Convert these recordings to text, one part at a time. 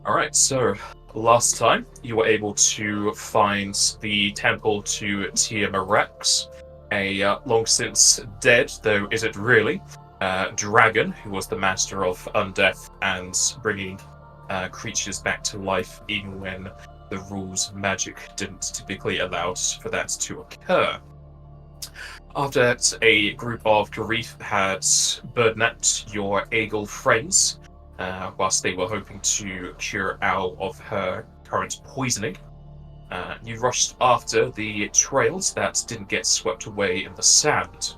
Alright, so last time you were able to find the temple to Tiamat, a long since dead, though is it really, dragon who was the master of undeath and bringing creatures back to life even when the rules of magic didn't typically allow for that to occur. After that, a group of Garith had burdened your Aegle friends whilst they were hoping to cure Al of her current poisoning. You rushed after the trails that didn't get swept away in the sand.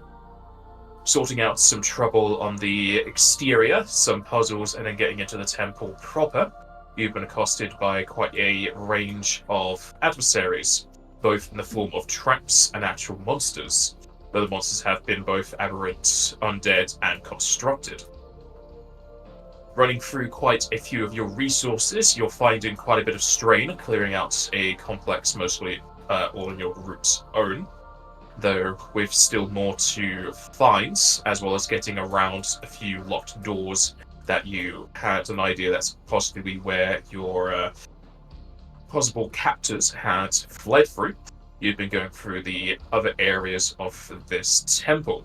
Sorting out some trouble on the exterior, some puzzles, and then getting into the temple proper, you've been accosted by quite a range of adversaries, both in the form of traps and actual monsters. Though the monsters have been both aberrant, undead, and constructed. Running through quite a few of your resources, you're finding quite a bit of strain clearing out a complex mostly all on your group's own, though with still more to find, as well as getting around a few locked doors that you had an idea that's possibly where your possible captors had fled through. You've been going through the other areas of this temple.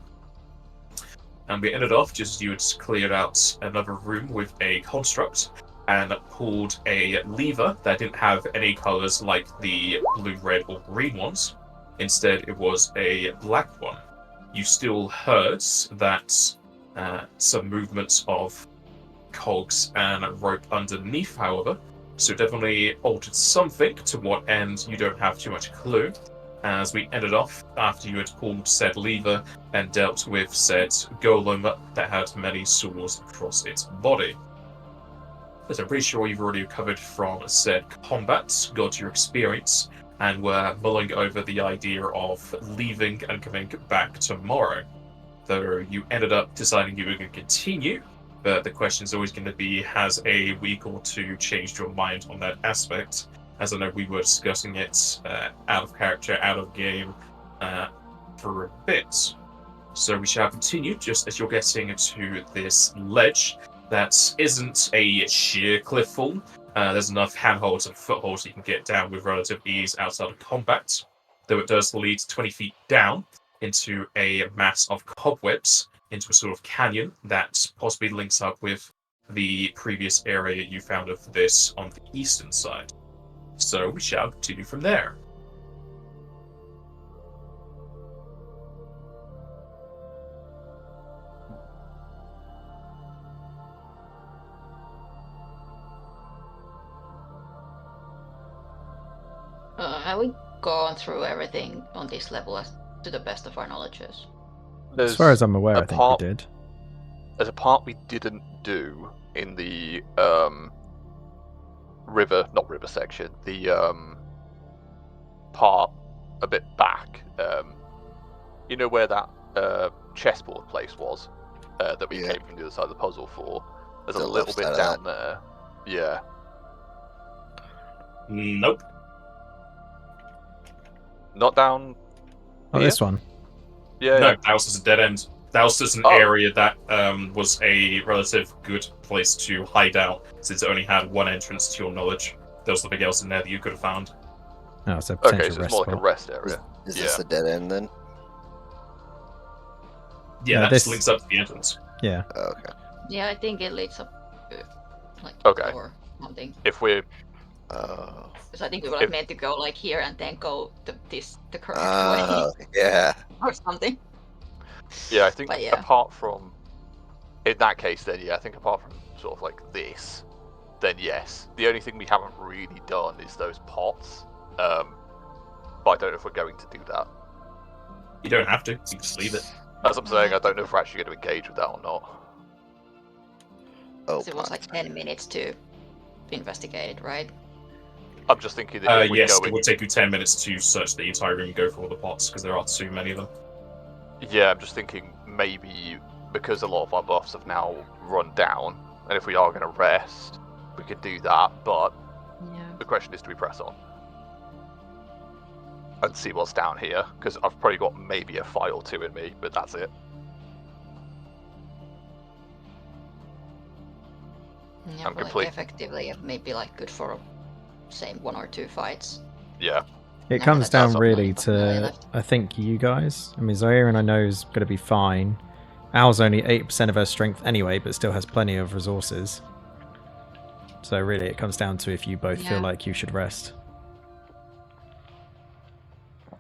And we ended off just as you had cleared out another room with a construct and pulled a lever that didn't have any colors like the blue, red, or green ones. Instead, it was a black one. You still heard that some movements of cogs and rope underneath, however, so definitely altered something. To what end, you don't have too much clue, as we ended off after you had pulled said lever and dealt with said golem that had many sores across its body. But I'm pretty sure you've already recovered from said combat, got your experience, and were mulling over the idea of leaving and coming back tomorrow. Though you ended up deciding you were going to continue, but the question is always going to be, has a week or two changed your mind on that aspect? As I know we were discussing it out of character, out of game, for a bit. So we shall continue just as you're getting to this ledge that isn't a sheer cliff fall. There's enough handholds and footholds you can get down with relative ease outside of combat, though it does lead 20 feet down into a mass of cobwebs, into a sort of canyon that possibly links up with the previous area you found of this on the eastern side. So we shall continue from there. Have we gone through everything on this level to the best of our knowledges? As far as I'm aware, I think we did. There's a part we didn't do in the not river section, the part a bit back. You know where that chessboard place was that we came from the other side of the puzzle for? There's a little bit down there. Yeah. Nope. Not down. Oh, here? this one. Yeah. No, that was just a dead end. That was just an area that was a relative good place to hide out, since it only had one entrance to your knowledge. There was nothing else in there that you could have found. Oh, so okay, so it's more like a rest area. Is this a dead end then? Yeah, that just links up to the entrance. Yeah. Oh, okay. Yeah, I think it leads up to like or something. If we're because I think we were meant to go like here and then go the correct way. Yeah. Or something. Yeah, I think apart from in that case, then I think apart from sort of like this, then yes. The only thing we haven't really done is those pots. But I don't know if we're going to do that. You don't have to. You can just leave it. As I'm saying, I don't know if we're actually going to engage with that or not. Oh, it was like 10 minutes to investigate it, right? I'm just thinking that yes, it would take you 10 minutes to search the entire room and go for all the pots, because there are too many of them. Yeah, I'm just thinking maybe because a lot of our buffs have now run down, and if we are going to rest, we could do that, but the question is, do we press on? And see what's down here, because I've probably got maybe a file or two in me, but that's it. Yeah, I'm but complete. like effectively, maybe like good for, say, 1 or 2 fights. Yeah. It Now comes that down that's really not really to, left. I think, you guys. I mean, Zaire, I know, is going to be fine. Al's only 8% of her strength anyway, but still has plenty of resources. So really, it comes down to if you both feel Yeah. like you should rest.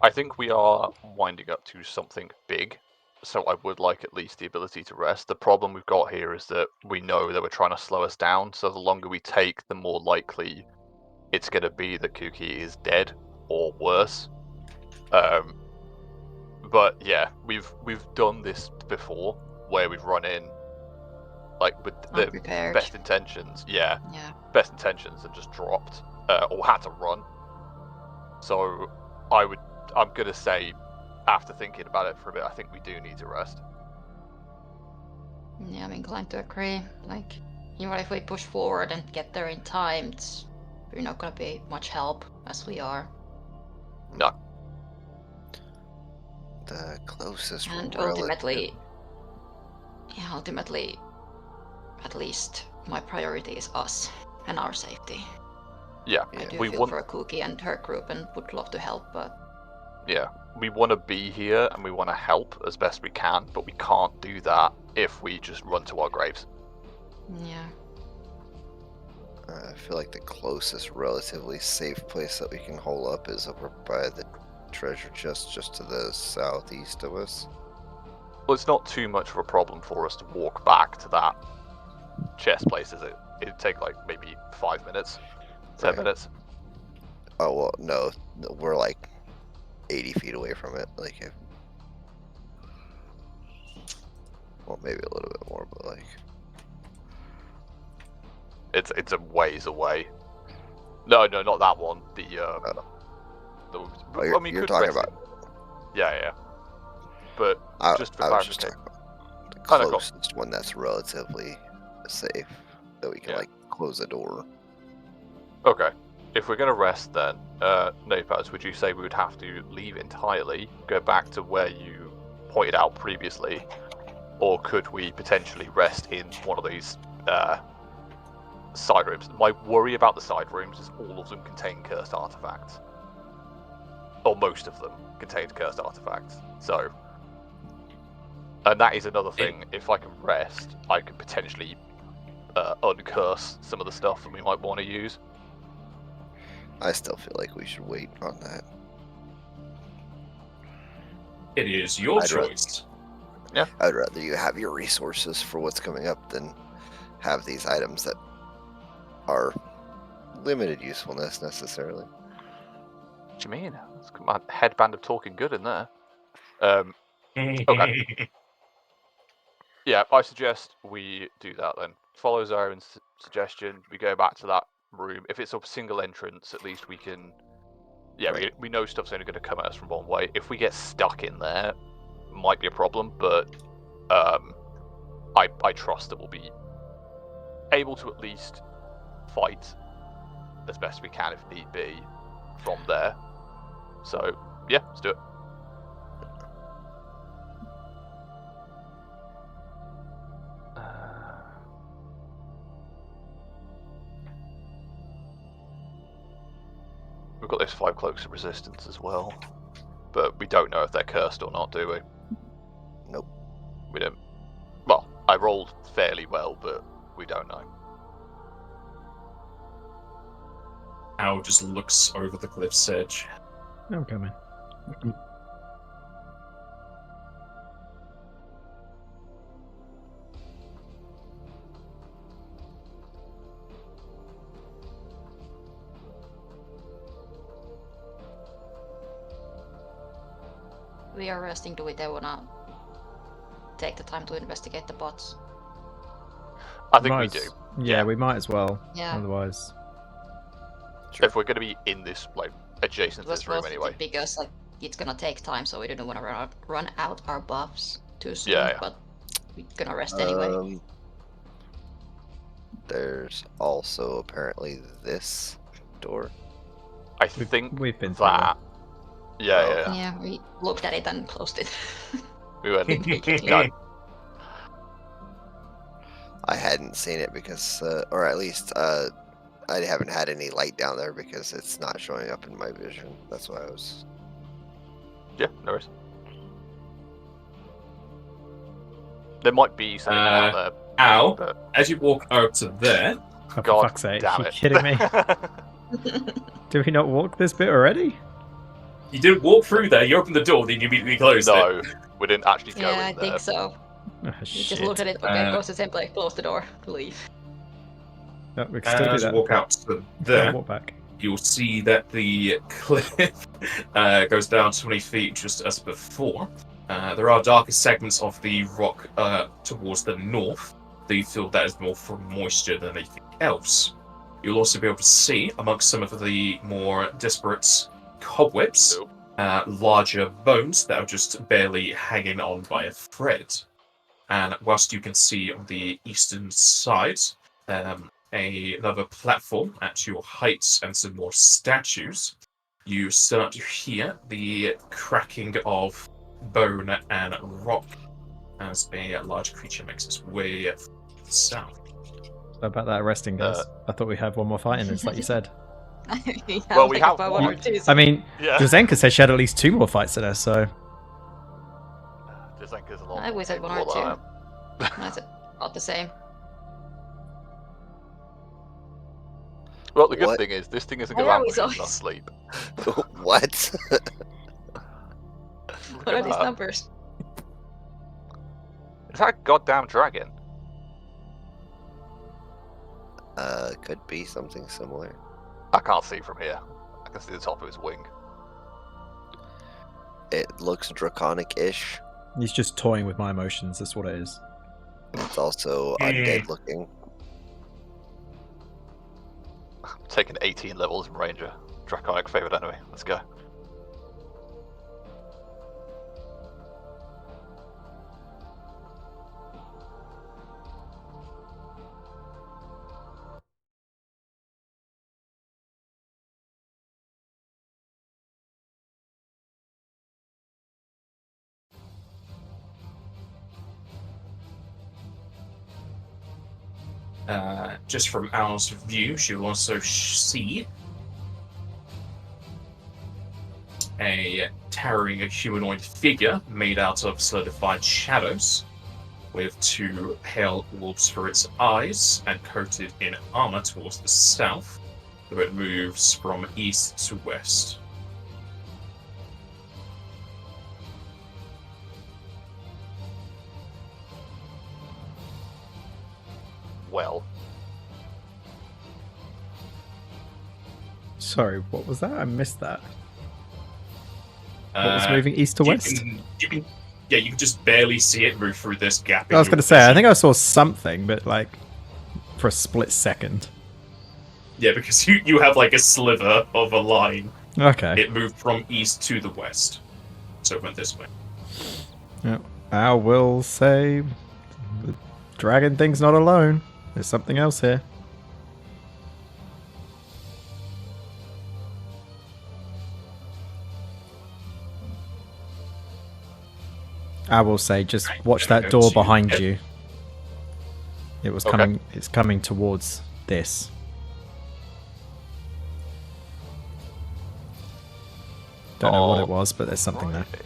I think we are winding up to something big, so I would like at least the ability to rest. The problem we've got here is that we know that we're trying to slow us down, so the longer we take, the more likely it's going to be that Kuki is dead or worse. But yeah, we've done this before, where we've run in like with the Unprepared. best intentions, Yeah. best intentions, and just dropped or had to run. So I'm gonna say, after thinking about it for a bit, I think we do need to rest. Yeah, I'm inclined to agree. Like, even if we push forward and get there in time, we're not gonna be much help as we are. No. The closest And relative. ultimately, at least my priority is us and our safety. Yeah, I do we feel want. for Cookie and her group and would love to help, but Yeah, we want to be here and we want to help as best we can, but we can't do that if we just run to our graves. yeah. I feel like the closest relatively safe place that we can hole up is over by the treasure chest just to the southeast of us. Well, it's not too much of a problem for us to walk back to that chest place, is it? It'd take like maybe 5 minutes, 10 Right. minutes. Oh, well, no, we're like 80 feet away from it. Like, well, maybe a little bit more, but like. It's a ways away. No, not that one. You're talking about. Yeah. But just for I was just clarification, talking about the Oh, no, go on. closest one that's relatively safe that we can like close the door. Okay. If we're gonna rest, then Nopaz, would you say we would have to leave entirely, go back to where you pointed out previously, or could we potentially rest in one of these side rooms? My worry about the side rooms is all of them contain cursed artifacts, or most of them contain cursed artifacts. So, and that is another thing. If I can rest, I could potentially uncurse some of the stuff that we might want to use. I still feel like we should wait on that. It is your choice. Yeah. I'd rather you have your resources for what's coming up than have these items that are limited usefulness necessarily. What do you mean? It's got my headband of talking good in there. Okay. Yeah, I suggest we do that then. Follow Zaren's suggestion. We go back to that room. If it's a single entrance, at least we can. Yeah, Right. we know stuff's only going to come at us from one way. If we get stuck in there, might be a problem. But I trust that we'll be able to at least fight as best we can if need be from there. So yeah, let's do it. We've got those 5 cloaks of resistance as well, but we don't know if they're cursed or not, do we? Nope. We don't. Well, I rolled fairly well, but we don't know. Al just looks over the cliff's edge. I'm coming. We are resting. Do we then wanna take the time to investigate the bots? I think we do. Yeah, we might as well. Yeah. Otherwise, Sure. If we're going to be in this, like, adjacent to this room anyway. Because like it's gonna take time, so we didn't want to run out our buffs too soon. Yeah. But we're gonna rest anyway. There's also apparently this door. I think we've been through that. Yeah. Yeah, we looked at it and closed it. We went. Immediately. No. I hadn't seen it because, or at least I haven't had any light down there because it's not showing up in my vision. That's why I was. Yeah, no worries. There might be something down there. Al, But as you walk over to there, Oh, for God fuck's sake, damn are you it. kidding me? Did we not walk this bit already? you didn't walk through there, you opened the door, then you immediately closed it. No, we didn't actually go Yeah, I in there. think so. Oh, You shit. just look at it. Okay, Uh, goes to simply close the door, leave. No, we can still do As you that. walk out to Go there, walk back. you'll see that the cliff goes down 20 feet just as before. There are darker segments of the rock towards the north that you feel that is more from moisture than anything else. You'll also be able to see, amongst some of the more disparate cobwebs, larger bones that are just barely hanging on by a thread. And whilst you can see on the eastern side, another platform at your height and some more statues, you start to hear the cracking of bone and rock as a large creature makes its way south. So about that arresting, guys. I thought we had one more fight in this, like you said. Yeah, Well, we like have about one. or two, I mean, Yeah. Drazenka said she had at least 2 more fights in her, so... Drazenka's a lot I always said one or capable than I two. am. That's about the same. Well, the good What? thing is, this thing isn't Why going to are we ambush us in so- our sleep. What? Look What at are these that. numbers? Is that a goddamn dragon? Could be something similar. I can't see from here. I can see the top of his wing. It looks draconic-ish. He's just toying with my emotions, that's what it is. It's also undead-looking. I'm taking 18 levels in Ranger. Draconic favored enemy. Let's go. Just from Al's view, she'll also see a towering humanoid figure made out of solidified shadows, with 2 pale orbs for its eyes and coated in armor towards the south, though it moves from east to west. Well, Sorry, what was that? I missed that. What was moving east to you west? you can just barely see it move through this gap. I was going to say, I think I saw something, but like for a split second. Yeah, because you have like a sliver of a line. Okay. It moved from east to the west, so it went this way. Yeah. I will say the dragon thing's not alone. There's something else here. I will say, just watch that door behind you. It was Okay. coming. It's coming towards this. Don't know what it was, but there's something there. righty.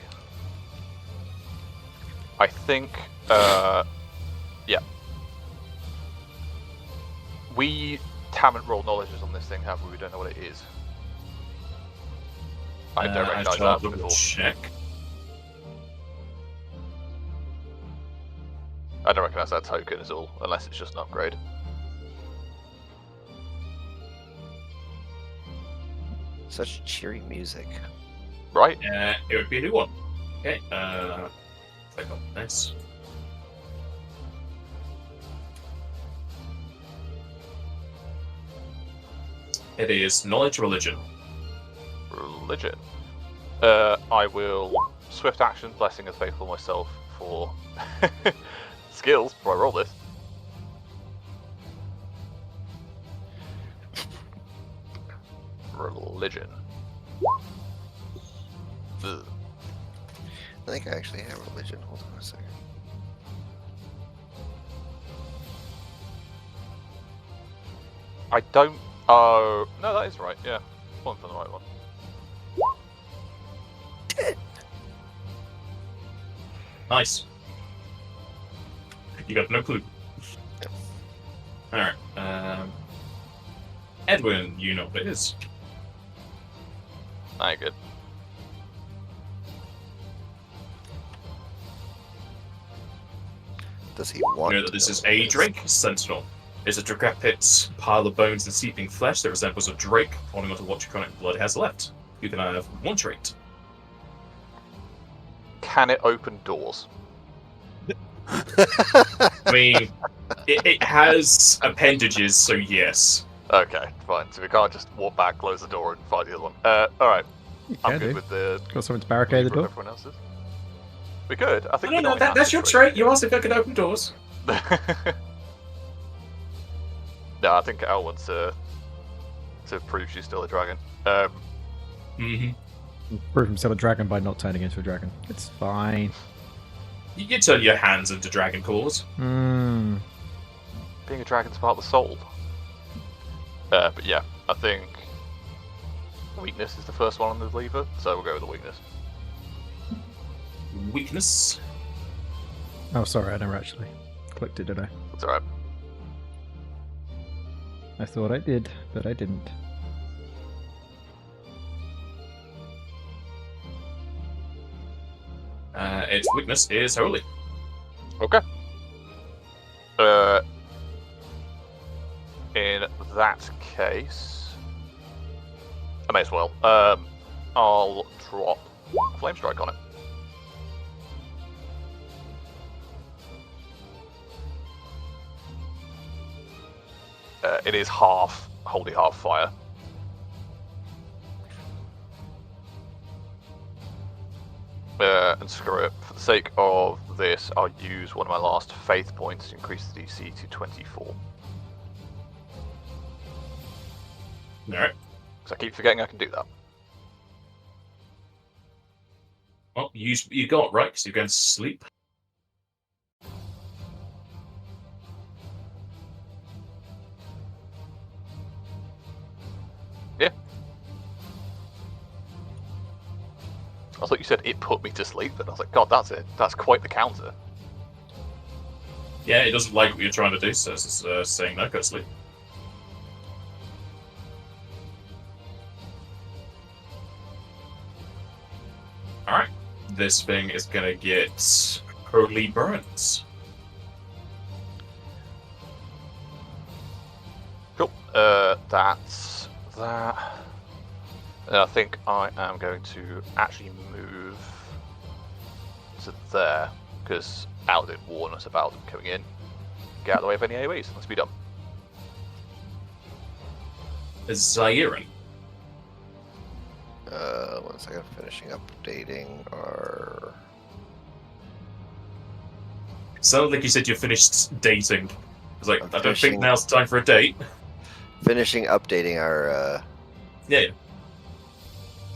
I think, yeah. We haven't rolled knowledges on this thing, have we? We don't know what it is. I don't recognize shall that double before. check. I don't recognize that token at all, unless it's just an upgrade. Such cheery music. Right? It would be a new one. Okay. Click on this. It is knowledge religion. Religion. I will swift action, blessing as faithful myself for skills before I roll this. Religion. Ugh. I think I actually have religion. Hold on a second. I don't. Oh no, that is right. Yeah, one for the right one. Nice. You got no clue. Alright. Edwin, you know what it is. Alright, good. Does he want You know that this is a drake sentinel. It's a decrepit pile of bones and seeping flesh that resembles a drake, holding onto what draconic blood it has left. You can have one trait. Can it open doors? I mean, it has appendages, so yes. Okay, fine. So we can't just walk back, close the door, and find the other one. Alright. You I'm can good do. with the. Got something to barricade the lever door? if Everyone else is. We could. I think. No, we're no, going that's your acid trait. You asked if I could open doors. No, I think Al wants to prove she's still a dragon. Mm-hmm. Prove himself a dragon by not turning into a dragon. It's fine. You can turn your hands into dragon claws. Hmm. Being a dragon's part of the soul. But yeah, I think weakness is the first one on the lever, so we'll go with the weakness. Weakness. Oh, sorry, I never actually clicked it, did I? That's alright. I thought I did, but I didn't. Its weakness is holy. Okay. In that case, I may as well. I'll drop Flame Strike on it. It is half holy, half fire. And screw it. For the sake of this, I'll use one of my last faith points to increase the DC to 24. Alright. Because I keep forgetting I can do that. Well, you got it right, because you're going to sleep. Yeah. I thought you said it put me to sleep, and I was like, God, that's it. That's quite the counter. Yeah, it doesn't like what you're trying to do, so it's saying no, go to sleep. Alright. This thing is gonna get holy burns. Cool. That's that. And I think I am going to actually move to there, because Al did warn us about them coming in. Get out of the way of any AoEs. Let's be done. Zairin. 1 second, finishing updating our. Sounded like you said you finished dating. I was like, I'm I don't finishing- think now's the time for a date. Finishing updating our. Yeah.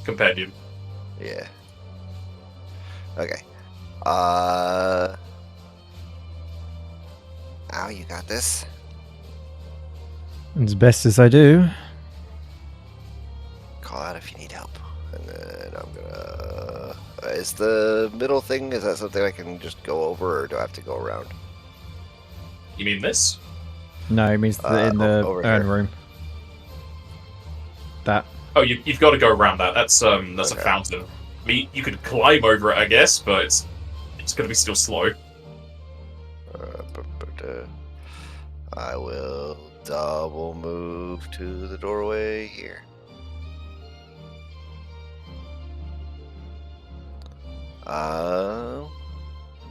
Companion. Yeah. Okay. Ow, you got this? As best as I do. Call out if you need help. And then I'm gonna. Is the middle thing, is that something I can just go over, or do I have to go around? You mean this? No, it means in the over urn here. room. That. Oh, you've got to go around that. That's a Okay. fountain. I mean, you could climb over it, I guess, but it's going to be still slow. I will double move to the doorway here.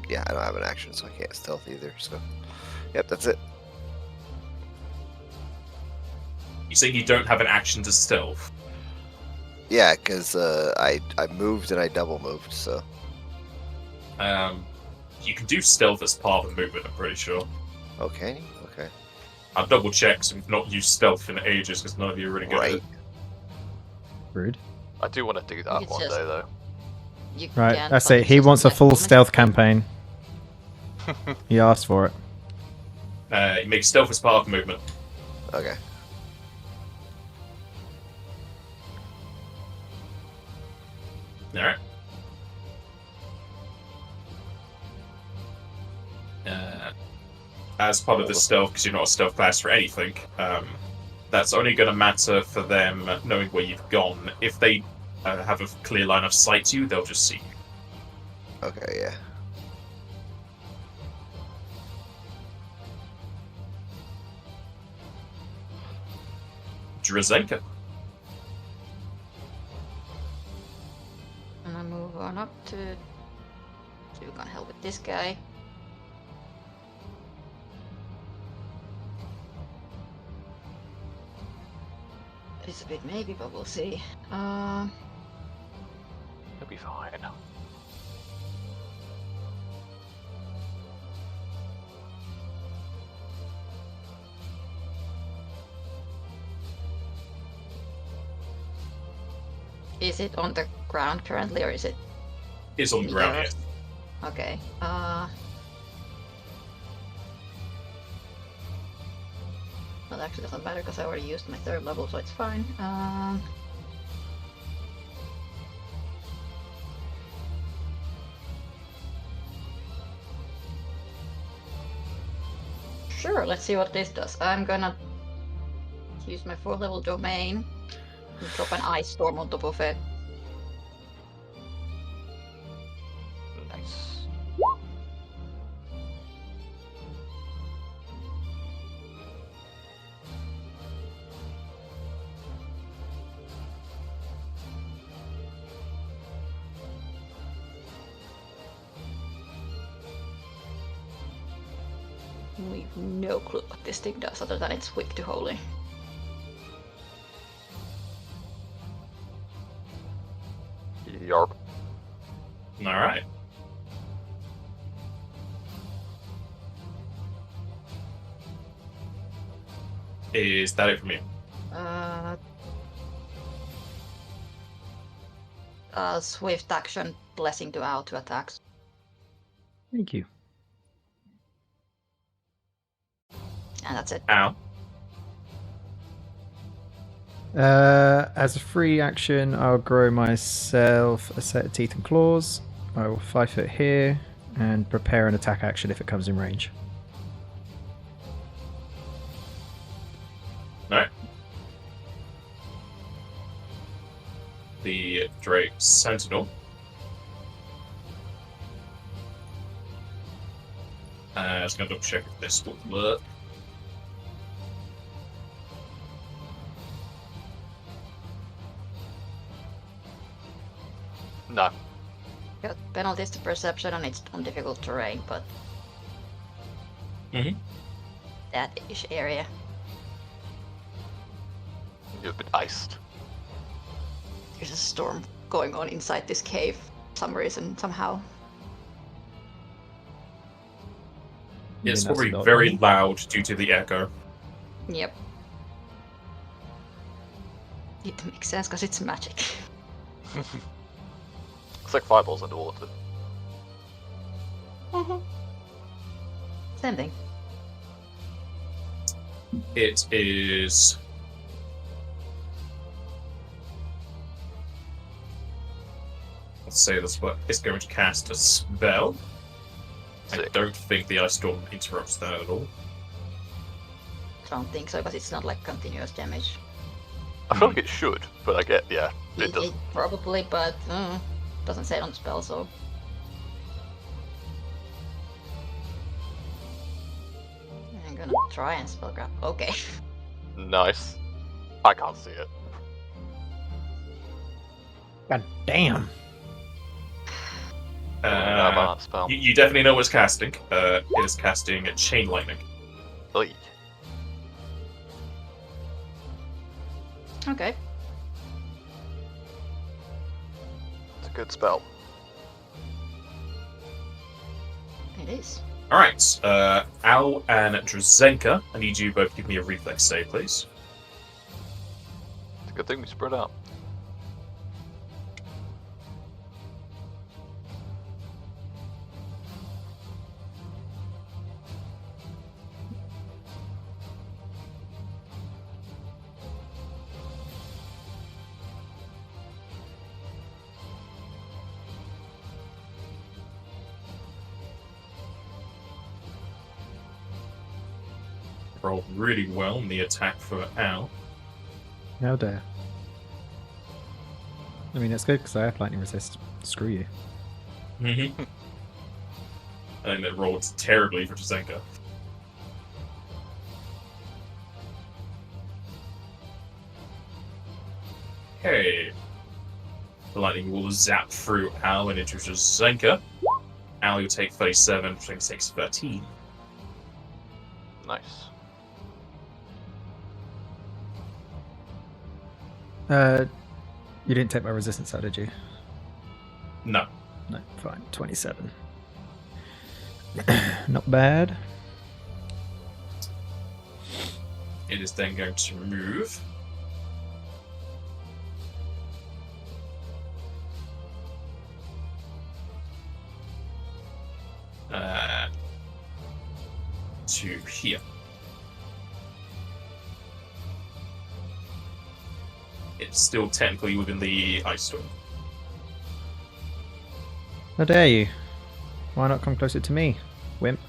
Yeah, I don't have an action, so I can't stealth either. So, yep, that's it. You saying you don't have an action to stealth? Yeah, because I moved and I double moved, so. You can do stealth as part of the movement, I'm pretty sure. Okay, okay. I've double checked, so we've not used stealth in ages because none of you are really good at Right. it. Rude. I do want to do that It's one just- day, though. You Right, can, that's but it. it's He just wants a like full movement. stealth campaign. He asked for it. You make stealth as part of the movement. Okay. All right. As part of the stealth, because you're not a stealth class for anything, that's only going to matter for them knowing where you've gone. If they have a clear line of sight to you, they'll just see you. Okay, yeah. Drazenka. And I move on up to see if we can help with this guy. It's a bit maybe, but we'll see. It'll be fine. Is it on the ground currently, or is it? Is on the ground, Yeah. yes. Okay. Well, actually doesn't matter because I already used my 3rd level, so it's fine. Sure, let's see what this does. I'm gonna use my 4th level domain and drop an ice storm on top of it. Nice. We've no clue what this thing does other than it's weak to holy. Yarp. All right. Is that it from you? Swift action, blessing to out 2 attacks. Thank you. And that's it. Ow. As a free action, I'll grow myself a set of teeth and claws. I will 5 foot here and prepare an attack action if it comes in range. Alright. The Drake Sentinel. I was going to double check if this would work. No. Got penalties to perception and it's on difficult terrain, but that ish area. You've been iced. There's a storm going on inside this cave for some reason, somehow. It's that's probably not very me. loud due to the echo. Yep. It makes sense because it's magic. It's like fireballs underwater. Same thing. It is. Let's say this, but it's going to cast a spell. I Sick. don't think the ice storm interrupts that at all. Don't think so, because it's not like continuous damage. I feel like it should, but I get, yeah, it doesn't. Probably, but doesn't say it on the spell, so. I'm gonna try and spell grab. Okay. Nice. I can't see it. God damn. Don't know about that spell. You definitely know what's casting. It is casting Chain Lightning. Oy. Okay. It's a good spell. It is. Alright, Al and Drazenka, I need you both to give me a reflex save, please. It's a good thing we spread out. rolled really well in the attack for Al. How dare. I mean, it's good because I have lightning resist. Screw you. Mm-hmm. I think that rolled terribly for Jazenka. Okay. The lightning will zap through Al and into Jazenka. Al, you'll take 37, Jazenka takes 13. Nice. You didn't take my resistance out, did you? No. No, fine. 27. Not bad. It is then going to move. To here. It's still technically within the ice storm. How dare you? Why not come closer to me, wimp?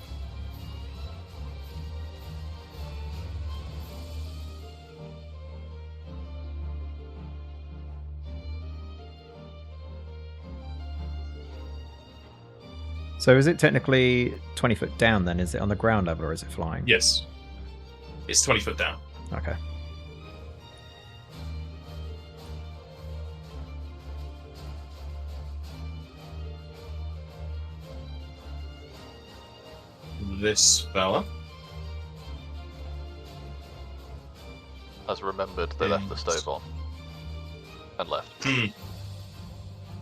So is it technically 20 foot down then? Is it on the ground level or is it flying? Yes. It's 20 foot down. Okay. This fella. As remembered, they left the stove on. And left.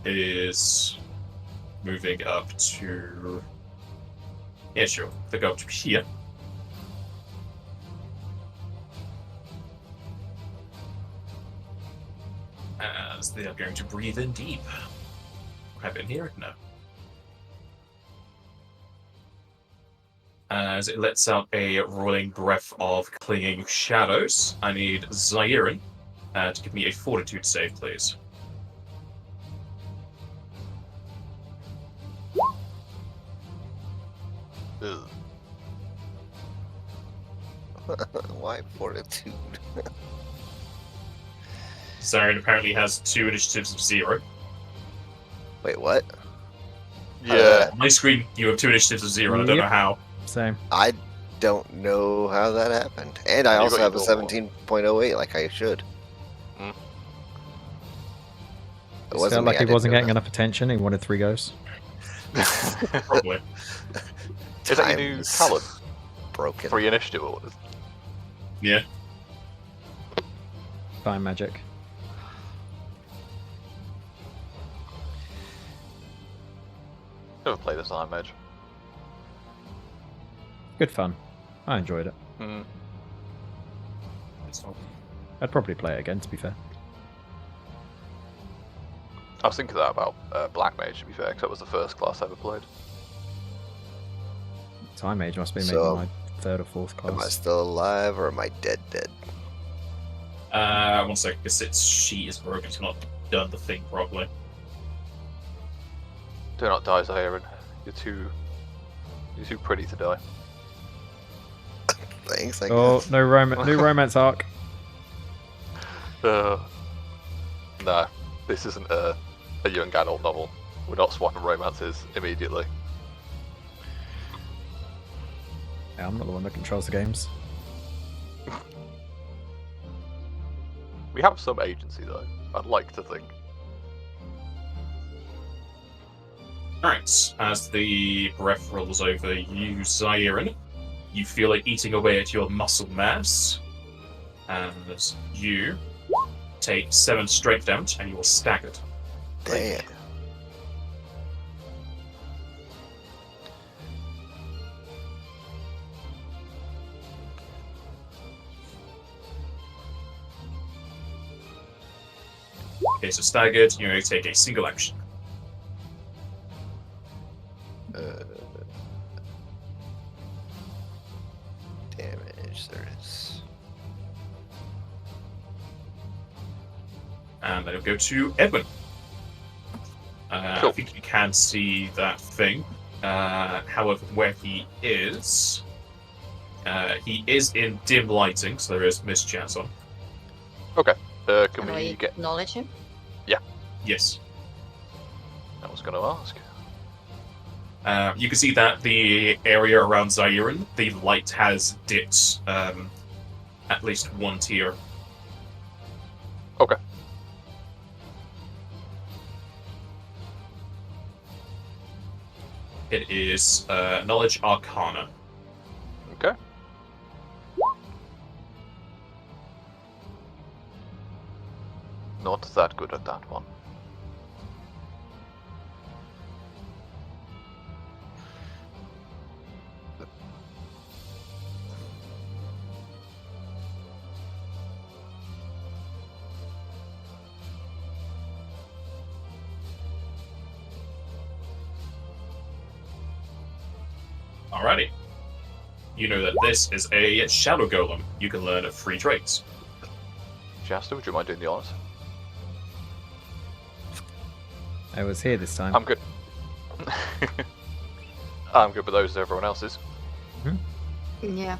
Is moving up to... Yeah, sure. They go up to here. As they are going to breathe in deep. Have it here? No. As it lets out a rolling breath of clinging shadows, I need Zairin to give me a fortitude save, please. Ugh. Why fortitude? Zairin apparently has 2 initiatives of 0. Wait, what? Yeah. On my screen, you have 2 initiatives of 0, and I don't know Yep. how. Same. I don't know how that happened. And I You also got have a your normal. 17.08 like I should. Mm. It Just wasn't felt me, like I he didn't wasn't know getting that. enough attention. He wanted 3 goes. Probably. Is that your new Time's talent? broken. 3 initiative orders. Yeah. Fine magic. Never played this Iron Mage. Good fun. I enjoyed it. Mm. It's not... I'd probably play it again, to be fair. I was thinking that about Black Mage, to be fair, because that was the first class I ever played. Time Age must be maybe So, my 3rd or 4th Am I class. still alive or am I dead? 1 second, because its sheet is broken, it's not done the thing properly. Do not die, Zahirin. You're too pretty to die. Thanks, I Oh, guess. no new romance arc. No, this isn't a young adult novel. We're not swapping romances immediately. Yeah, I'm not the one that controls the games. We have some agency, though. I'd like to think. Alright, as the breath rolls over you, Zairin, you feel it eating away at your muscle mass. And you take 7 strength damage and you are staggered. Damn. Okay, so staggered, you only take a single action. Damage, there is. And then it'll go to Edwin. I Cool. think you can see that thing. However, where he is, He is in dim lighting, so there is mist chance on. Can Can we we get? acknowledge him? Yes. I was going to ask. You can see that the area around Zairin, the light has dipped at least one tier. Okay. It is Knowledge Arcana. Okay. Not that good at that one. Alrighty. You know that this is a Shadow Golem. You can learn 3 traits. Shasta, would you mind doing the honors? I was here this time. I'm good. I'm good with those as everyone else is. Yeah.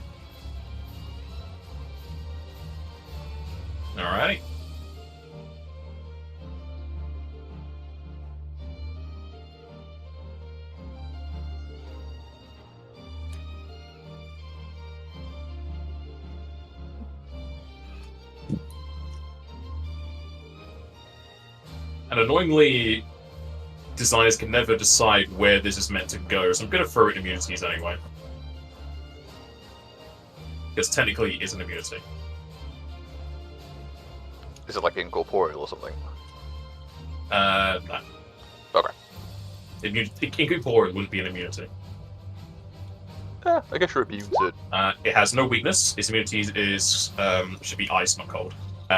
Alrighty. And annoyingly, designers can never decide where this is meant to go, so I'm going to throw it in immunities anyway. Because technically it is an immunity. Is it like incorporeal or something? No. Okay. Incorporeal wouldn't be an immunity. I guess you're immune to. It has no weakness. Its immunity is should be ice, not cold.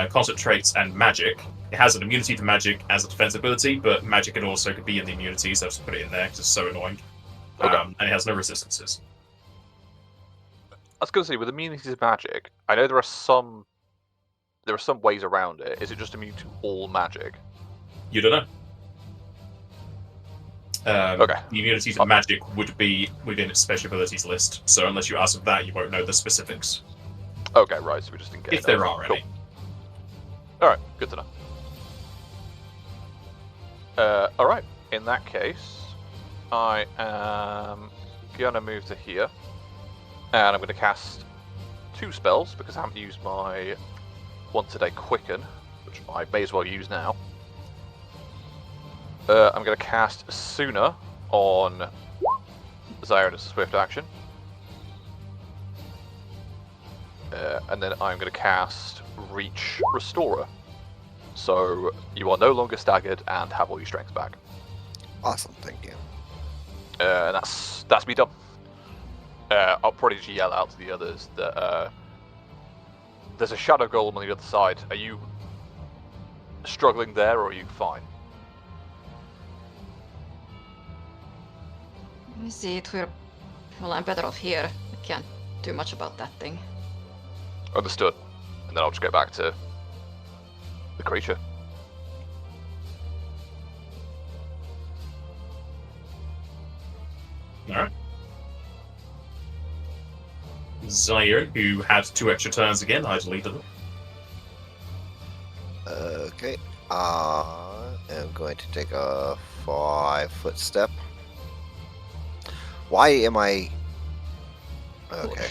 Concentrates and magic. It has an immunity to magic as a defense ability, but magic can also could be in the immunity, so I've just put it in there because it's so annoying. Okay. And it has no resistances. I was going to say, with immunity to magic, I know there are some ways around it. Is it just immune to all magic? You don't know. Okay. The immunity to magic would be within its special abilities list, so unless you ask of that, you won't know the specifics. Okay, right, so we just didn't get If there are cool. any. Alright, good to know. Alright, in that case, I am going to move to here, and I'm going to cast 2 spells, because I haven't used my once a day quicken, which I may as well use now. I'm going to cast Sooner on Zyron as a swift action. And then I'm going to cast Reach Restorer. So you are no longer staggered and have all your strength back. Awesome, thank you. And that's me done. I'll probably just yell out to the others that there's a Shadow Golem on the other side. Are you struggling there, or are you fine? Let me see it. Well, I'm better off here. I can't do much about that thing. Understood. And then I'll just go back to the creature. Alright. Zaire, who had 2 extra turns again, I deleted them. Okay. I am going to take a 5-foot step. Why am I... Okay.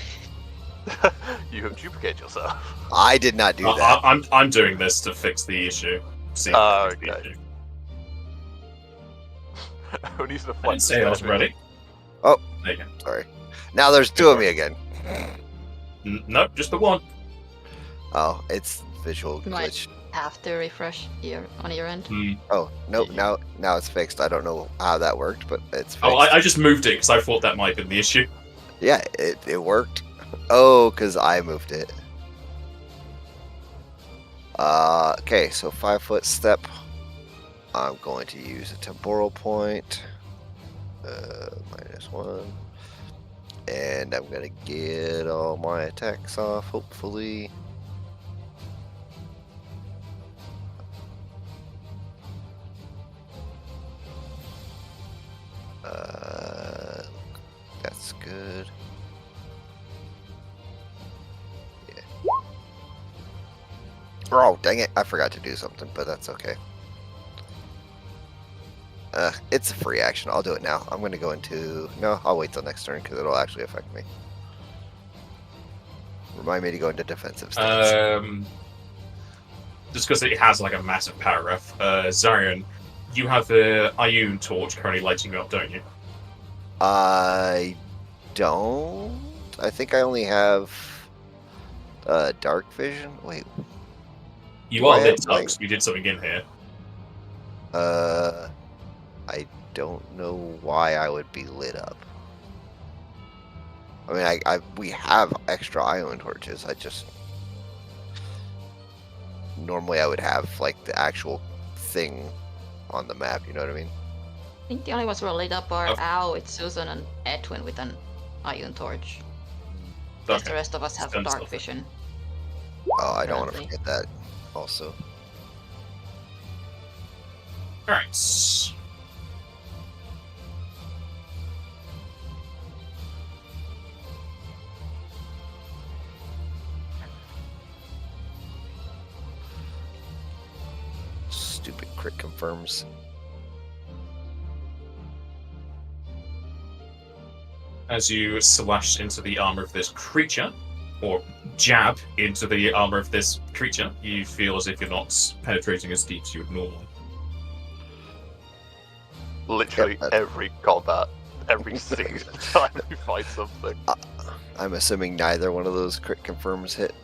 You have duplicated yourself. I did not do that. I'm doing this to fix the issue. See Oh, if I fix the okay. issue. Who needs to I fight? didn't say I was ready. Oh. There you go. Sorry. Now there's 2 of me again. Nope, just the one. Oh, it's visual Might glitch. have to refresh here on your end. Oh, nope, now it's fixed. I don't know how that worked, but it's fixed. Oh, I just moved it because I thought that might have been the issue. Yeah, it worked. Oh, because I moved it. Okay, so 5-foot step. I'm going to use a temporal point. -1. And I'm going to get all my attacks off, hopefully. That's good. Oh, dang it. I forgot to do something, but that's okay. It's a free action. I'll do it now. I'm going to go into... No, I'll wait till next turn because it'll actually affect me. Remind me to go into defensive stance. Just because it has like a massive power up. Zarian, you have the Ioun torch currently lighting you up, don't you? I don't. I think I only have dark vision. Wait. You Do are I lit have up light? 'cause we did something in here. I don't know why I would be lit up. I mean, we have extra island torches. I just normally I would have like the actual thing on the map. You know what I mean? I think the only ones who are lit up are Oh. Ao, it's Susan, and Edwin with an Ioun torch. Yes, the rest of us have Stand dark still. vision. Oh, I don't want to Currently. forget that. Also, Alright. stupid crit confirms. As you slash into the armor of this creature, or jab into the armor of this creature, you feel as if you're not penetrating as deep as you would normally. Literally Yep, every combat, every single time we fight something. I'm assuming neither one of those crit confirms hit.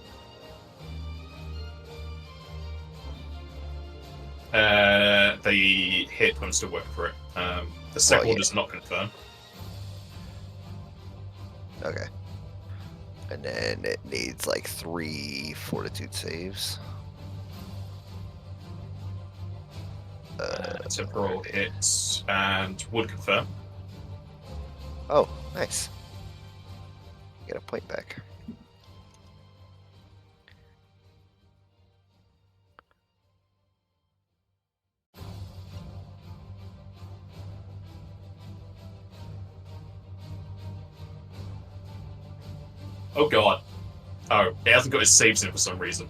The hit ones to work for it. The second one yeah. does not confirm. Okay. And then it needs like 3 fortitude saves. Temporal hits and would confirm. Oh, nice. Get a point back. Oh god. Oh, it hasn't got his saves in for some reason.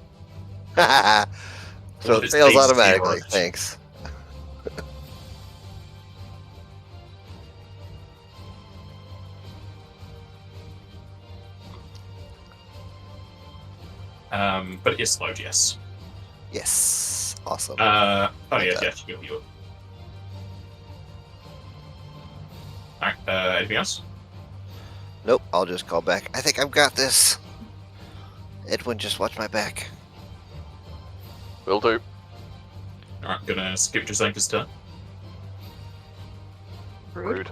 So Well, it it's fails based automatically. on- Thanks. But it is slowed, yes. Yes. Awesome. Oh Thank yeah, God. yeah, you heal. Alright, anything else? Nope, I'll just call back. I think I've got this. Edwin, just watch my back. Will do. Alright, gonna skip Jazenka's turn. Rude.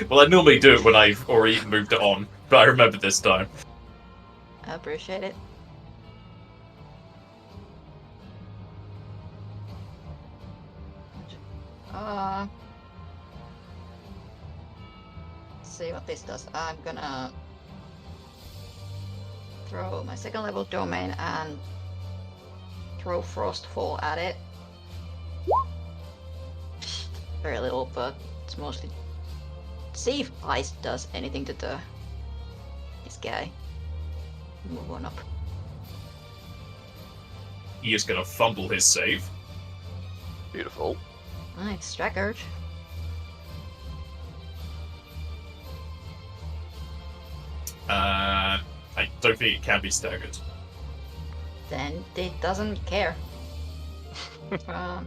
Well, I normally do it when I've already moved it on, but I remembered this time. I appreciate it. Let's see what this does. I'm gonna throw my second level domain and throw Frostfall at it. Very little, but it's mostly. See if ice does anything to this guy. Move on up. He is gonna fumble his save. Beautiful. Nice, Strike Urge. I don't think it can be staggered. Then it doesn't care. Because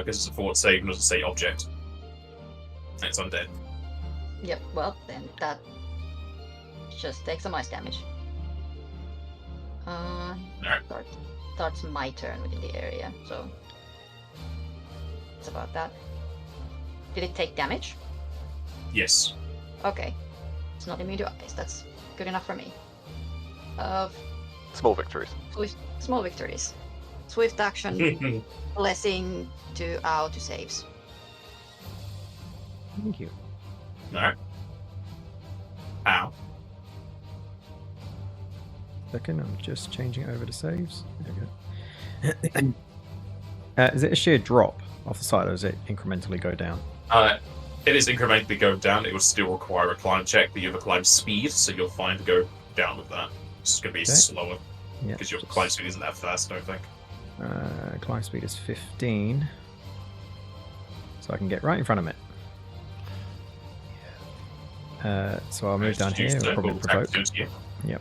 it's a forward save and doesn't say object. And it's undead. Yep, well, then that just takes some ice damage. Starts my turn within the area, so it's about that. Did it take damage? Yes. Okay. It's not immune to ice, that's good enough for me. Small victories. Small victories. Swift action, blessing to Ao to saves. Thank you. Alright. Ow. Second, I'm just changing over to saves. There we go. Is it a sheer drop off the side, or does it incrementally go down? It is incrementally going down. It will still require a climb check, but you have a climb speed, so you'll find to go down with that. It's going to be Okay. slower. Yeah. Because your climb speed isn't that fast, I don't think. Climb speed is 15. So I can get right in front of it. So I'll move down here and probably provoke. Yep.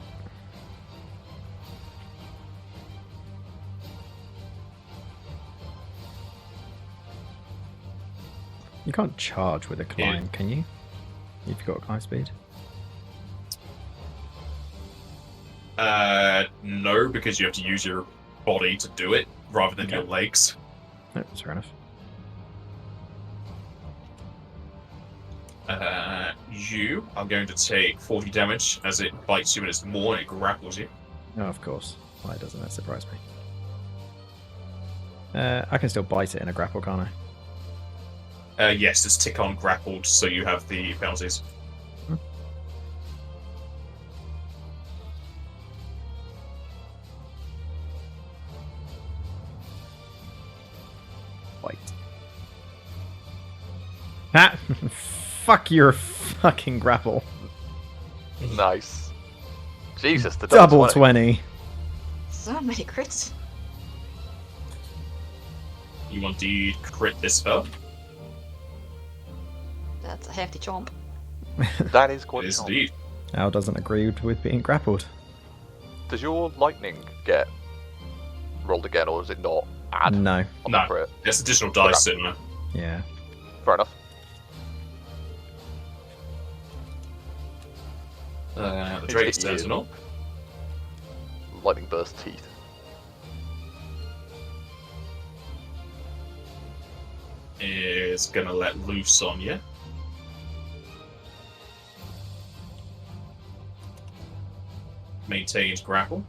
You can't charge with a climb, can you? If you've got climb speed? No, because you have to use your body to do it rather than your legs. No, that's fair enough. You are going to take 40 damage as it bites you and it's more and it grapples you. Oh, of course. Why doesn't that surprise me? I can still bite it in a grapple, can't I? Yes, it's tick on grappled, so you have the penalties. Bite. Ah! Fuck your fucking grapple. Nice. Jesus, the Double 20. So many crits. You indeed crit this spell. That's a hefty chomp. That is quite It is strong. indeed. Al doesn't agree with being grappled. Does your lightning get rolled again, or does it not add No. on No. the crit? There's additional dice sitting there. Yeah. Fair enough. The Drake's hit you. Sentinel Lightning burst teeth. is going to let loose on you. Maintains grapple.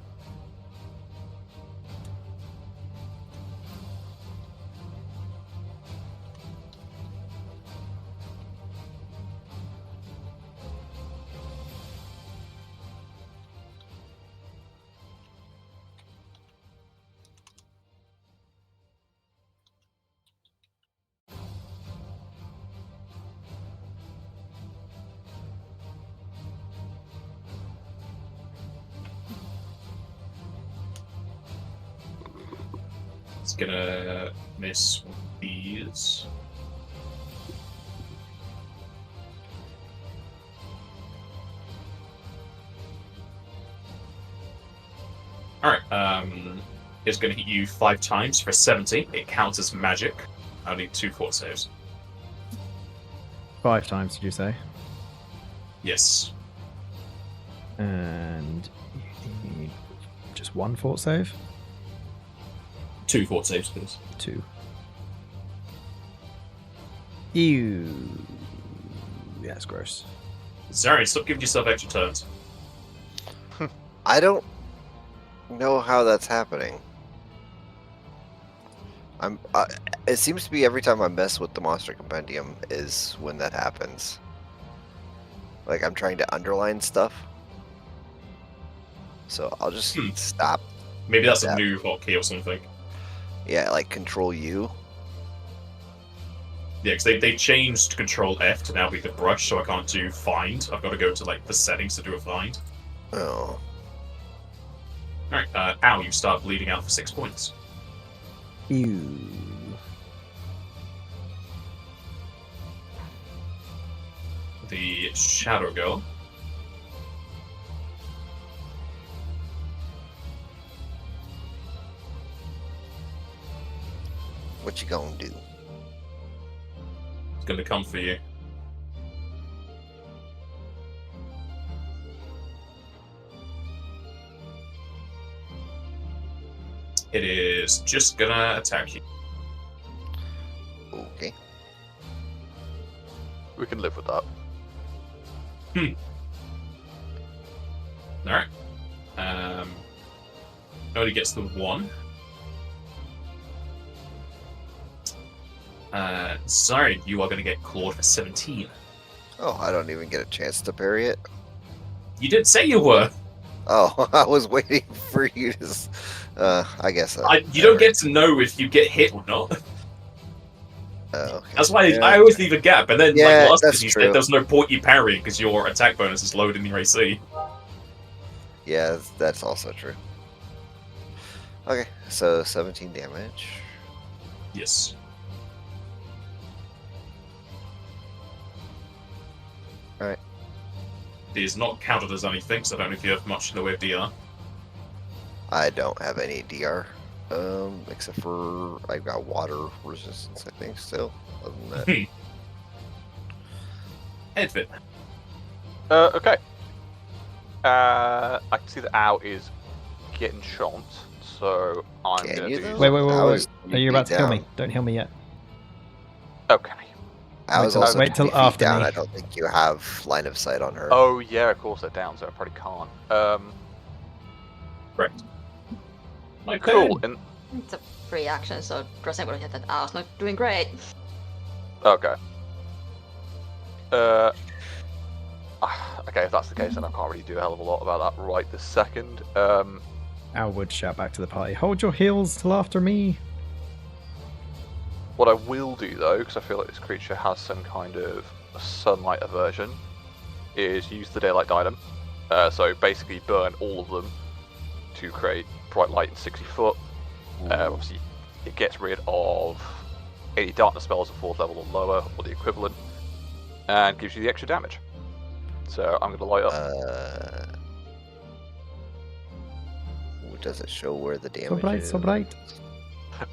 It's gonna miss one of these. Alright, it's gonna hit you 5 times for 70. It counts as magic. I need 2 fort saves. 5 times, did you say? Yes. And you need just 1 fort save? 2 fort saves, please. 2. Ew. Yeah, it's gross. Zarian, stop giving yourself extra turns. I don't know how that's happening. It seems to be every time I mess with the monster compendium is when that happens. Like I'm trying to underline stuff. So I'll just stop. Maybe that's a Yeah. new hotkey or something. Yeah, like Control U. Yeah, because they changed Control F to now be the brush, so I can't do find. I've got to go to like the settings to do a find. Oh. Alright, Al, you start bleeding out for 6 points. Ew. The Shadow Girl. What you gonna do? Is going to come for you. It is just gonna attack you. Okay. We can live with that. Alright. Only gets the 1. Sorry, you are going to get clawed for 17. Oh, I don't even get a chance to parry it. You didn't say you were. Oh, I was waiting for you to. I guess. You don't get to know if you get hit or not. Okay. That's why Yeah. I always leave a gap. And then, Yeah, like last that's time, you true. said there's no point you parrying because your attack bonus is lowered in your AC. Yeah, that's also true. Okay, so 17 damage. Yes. Alright. It is not counted as anything, so I don't know if you have much in the way of DR. I don't have any DR. Except for I've got water resistance, I think, still. Other than that. Edvin. Okay. I can see that Owl is getting chomped, so I'm Can going you, to do... though? Wait. I was Are you about to kill me? down. Don't heal me yet. Okay. I was till- also wait till 20 feet after down. me. I don't think you have line of sight on her. Oh, yeah, of course they're down, so I probably can't. Correct. My Cool. turn. And It's a free action, so Grossen would have that I was not doing great. okay. Okay, if that's the case, then I can't really do a hell of a lot about that right this second. Al would shout back to the party, hold your heels till after me. What I will do, though, because I feel like this creature has some kind of sunlight aversion, is use the daylight diadem. So basically burn all of them to create bright light in 60 foot. Obviously, it gets rid of any darkness spells at 4th level or lower, or the equivalent, and gives you the extra damage. So I'm going to light up. Does it show where the damage So bright, is? so bright.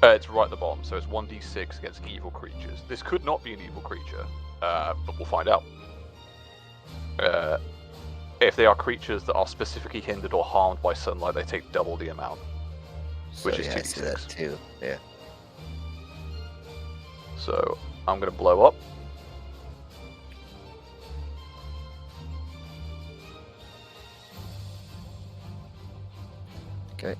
It's right at the bottom, so it's 1d6 against evil creatures. This could not be an evil creature, but we'll find out. If they are creatures that are specifically hindered or harmed by sunlight, they take double the amount, which is yeah, 2d6. I see that too. Yeah. So I'm going to blow up. Okay.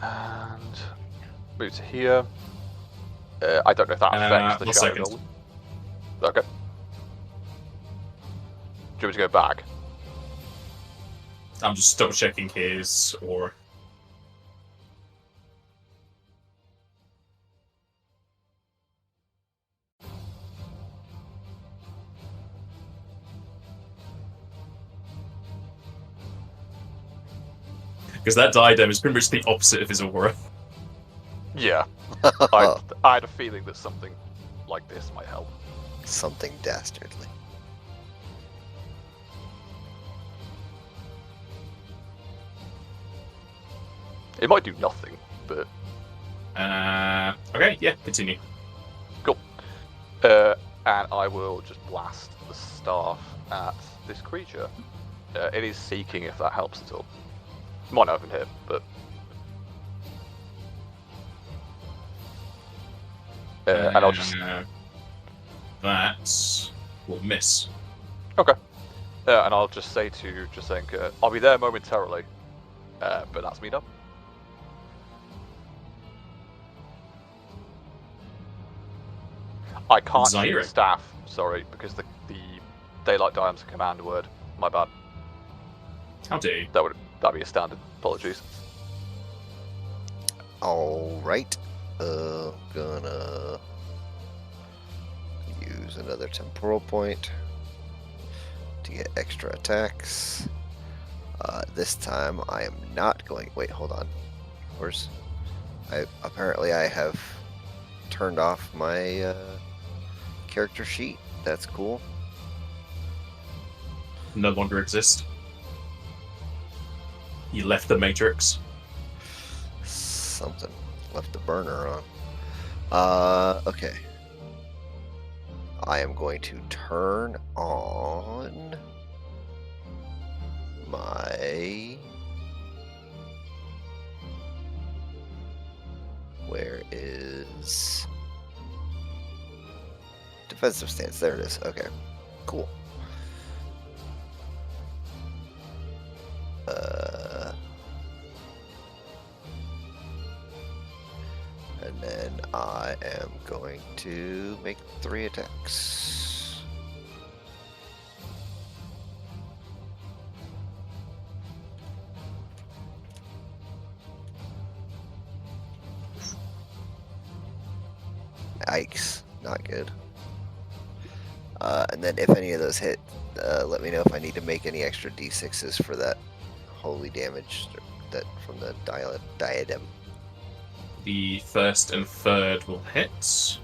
And move to here. I don't know if that affects the 1 shadow second. golem. Okay. Do you want me to go back? I'm just double checking his or. Because that diadem is pretty much the opposite of his aura. Yeah. I had a feeling that something like this might help. Something dastardly. It might do nothing, but Okay, yeah, continue. cool. And I will just blast the staff at this creature. It is seeking, if that helps at all. Might not even hit, but and I'll just That will miss. okay. And I'll just say to Jasenka, I'll be there momentarily, but that's me done. I can't shoot Zaire. the staff, sorry, because the daylight diade's a command word. My bad. How dare you? That'd be a standard. Apologies. Alright. Gonna use another temporal point to get extra attacks. This time I am not going. Wait, hold on. Apparently I have turned off my character sheet. That's cool. No longer exist. You left the Matrix. Something left the burner on. Okay. I am going to turn on my. Where is defensive stance? There it is. Okay, cool. And then I am going to make 3 attacks. Yikes, not good. And then if any of those hit, let me know if I need to make any extra d6s for that holy damage that from the diadem. The first and third will hit.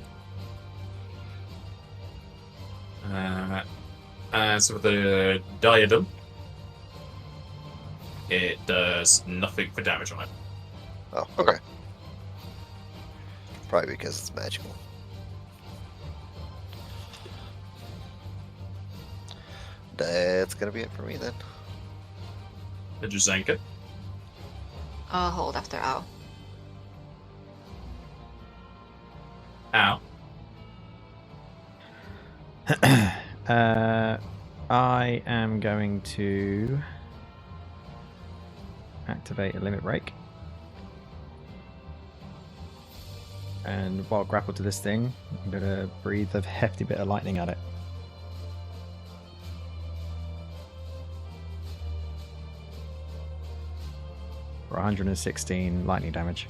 As for the diadem, it does nothing for damage on it. Oh, okay. Probably because it's magical. That's gonna be it for me then. The Juzenka. Hold after ow. Ow. I am going to activate a limit break. And while grappled to this thing, I'm going to breathe a hefty bit of lightning at it. For 116 lightning damage.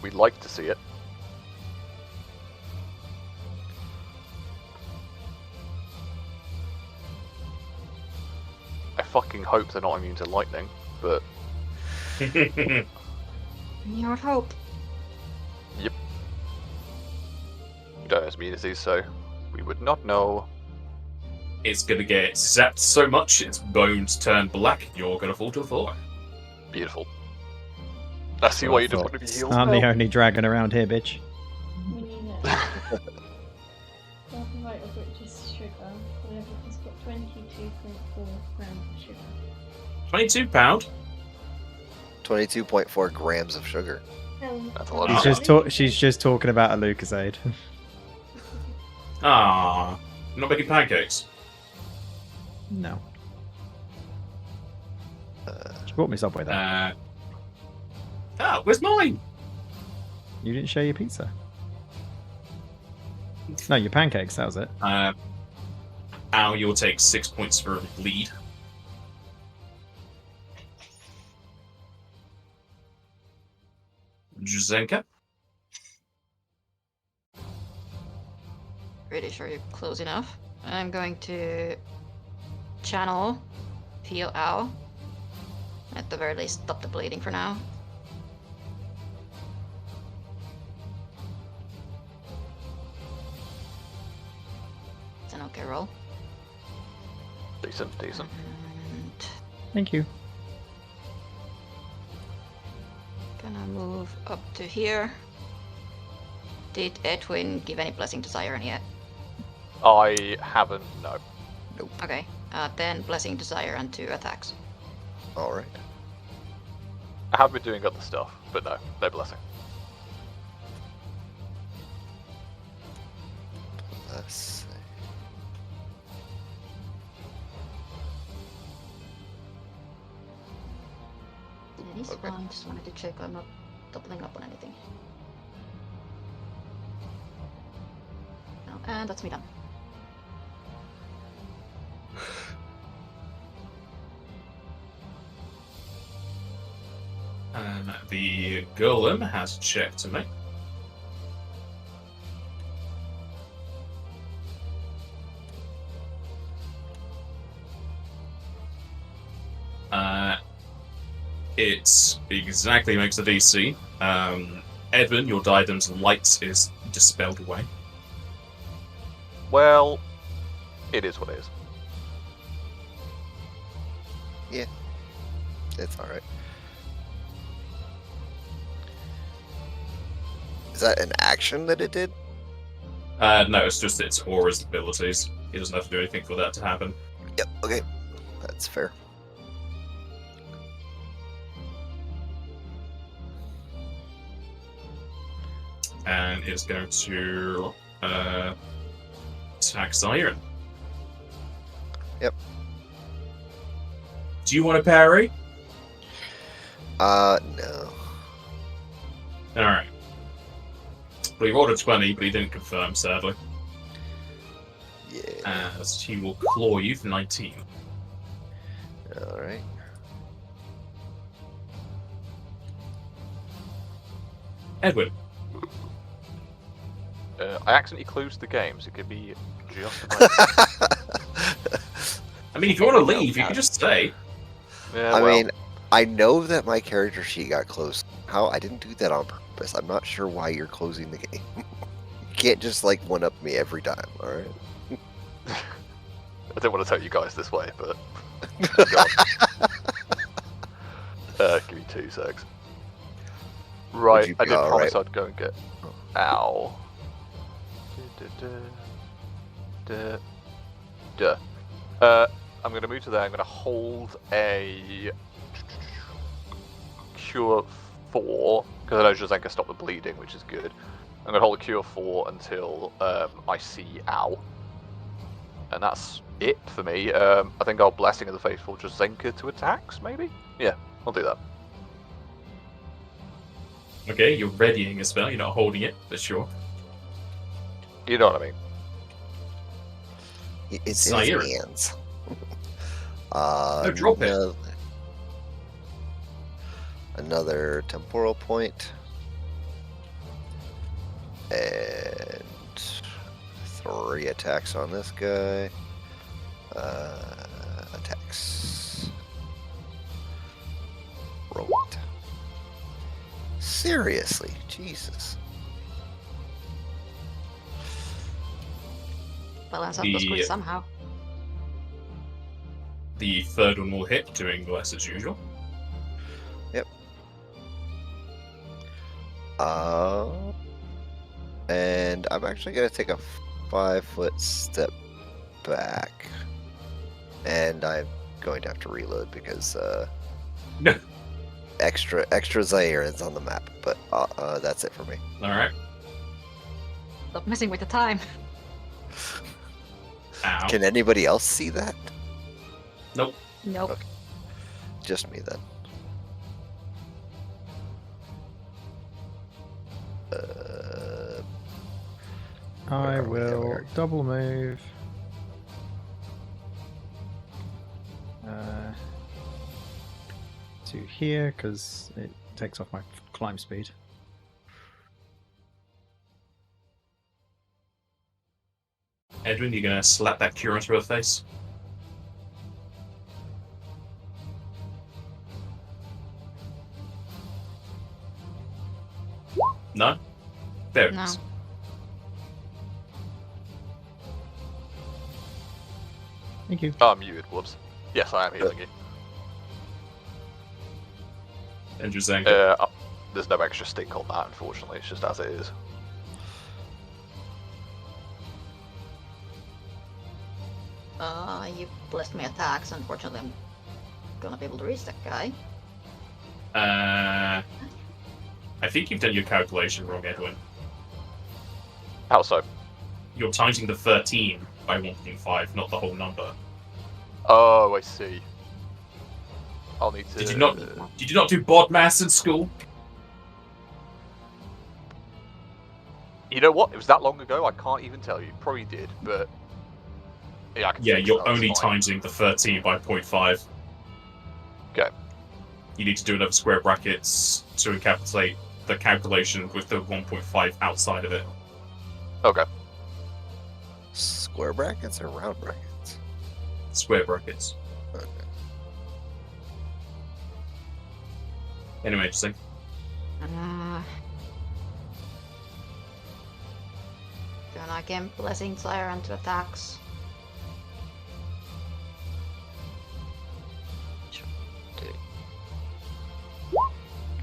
We'd like to see it. I fucking hope they're not immune to lightning, but Your hope. yep. We don't have immunities, so we would not know. It's gonna get zapped so much its bones turn black, you're gonna fall to the floor. Beautiful. I see Well, why I you just thought, want to be healed. I'm the only dragon around here, bitch. We need it. Half the right of which is sugar. However, it's got 22.4 grams of sugar. 22 pound. 22.4 grams of sugar. That's a lot She's of just she's just talking about a Lucasade. Ah, not making pancakes. No. She bought me Subway though. Where's mine? You didn't share your pizza. No, your pancakes, that was it. Ow, you'll take 6 points for a bleed. Juzenka. Pretty sure you're close enough. I'm going to channel, heal ow. At the very least, stop the bleeding for now. It's an okay roll. decent. And Thank you. gonna move up to here. Did Edwin give any blessing desire yet? I haven't. No. Okay, then blessing desire and 2 attacks. Alright. I have been doing other stuff, but no blessing. Let's see. It is Okay. fine, just wanted to check I'm not doubling up on anything. No, and that's me done. The golem has a check to make. It exactly makes the DC. Edwin, your diadem's light is dispelled away. Well, it is what it is. It's alright. Is that an action that it did? No, it's just its aura's abilities. He doesn't have to do anything for that to happen. Yep, okay. That's fair. And it's going to attack Zion. Yep. Do you want to parry? No. Alright. Well, he rolled a 20, but he didn't confirm, sadly. Yeah. As he will claw you for 19. Alright. Edwin. I accidentally closed the game, so it could be just about. I mean, if you want to There we go, leave, you can just stay. Yeah, I well, mean, I know that my character sheet got closed. How I didn't do that on purpose. I'm not sure why you're closing the game. You can't just like one up me every time. All right. I didn't want to tell you guys this way, but go on. Give me 2 secs. Right, you I be did all promise right? I'd go and get. Ow. Duh. I'm going to move to there. I'm going to hold a cure 4 because I know Josen can stop the bleeding, which is good. I'm going to hold a cure 4 until I see Ow. And that's it for me. I think I'll Blessing of the Faithful Josenka to attacks, maybe? Yeah, I'll do that. Okay, you're readying a spell. You're not holding it, but sure. You know what I mean. It's in his Siren. hands. No, drop it. Another temporal point. And 3 attacks on this guy. Attacks. Roll it. Seriously, Jesus. Balance out the squid somehow. The third one will hit, doing less as usual. Yep. And I'm actually gonna take a 5-foot step back, and I'm going to have to reload because No. extra Zairans on the map. But that's it for me. All right. Stop messing with the time. Ow. Can anybody else see that? Nope. Nope. Okay. Just me then. I Where are we? There we will are. double move. To here because it takes off my climb speed. Edwin, you're gonna slap that cure into her face. No? There it No. is. Thank you. Oh, I'm muted. Whoops. Yes, I am healing you. And Josenka. There's no extra stink on that, unfortunately. It's just as it is. You blessed me attacks. Unfortunately, I'm gonna be able to reach that guy. I think you've done your calculation wrong, Edwin. How so? You're timesing the 13 by 1.5, not the whole number. Oh, I see. I'll need to. Did you not do bod maths in school? You know what? It was that long ago. I can't even tell you. Probably did, but yeah, I can Yeah, fix you're that, it's only fine. timesing the 13 by 0.5. Okay. You need to do another square brackets to encapsulate the calculation with the 1.5 outside of it. Okay. Square brackets or round brackets? Square brackets. Okay. Anyway, interesting. Gonna again blessing Siren to attacks.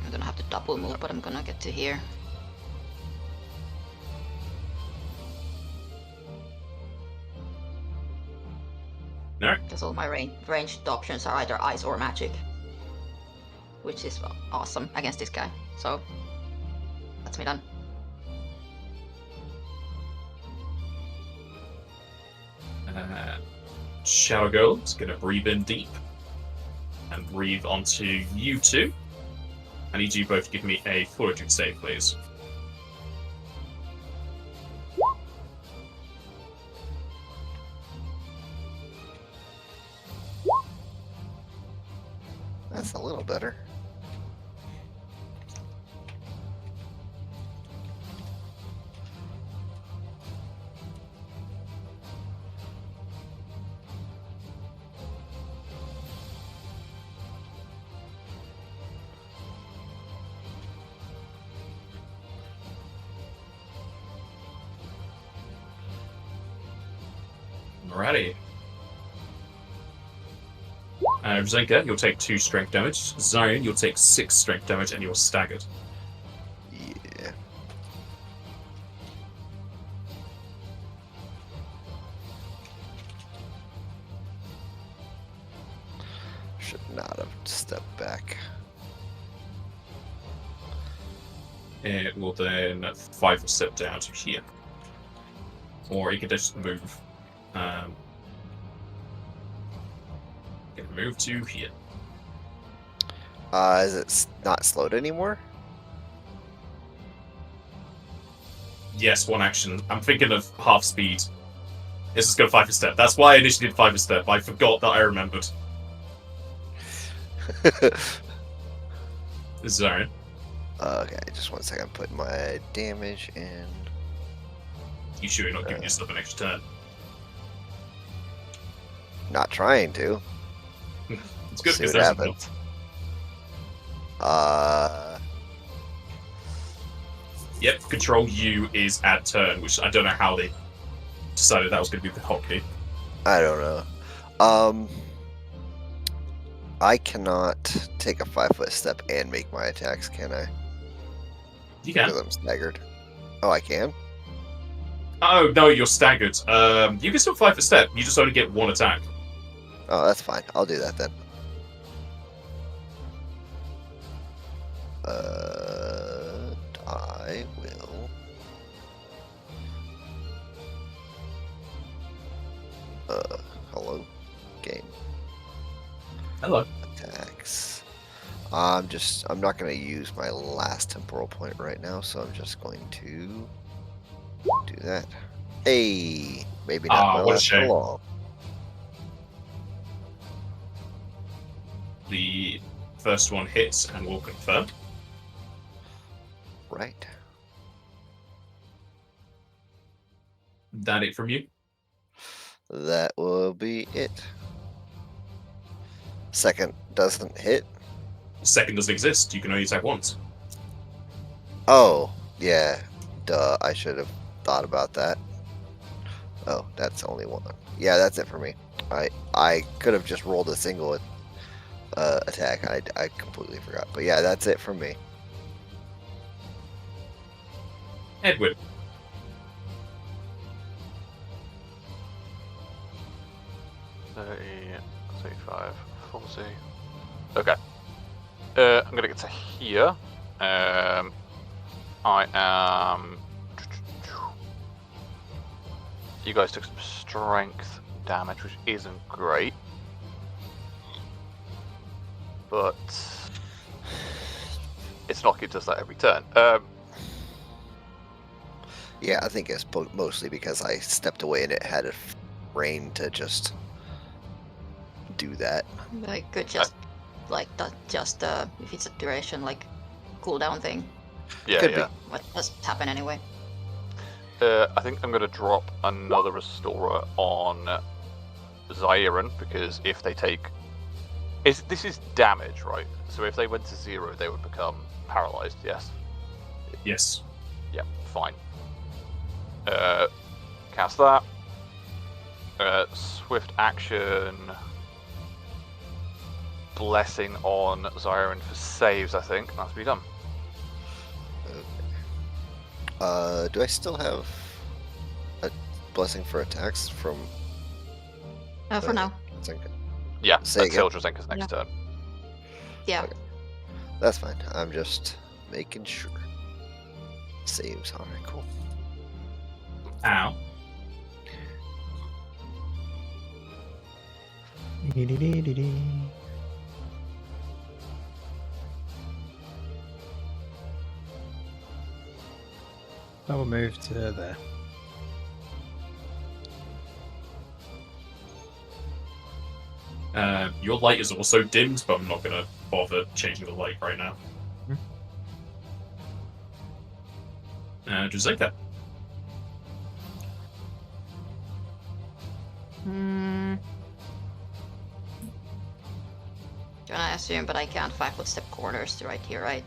I'm gonna have to double move, but I'm gonna get to here. Alright. Because all my ranged options are either ice or magic. Which is awesome against this guy. So, that's me done. Shower Girl is going to breathe in deep and breathe onto you two. I need you both to give me a fortitude save, please. That's a little better. Alrighty. Zenka, you'll take 2 strength damage. Zion, you'll take 6 strength damage and you're staggered. Yeah. Should not have stepped back. It will then 5 step down to here. Or you can just move. You can move to here. Is it not slowed anymore? Yes, 1 action. I'm thinking of half speed. It's just go 5 step. That's why I initially did 5 step. I forgot that I remembered. Zone. Okay, just 1 second. Put my damage in. You sure you're not giving yourself an extra turn? Not trying to. It's good See because what there's happens. Yep, Control U is add turn, which I don't know how they decided that was going to be the hotkey. I don't know. I cannot take a 5-foot step and make my attacks, can I? You can. Because I'm staggered. Oh, I can? Oh, no, you're staggered. You can still 5 foot step. You just only get 1 attack. Oh, that's fine. I'll do that then. I will. Hello, game. Hello. Attacks. I'm not going to use my last temporal point right now, so I'm just going to do that. Hey, maybe not my what a last for shame. long. The first one hits and will confirm. Right. That it from you? That will be it. Second doesn't hit. Second doesn't exist. You can only attack once. Oh, yeah. Duh, I should have thought about that. Oh, that's only 1. Yeah, that's it for me. I could have just rolled a single attack. I completely forgot. But yeah, that's it for me. Edwin. $30, 35, 40. Okay. I'm gonna get to here. I am. You guys took some strength damage, which isn't great. But it's not good, does that every turn. Yeah, I think it's mostly because I stepped away and it had a rain to just do that. I could just if it's a duration like cooldown thing. Yeah, Could yeah. What does happen anyway? I think I'm going to drop another Restorer on Zyron, because if they take... This is damage, right? So if they went to 0, they would become paralyzed, yes? Yes. Yeah, fine. Cast that. Swift action. Blessing on Zyron for saves, I think. That's be done. Do I still have a blessing for attacks from? For now. Zenka? Yeah, Say until again? Drazenka's next turn. Yeah. Okay. That's fine. I'm just making sure. Saves. All right, cool. Ow. I will move to there. Your light is also dimmed, but I'm not going to bother changing the light right now. Drazenka. Can I assume, but I can't 5-foot step corners to right here, right?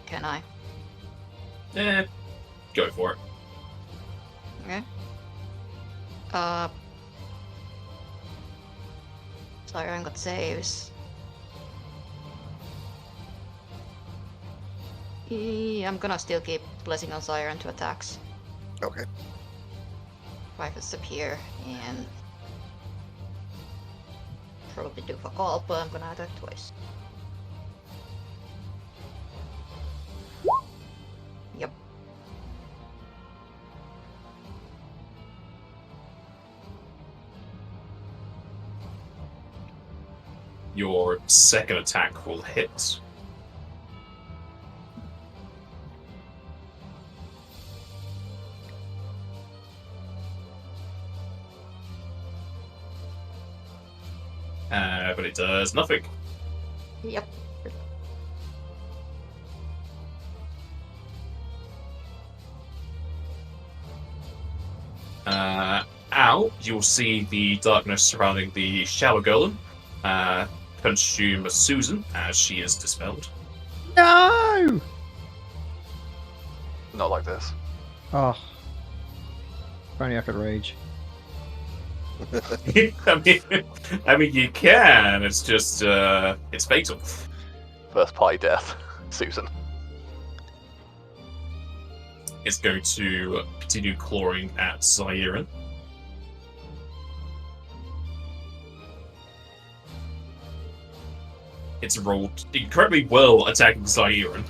Can I? Go for it. Okay. Siren got saves. I'm gonna still keep blessing on Siren to attacks. Okay. 5 is up here, and probably do fuck all, but I'm gonna attack twice. Yep. Your second attack will hit. But it does nothing. Yep. Al, you'll see the darkness surrounding the shallow golem consume Susan as she is dispelled. No! Not like this. Oh. If only I could rage. I mean, you can. It's just, it's fatal. First party death, Susan. It's going to continue clawing at Zyran. It's rolled incredibly well attacking Zyran.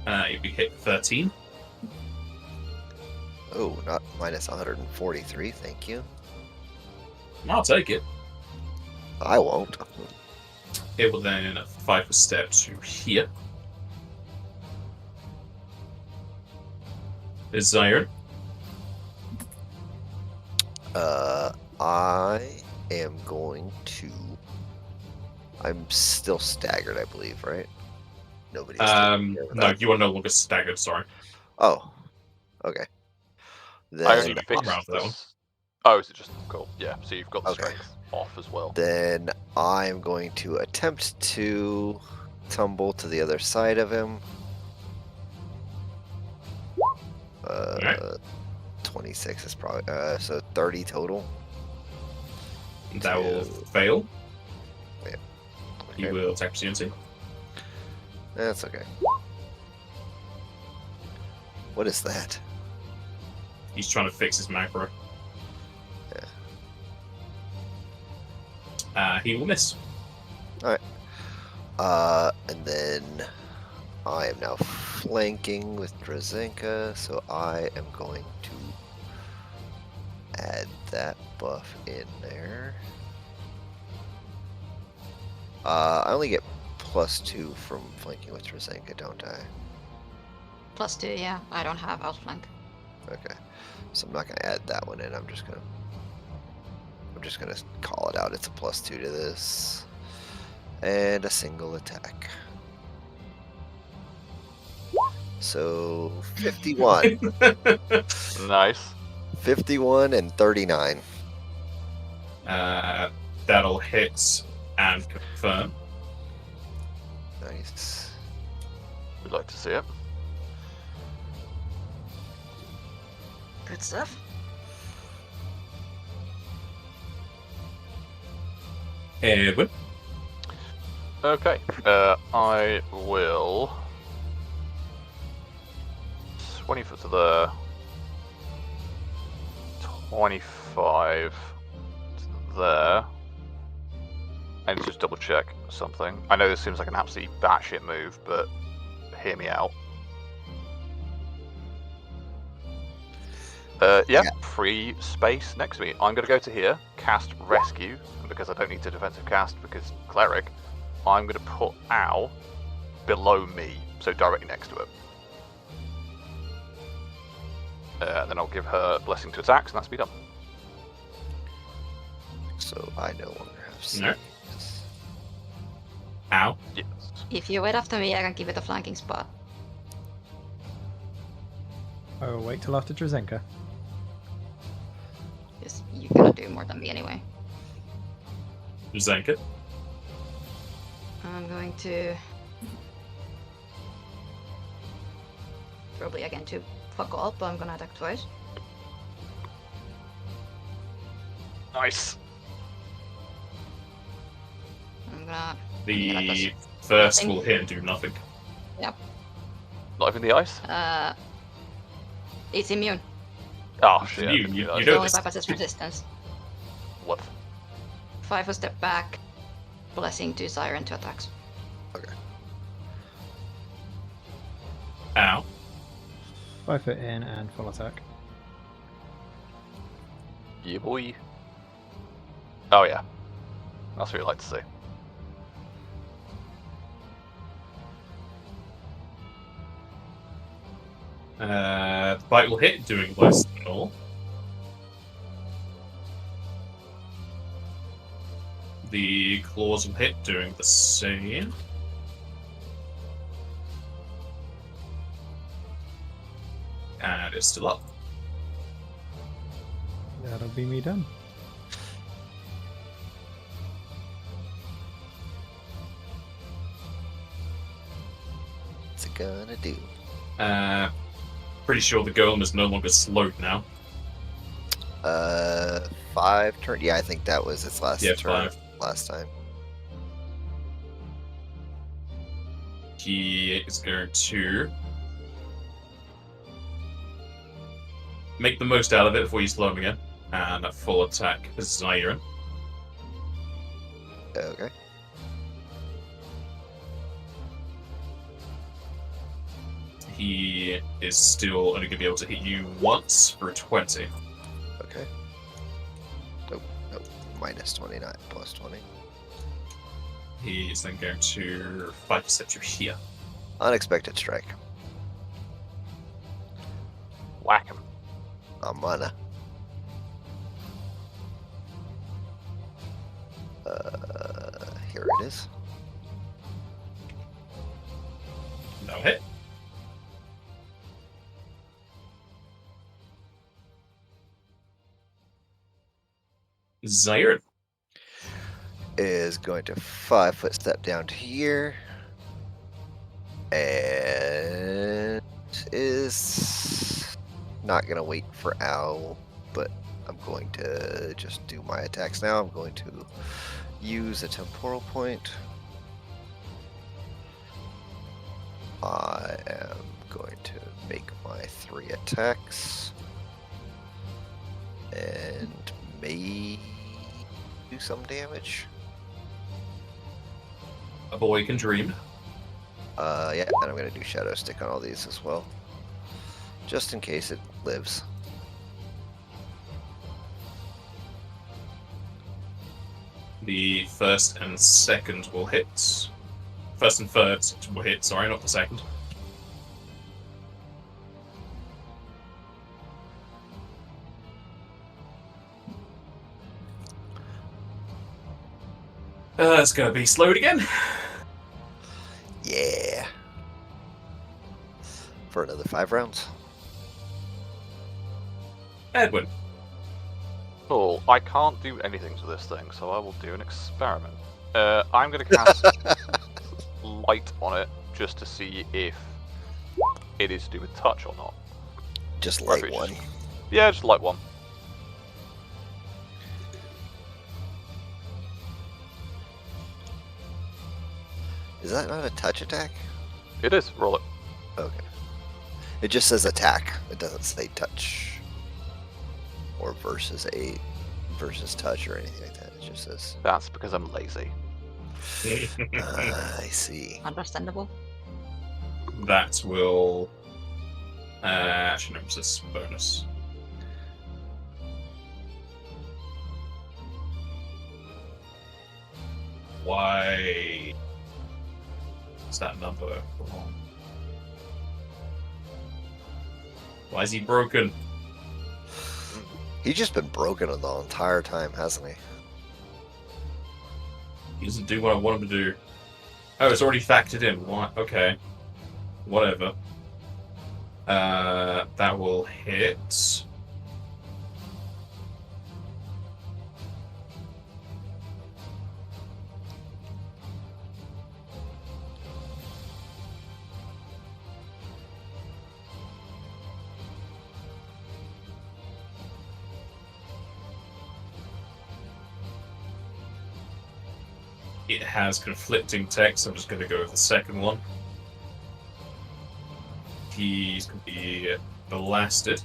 It'll be hit 13. Oh, not minus 143. Thank you. I'll take it. I won't. It will then 5 a step to here. There's Zyran. I am going to. I'm still staggered, I believe, right? Nobody's. No, you are no longer staggered. Sorry. Oh, okay. I only Then, fixed around for that one. this. Oh, is it just cool? Yeah, so you've got the Okay. strength off as well. then I'm going to attempt to tumble to the other side of him. Alright. 26 is probably so 30 total. That will fail. He Okay. will attack opportunity. That's okay. What is that? He's trying to fix his macro. He will miss. And then I am now flanking with Drazenka, so I am going to add that buff in there. I only get +2 from flanking with Drazenka, don't I? +2, yeah. I don't have outflank. Okay, so I'm not gonna add that one in. I'm just gonna call it out. It's a +2 to this, and a single attack. So 51, Nice. 51, and 39. That'll hit and confirm. Nice. We'd like to see it. Good stuff. Edwin. Okay. I will 20 foot to there. 25 to there. I need to just double check something. I know this seems like an absolute batshit move, but hear me out. Yeah, free space next to me. I'm going to go to here, cast Rescue, and because I don't need to defensive cast because Cleric, I'm going to put Al below me, so directly next to it. Then I'll give her Blessing to attacks, and that's me done. So I no longer have No. saves. Ow. Yes. If you wait after me, I can give it a flanking spot. Oh, wait till after Drazenka. Because you're gonna do more than me anyway. Zank. I'm going to... probably again to fuck all, but I'm gonna attack twice. Nice. I'm gonna. The first nothing. will hit and do nothing. Not even the ice? It's immune. Oh shit. I You- didn't you- realise. you So know only this. 5% resistance. What? 5 a step back. Blessing to Siren to attacks. Ow. 5 foot in and full attack. Yeah, boy. Oh yeah. That's what you like to see. The bite will hit, doing less than all. The claws will hit, doing the same. And it's still up. That'll be me done. What's it gonna do? Pretty sure the golem is no longer slowed now. 5 turn. Yeah, I think that was its last Yeah, turn 5. last time. He is going to make the most out of it before you slow him again. And a full attack is Zyron. Okay. He is still only going to be able to hit you once for a 20. Okay. Nope. Nope. Minus 29 plus 20. He is then going to 5% you here. Unexpected strike. Whack him. I'm gonna. Here it is. No hit. Zyron. Is going to 5 foot step down to here. And is not gonna wait for Owl, but I'm going to just do my attacks now. I'm going to use a temporal point. I am going to make my 3 attacks. And may do some damage. A boy can dream. Yeah, and I'm gonna do Shadow Stick on all these as well. Just in case it lives. The first and second will hit. First and third will hit, sorry, not the second. It's gonna be slowed again. Yeah. For another 5 rounds. Edwin. Cool. I can't do anything to this thing, so I will do an experiment. I'm going to cast light on it just to see if it is to do with touch or not. Just Or if light it's one. just- Yeah, just light one. Is that not a touch attack? It is. Roll it. Okay. It just says attack. It doesn't say touch. Or versus touch or anything like that. It just says. That's because I'm lazy. I see. Understandable. That will. Actually, no, it's this bonus. Why is that number wrong? Why is he broken? He's just been broken the entire time, hasn't he? He doesn't do what I want him to do. Oh, it's already factored in. What? Okay. Whatever. That will hit. it has conflicting text. I'm just going to go with the second one. He's going to be blasted,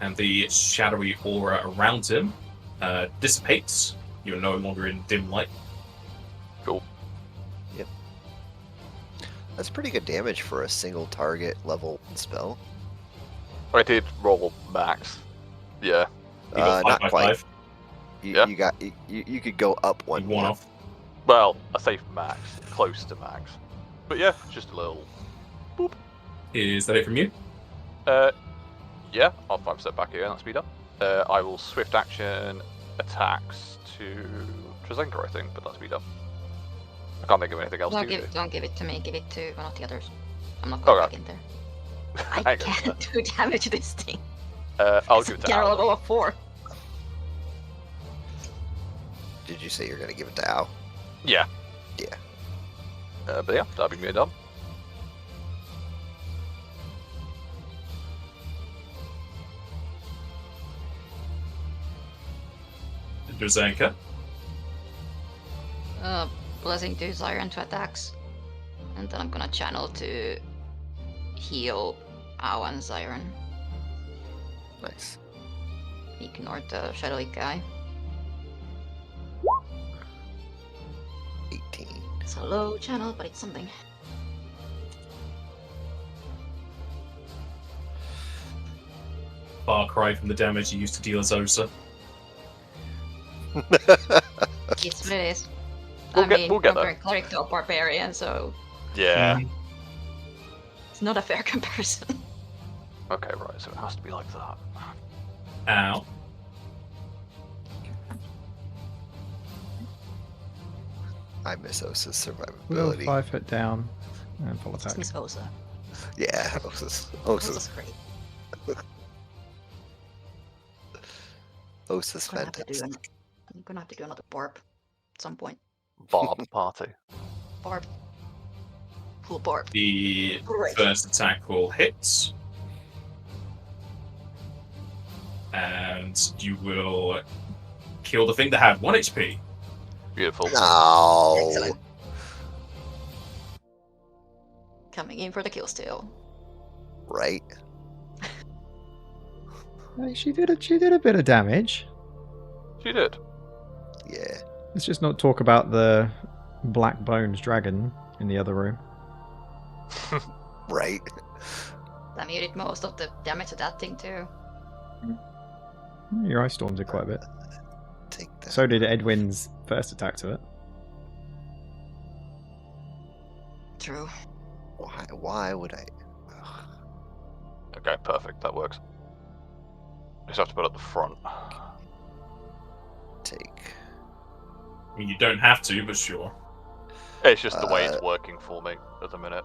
and the shadowy aura around him dissipates. You're no longer in dim light. Cool. That's pretty good damage for a single target level spell. I did roll max. Yeah. You got Not 5 by quite. 5. Yeah. You could go up one. One off. Well, I say max, close to max. But yeah, just a little. Boop. Is that it from you? Yeah, I'll 5 step back here and speed up. I will swift action attacks to Trezenko, I think, but that's speed up. I can't think of anything else to do. Don't give it to me, give it to one of the others. I'm not Oh, going right. back in there. Hang I on. can't do damage to this thing. I'll give it to General Al. level of 4. Did you say you're gonna give it to Al? Yeah. Yeah. But yeah, that'll be me done. Drzenka. Blessing to Zyron to attacks. And then I'm gonna channel to heal Ao and Zyron. Nice. Ignore the shadowy guy. 18. It's a low channel, but it's something. Far cry from the damage you used to deal as Osa. It's what it is. We'll get there. Comparing cleric to a barbarian, so Yeah. Mhm. it's not a fair comparison. Okay, right, so it has to be like that. Ow. I miss Osa's Little survivability. 5 foot down and full attack. Miss Osa. Yeah, Osa's Osa's great. fantastic. I'm gonna have to do another barb at some point. Barb party. Barb. Full barb. The Great. first attack will hit. And you will kill the thing that had 1 HP. Beautiful. No. Excellent. Coming in for the kill steal. Right? Hey, she did a bit of damage. She did. Yeah. Let's just not talk about the Black Bones dragon in the other room. Right? That muted most of the damage to that thing too. Your ice storms did quite a bit. Take that. So did Edwin's first attack to it. True. Why would I? Ugh. Okay, perfect. That works. Just have to put it at the front. Take. I mean, you don't have to, but sure. It's just the way it's working for me at the minute.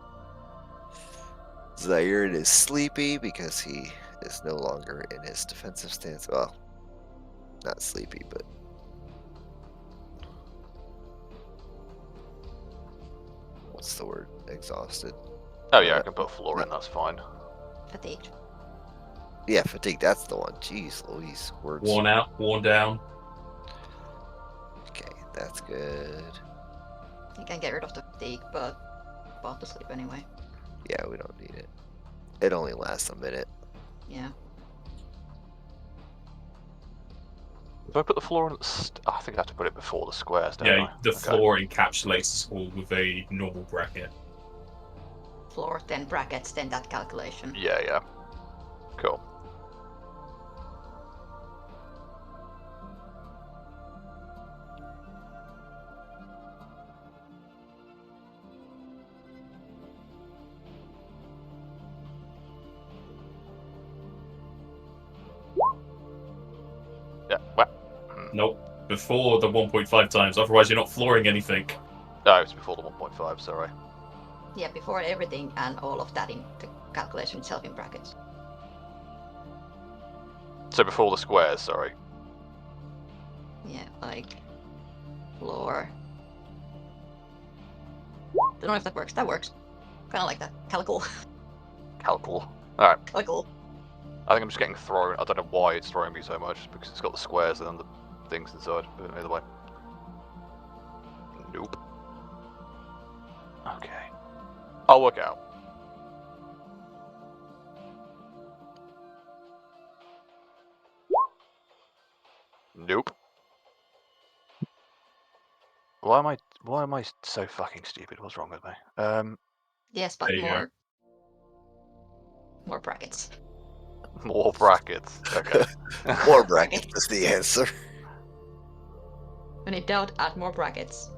Zyron is sleepy because he is no longer in his defensive stance. Well, not sleepy, but what's the word? Exhausted. Oh yeah, I can put floor in, that's fine. Fatigued. Yeah, fatigue. That's the one. Jeez, Louise. Words. Worn out, worn down. Okay, that's good. You can get rid of the fatigue, but about to sleep anyway. Yeah, we don't need it. It only lasts a minute. Yeah. Do I put the floor in at the I think I have to put it before the squares, don't Yeah, I? the Okay. floor encapsulates all with a normal bracket. Floor, then brackets, then that calculation. Yeah, yeah. Cool. Yeah, well. Nope. Before the 1.5 times, otherwise you're not flooring anything. No, it's before the 1.5, sorry. Yeah, before everything and all of that in the calculation itself in brackets. So before the squares, sorry. Yeah, like floor. Don't know if that works. That works. Kind of like that. Calcul. Calcul. Alright, Calcul. I think I'm just getting thrown. I don't know why it's throwing me so much, because it's got the squares and then the things inside. But either way. Nope. I'll work it out. Nope. Why am I so fucking stupid? What's wrong with me? Yes, but There you go. more brackets. More brackets. Okay. More brackets is the answer. When in doubt, add more brackets.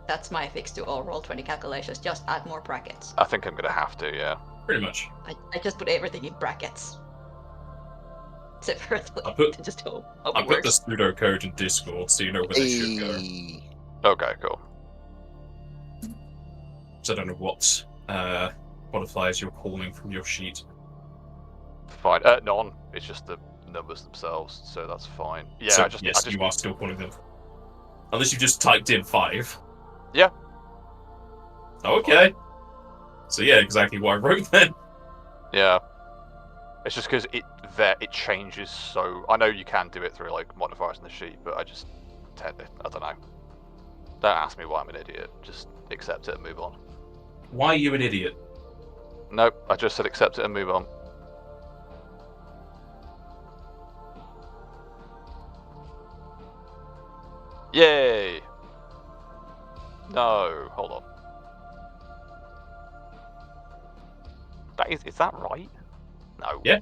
That's my fix to all Roll20 calculations. Just add more brackets. I think I'm gonna have to, yeah. Pretty much. I just put everything in brackets. Except for just hope I it put the works. pseudocode in Discord so you know where they should go. Hey. Okay, cool. So I don't know what modifiers you're pulling from your sheet. Fine. None. It's just the numbers themselves, so that's fine. Yeah, So, I just you are still pulling them. Unless you just typed in 5. Yeah. Okay. So yeah, exactly what I wrote then. Yeah. It's just because it changes so. I know you can do it through like modifiers in the sheet, but I just I don't know. Don't ask me why I'm an idiot. Just accept it and move on. Why are you an idiot? Nope. I just said accept it and move on. Yay! No, hold on. Is that right? No. Yeah.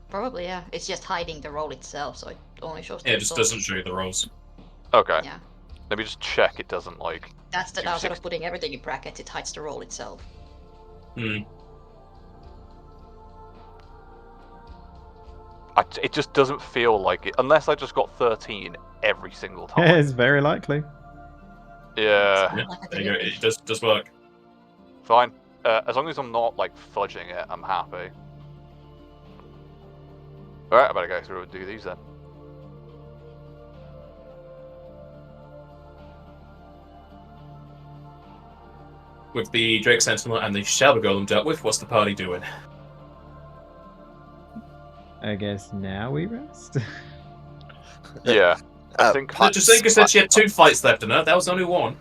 Probably, yeah. It's just hiding the roll itself, so it only shows the It just results. doesn't show you the rolls. Okay. Yeah. Let me just check it doesn't like. That's the do downside six- of putting everything in brackets, it hides the roll itself. Hmm. It just doesn't feel like it unless I just got 13 every single time. It's very likely. Yeah. Yeah, Like there you go. It does work. Fine. As long as I'm not like fudging it, I'm happy. Alright, I better go through and do these then. With the Drake Sentinel and the Shadow Golem dealt with, what's the party doing? I guess now we rest. Yeah. I think Jasenka said she had 2 fights left in her. That was only 1.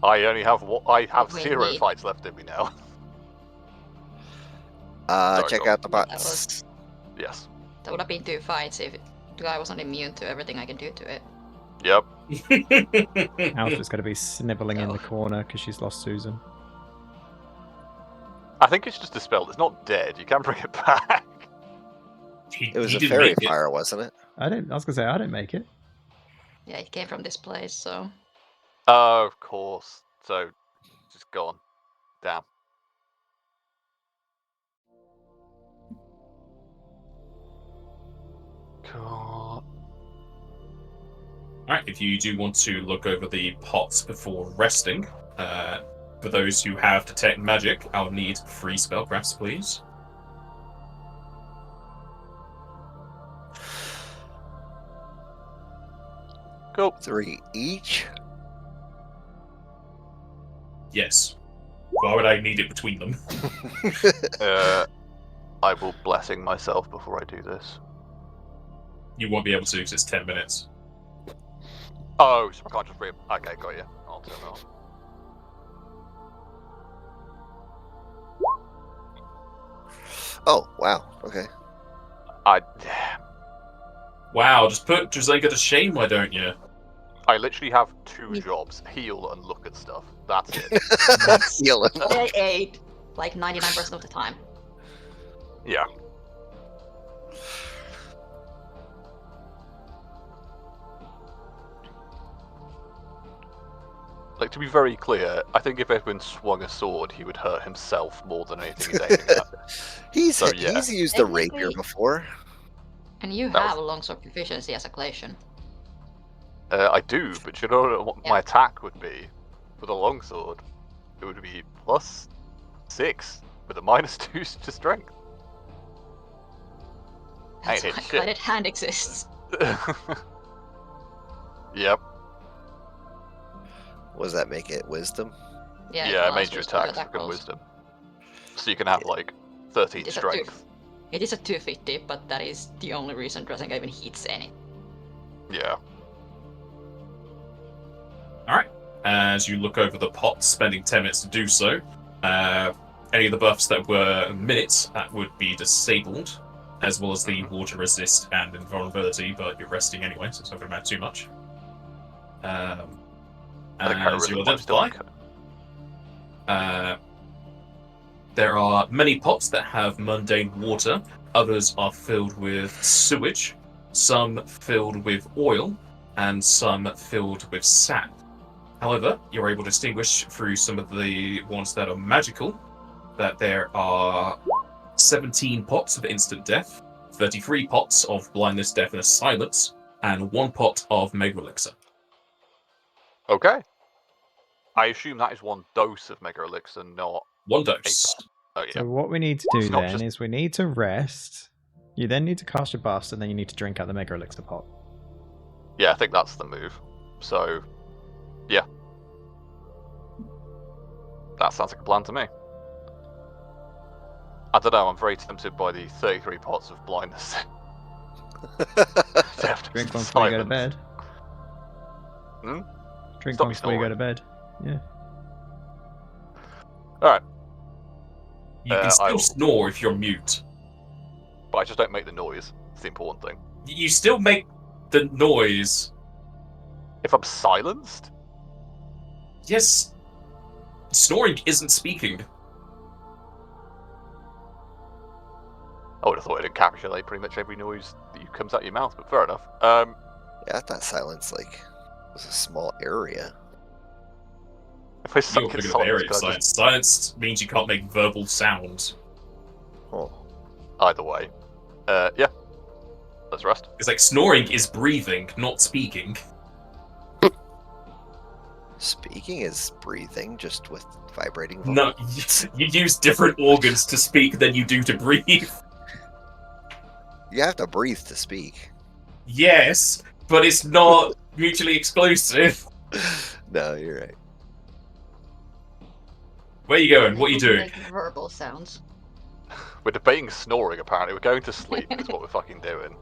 I only have I have Between 0 me. fights left in me now. Check go. out the bots. Yes. That would have been 2 fights if the guy wasn't immune to everything I can do to it. Yep. Alpha's going to be snivelling in No. the corner because she's lost Susan. I think it's just dispelled. It's not dead. You can bring it back. It was He a didn't fairy make it. fire, wasn't it? I was going to say, I didn't make it. Yeah, it came from this place, so... Oh, of course. So, just gone. Damn. Cool. Alright, if you do want to look over the pots before resting, for those who have Detect Magic, I'll need 3 spellcrafts, please. Cool. 3 each. Yes. Why would I need it between them? I will blessing myself before I do this. You won't be able to because it's 10 minutes. Oh, so I can't just okay, got you. I'll turn it on. Oh, wow. Okay. Wow, just put Jasenka to shame, why don't you? I literally have 2 jobs: heal and look at stuff. That's it. Healing. I ate like 99% of the time. Yeah. Like, to be very clear, I think if Edwin swung a sword, he would hurt himself more than anything he's aiming at. He's yeah. he's used a rapier Technically- before. And you That have longsword proficiency as a Glacian. I do, but you know what my attack would be with a longsword? It would be +6 with a -2 to strength. That's hit why shit. Guided Hand exists. Yep. Was that make it wisdom? Yeah, Yeah, it I allows made your wisdom attacks attack become rolls. wisdom. So you can have like 13 It is a strength. It is a 250, but that is the only reason Drasenka even hits any. Yeah. Alright. as you look over the pot, spending 10 minutes to do so. Any of the buffs that were minutes, that would be disabled, as well as the water resist and invulnerability, but you're resting anyway, so it's not going to matter too much. As you identify, there are many pots that have mundane water, others are filled with sewage, some filled with oil, and some filled with sap. However, you're able to distinguish through some of the ones that are magical that there are 17 pots of instant death, 33 pots of blindness, deafness, silence, and 1 pot of Mega Elixir. Okay. I assume that is 1 dose of Mega Elixir, not 1 dose. Oh yeah. So what we need to do It's not then just- is we need to rest. You then need to cast your buffs, and then you need to drink out the Mega Elixir pot. Yeah, I think that's the move. So, yeah. That sounds like a plan to me. I don't know, I'm very tempted by the 33 pots of blindness. Drink one before you go to bed. Hmm? Drink Stop one before you go to bed. Yeah. Alright, You can I still will- snore if you're mute. but I just don't make the noise. It's the important thing. You still make the noise. If I'm silenced, Yes, snoring isn't speaking. I would have thought it'd encapsulate pretty much every noise that comes out of your mouth, but fair enough. Yeah, I thought silence was a small area. If I You're suck at looking at the silence, area of can I silence. just... Silence means you can't make verbal sounds. Oh, Either way. Yeah. Let's rest. It's like snoring is breathing, not speaking. speaking is breathing, just with vibrating No, vocals. you use different organs to speak than you do to breathe. You have to breathe to speak. Yes, but it's not mutually exclusive. No, you're right. Where are you going? What are you doing? Make verbal sounds. We're debating snoring, apparently. We're going to sleep, is what we're fucking doing.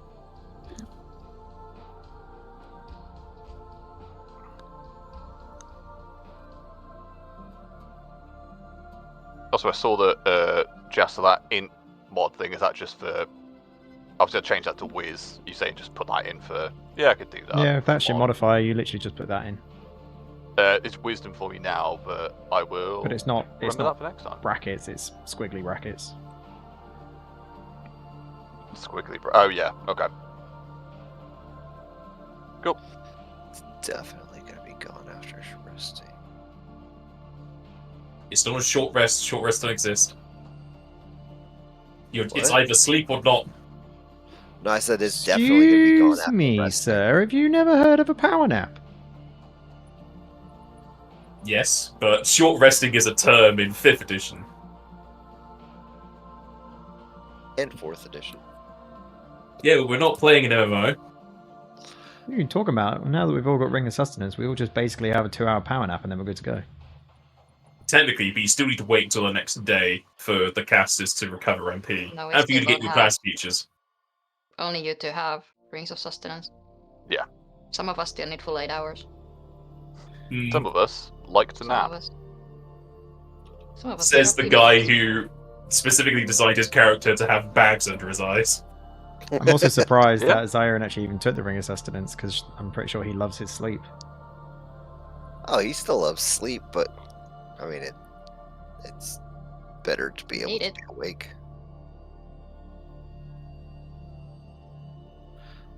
Also, I saw that just that int mod thing, is that just for... I was going to change that to Wiz. You saying just put that in for... Yeah, I could do that. Yeah, if that's your Mod. modifier, you literally just put that in. It's wisdom for me now, but I will But it's not. It's remember not that for next time. brackets. It's squiggly brackets. Squiggly oh yeah, okay. Cool. Definitely gonna be gone after resting. It's not a short rest. Short rest don't exist. It's What? either sleep or not. No, I said it's definitely gonna be gone Excuse after me, resting. sir. Have you never heard of a power nap? Yes, but short resting is a term in 5th edition. And 4th edition. Yeah, but we're not playing an MMO. What are you talking about? Now that we've all got Ring of Sustenance, we all just basically have a 2-hour power nap and then we're good to go. Technically, but you still need to wait until the next day for the casters to recover MP. No, we and for you to still get your don't class features. Only you two have Rings of Sustenance. Yeah. Some of us still need full 8 hours. Mm, Some of us like to Some nap. of us. Some of us says don't the guy really- who specifically designed his character to have bags under his eyes. I'm also surprised Yeah. that Zyron actually even took the Ring of Sustenance because I'm pretty sure he loves his sleep. Oh, he still loves sleep, but I mean it's better to be able Need to it. be awake.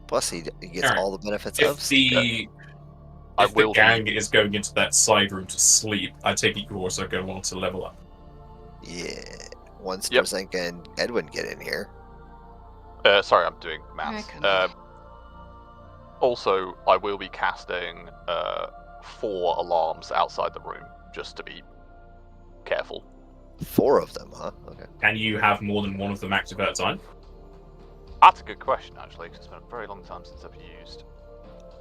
Plus, he gets Alright. all the benefits of If sleep. I the will gang be- is going into that side room to sleep, I take it you also go on to level up. Yeah. Once Yep. Brzenka and Edwin get in here. Sorry, I'm doing maths. Okay. Also, I will be casting 4 alarms outside the room, just to be careful. 4 of them, huh? Okay. Can you have more than one of them active at a time? That's a good question, actually, because it's been a very long time since I've used.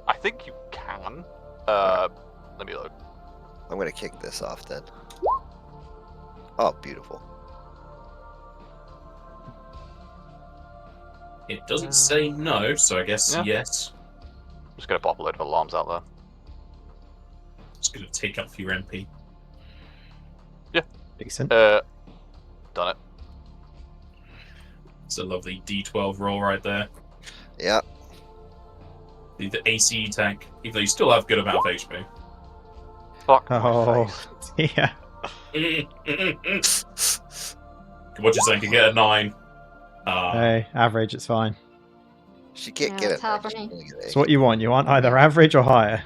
I think you can. Let me look. I'm gonna kick this off then. Oh, beautiful. It doesn't say no, so I guess Yeah. yes. I'm just going to pop a load of alarms out there. It's going to take up your MP. Decent. Done it. It's a lovely D12 roll right there. Yep. The AC tank, even though you still have good amount of HP. Fuck Oh, my face. yeah. Come on, just can get a 9. Hey, average, it's fine. She can't Yeah, get it's it. half She's an gonna get It's it. what you want. You want either average or higher.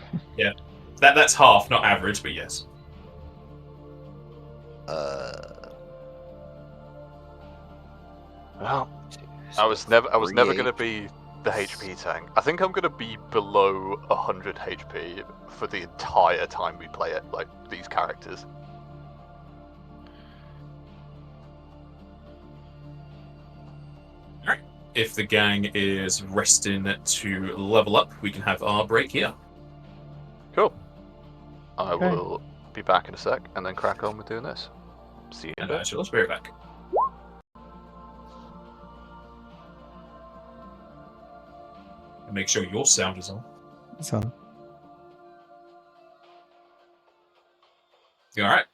That's half, not average, but yes. Well, I was never going to 3H. be the HP tank. I think I'm going to be below 100 HP for the entire time we play it, like these characters. Alright. If the gang is resting to level up, we can have our break here. Cool. I Okay. will be back in a sec and then crack on with doing this. See you in a And bit. I shall be right back. And make sure your sound is on. It's on. Alright.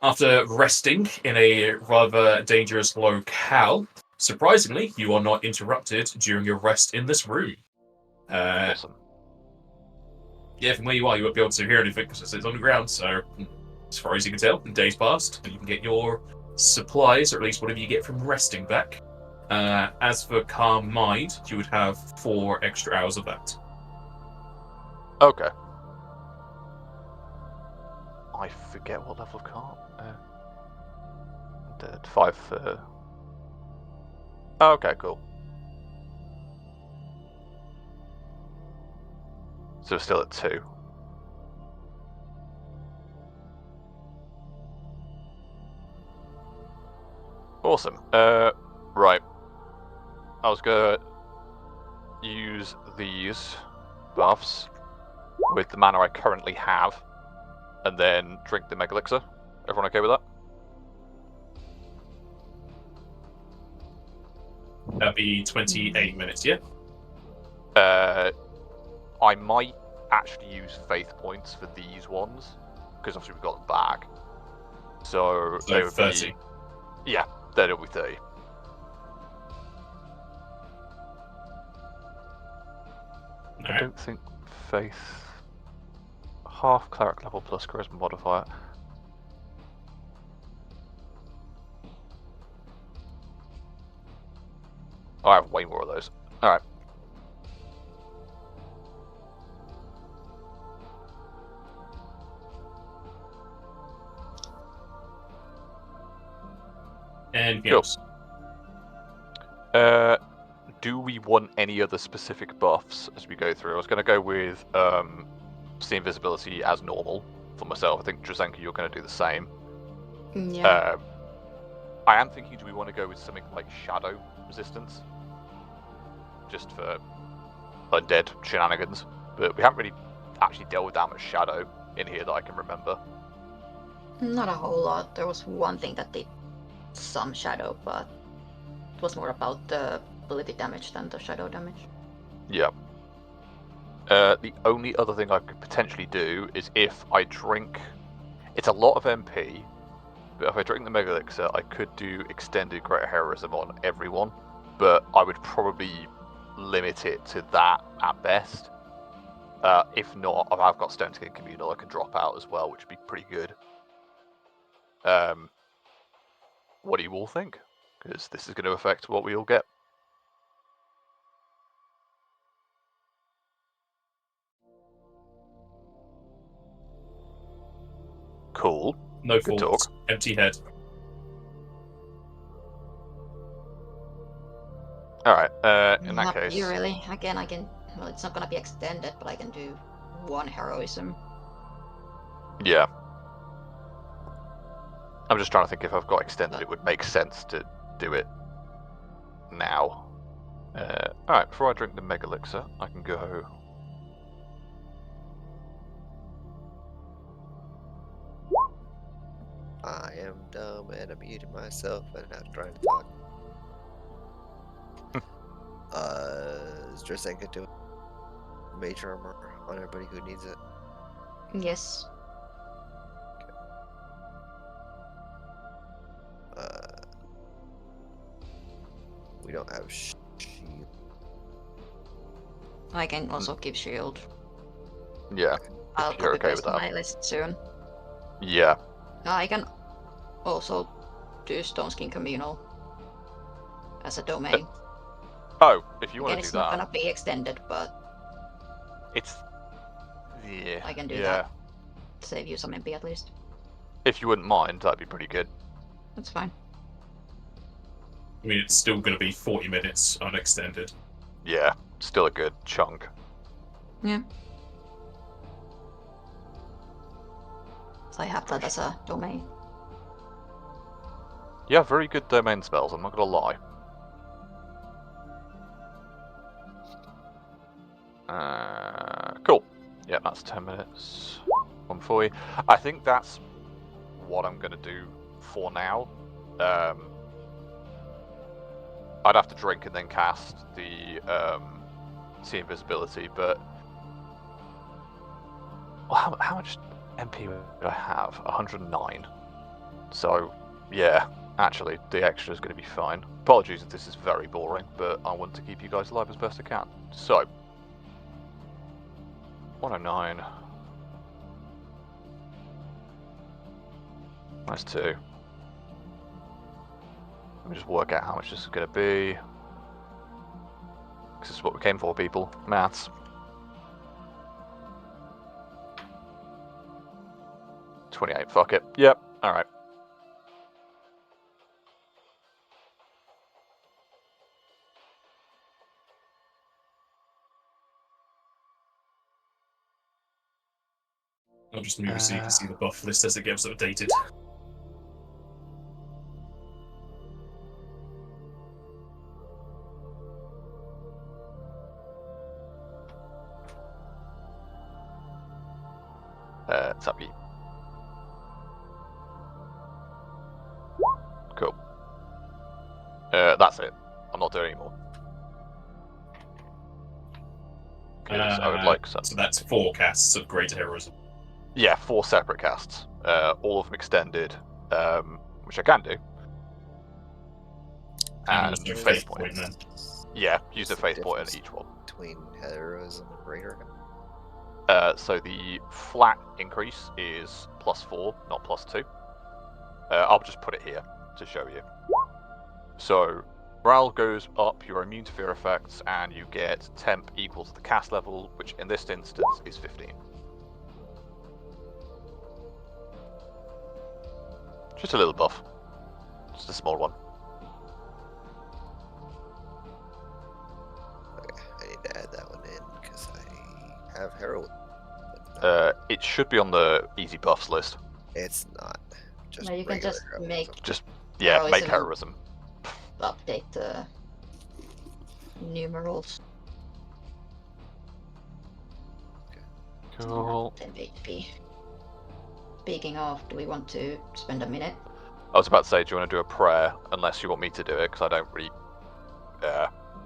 After resting in a rather dangerous locale, surprisingly, you are not interrupted during your rest in this room. Awesome. Yeah, from where you are, you won't be able to hear anything because it's on the ground, so as far as you can tell, days passed, and you can get your supplies, or at least whatever you get from resting back. As for Calm Mind, you would have 4 extra hours of that. Okay. I forget what level of calm. 5. Okay, cool. So we're still at 2. Awesome. Right. I was gonna use these buffs with the mana I currently have, and then drink the Mega Elixir. Everyone okay with that? That'd be 28 minutes, yeah? I might actually use Faith points for these ones, because obviously we've got them back. So they So would 30. be... Yeah, then it'll be 30. I Alright. don't think Faith... Half cleric level plus charisma modifier. Oh, I have way more of those. Alright. Anything Cool. else? Do we want any other specific buffs as we go through? I was going to go with see invisibility as normal for myself. I think Drazenka, you're going to do the same. Yeah. I am thinking, do we want to go with something like shadow resistance, just for undead shenanigans? But we haven't really actually dealt with that much shadow in here that I can remember. Not a whole lot. There was one thing that did some shadow, but it was more about the ability damage than the shadow damage. Yeah. The only other thing I could potentially do is if I drink... It's a lot of MP, but if I drink the Mega Elixir, I could do extended Greater Heroism on everyone, but I would probably limit it to that at best. If not, I've got Stone Skin Communal I can drop out as well, which would be pretty good. What do you all think? Because this is going to affect what we all get. Cool. No Good thoughts. talk. Empty head. Alright, in that Not case... you really. Again, I can. Well, it's not gonna be extended, but I can do 1 heroism. Yeah. I'm just trying to think if I've got extended, it would make sense to do it now. Alright, before I drink the Mega Elixir, I can go... I am dumb and I'm muting myself and not trying to talk. Is Drazenka doing major armor on everybody who needs it? Yes. We don't have shield. I can also give shield. Yeah, I'll if you're copy okay paste with that. my list soon. Yeah. I can also do Stone Skin Communal as a domain. Oh, if you Again, want to it's do not that, gonna be extended, but it's yeah. I can do yeah. that. Save you some MP at least. If you wouldn't mind, that'd be pretty good. That's fine. I mean, it's still going to be 40 minutes unextended. Yeah, still a good chunk. Yeah. So I have that as a domain. Yeah, very good domain spells. I'm not gonna lie. Cool. Yeah, that's 10 minutes. 140. I think that's what I'm gonna do for now. I'd have to drink and then cast the see invisibility, but well, how much MP would I have? 109. So yeah, actually the extra is going to be fine. Apologies if this is very boring, but I want to keep you guys alive as best I can. So 109. That's 2. Let me just work out how much this is going to be. This is what we came for, people. Maths. 28. Fuck it. Yep. All right. I'll just move it so you can see the buff list as it gets updated. It's up to you. Cool. That's it. I'm not doing anymore. Because I would like some. So that's 4 casts of Greater Heroism. Yeah, 4 separate casts. All of them extended, which I can do. And also Faith Point then. Yeah, use a What's the Faith Point on difference each one. between heroism and greater. So the flat increase is +4, not +2. I'll just put it here to show you. So morale goes up, you're immune to fear effects, and you get temp equal to the cast level, which in this instance is 15. Just a little buff. Just a small one. Okay, I need to add that one in because I have heroism. It should be on the easy buffs list. It's not. Just No, you can regular just heroism. make Yeah, make Heroism. heroism. update the numerals. Cool. 10 HP. Speaking of, do we want to spend a minute? I was about to say, do you want to do a prayer? Unless you want me to do it, because I don't really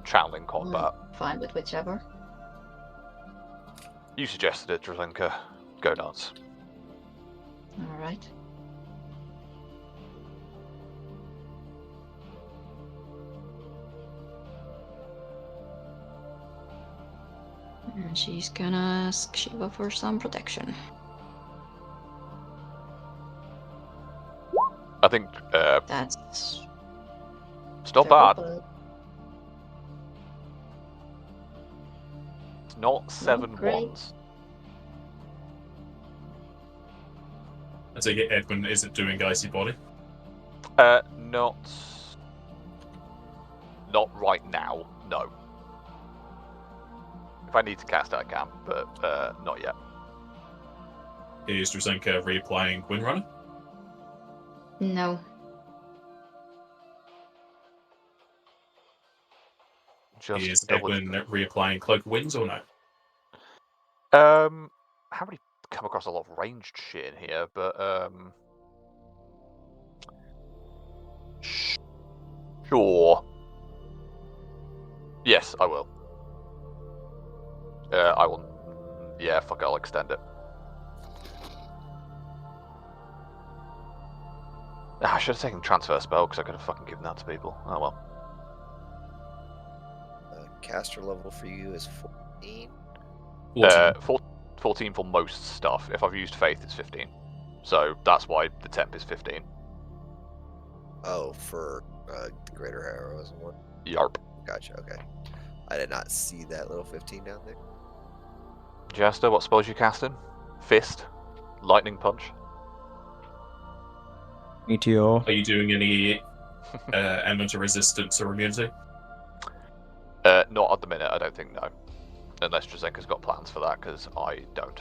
channel in combat. Fine with whichever. You suggested it, Drzenka. Go nuts. Alright. And she's gonna ask Shiva for some protection. I think That's it's not terrible, bad. but It's not 7 great. ones. I take it Edwin isn't doing Icy Body. Not right now. No. If I need to cast it, I can, but not yet. Is Drzenka reapplying Windrunner? no. Just Is double. Edwin reapplying Cloak of Winds or no? Haven't really come across a lot of ranged shit in here, but sure. Yes, I will. I will. Yeah, fuck it, I'll extend it. I should have taken transfer spell because I could have fucking given that to people. Oh well. caster level for you is 14. 14. 14 for most stuff. If I've used Faith, it's 15. So that's why the temp is 15. Oh, for the greater arrows and what? Yarp. Gotcha. Okay, I did not see that little 15 down there. Jester, what spells you casting? Fist, lightning punch. Meteor. Are you doing any elemental resistance or immunity? Not at the minute, I don't think, no. Unless Drazenka's got plans for that, because I don't.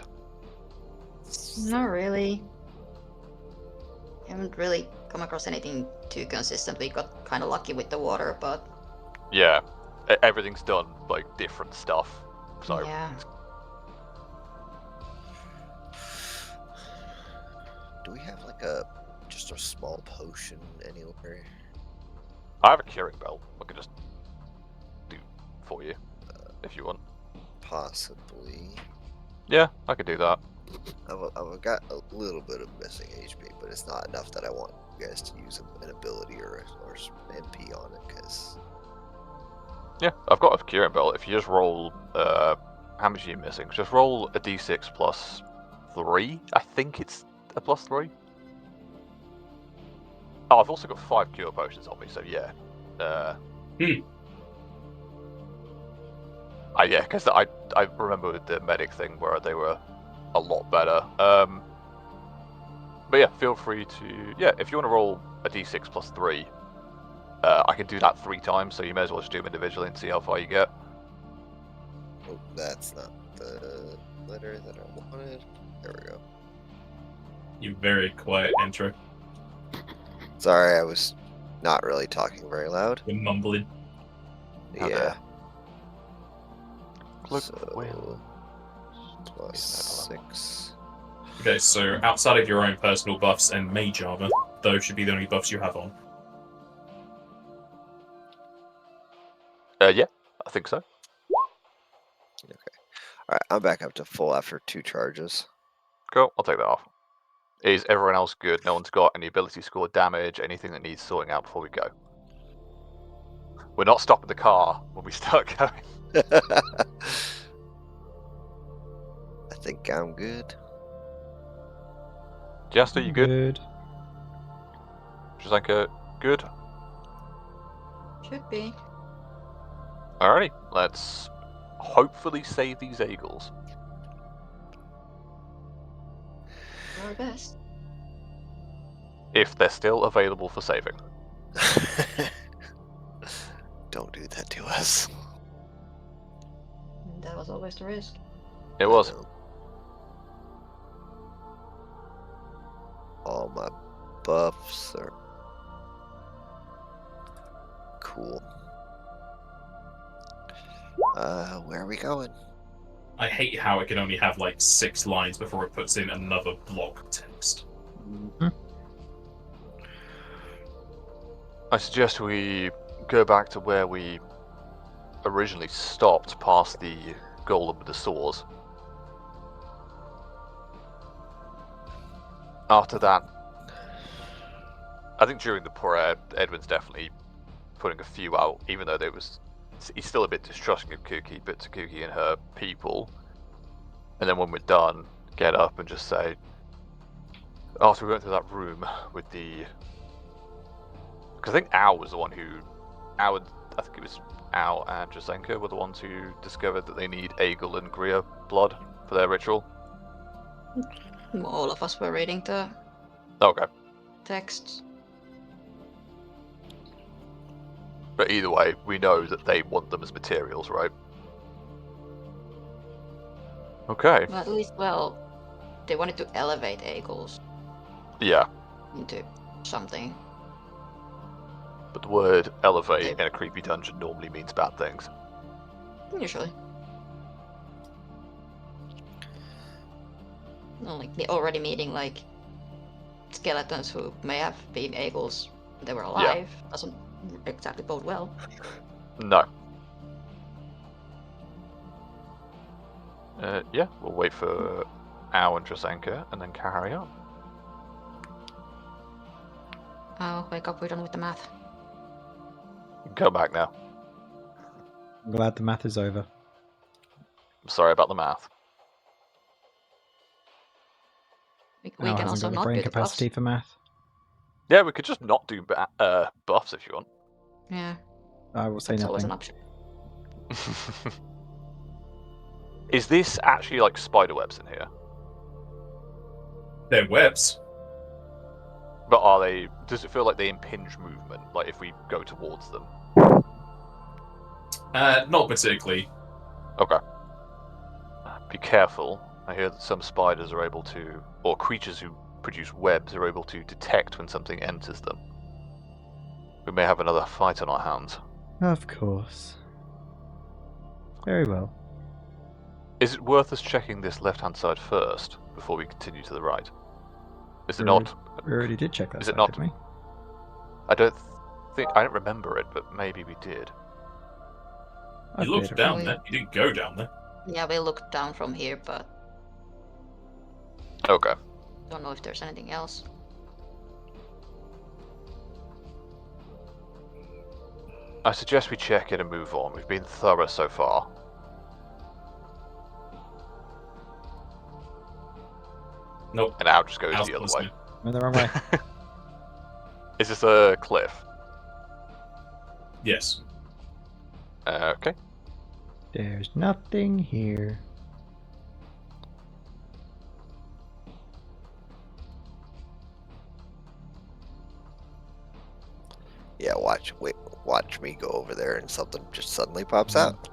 Not really. Haven't really come across anything too consistent. We got kind of lucky with the water, but Yeah, everything's done, like, different stuff. So, yeah. Do we have like just a small potion anywhere? I have a curing bell. I could just do for you, if you want. Possibly. Yeah, I could do that. I've got a little bit of missing HP, but it's not enough that I want you guys to use an ability or MP on it, because... Yeah, I've got a curing bell. If you just roll, how much are you missing? Just roll a d6 plus 3. I think it's a plus 3. Oh, I've also got 5 cure potions on me, so yeah. Yeah, because I remember with the medic thing where they were a lot better. But yeah, feel free to... Yeah, if you want to roll a d6 plus 3, I can do that 3 times, so you may as well just do them individually and see how far you get. Oh, that's not the letter that I wanted. There we go. You very quiet intro. Sorry, I was not really talking very loud. You're mumbling. How Yeah. dare. Cloak So, of Will. plus 6. Okay, so outside of your own personal buffs and mage armor, those should be the only buffs you have on. Yeah, I think so. Alright, I'm back up to full after 2 charges. Cool, I'll take that off. Is everyone else good? No one's got any ability score damage, anything that needs sorting out before we go? We're not stopping the car when we start going. I think I'm good. Jester, you good? Drazenka, good? Should be. Alrighty, let's hopefully save these eagles. Our best. If they're still available for saving. Don't do that to us. That was always the risk. It was. All my buffs are cool. Where are we going? I hate how it can only have like 6 lines before it puts in another block of text. I suggest we go back to where we originally stopped, past the golem with the saws. After that, I think during the prayer, Edwin's definitely putting a few out, even though he's still a bit distrusting of Kuki, but to Kuki and her people. And then when we're done, get up and just say, after we went through that room with the... Because I think Al was the one who... I think it was Al and Drazenka were the ones who discovered that they need Aegel and Grier blood for their ritual. All of us were reading the Okay. texts. But either way, we know that they want them as materials, right? Okay. Well, at least, well, they wanted to elevate Aegles Yeah, into something. but the word elevate in a creepy dungeon normally means bad things. Usually. No, like they're already meeting like skeletons who may have been Aegles. They were alive. Doesn't exactly bode well. No. Yeah, we'll wait for Al and Drazenka and then carry on. Oh, wake up, we're done with the math. Come back now. I'm glad the math is over. I'm sorry about the math. We Al can hasn't also got the not brain do the buffs. capacity for math. Yeah, we could just not do buffs if you want. Yeah, I will say that's always an nothing. option. Is this actually like spider webs in here? They're webs. But are they? Does it feel like they impinge movement? Like if we go towards them? Not particularly. Okay. Be careful. I hear that some spiders are able to, or creatures who produce webs are able to detect when something enters them. We may have another fight on our hands. Of course. Very well. Is it worth us checking this left-hand side first before we continue to the right? Is it We not? We already did check that Is it side, not- didn't we? I don't think I don't remember it, but maybe we did. I You looked did. down Wait. there. You didn't go down there. Yeah, we looked down from here, but Okay. don't know if there's anything else. I suggest we check it and move on. We've been thorough so far. Nope. And Al just goes Al's the other way. listening. Went the wrong way. Is this a cliff? Yes. Okay. There's nothing here. Yeah, watch me go over there and something just suddenly pops Mhm. out.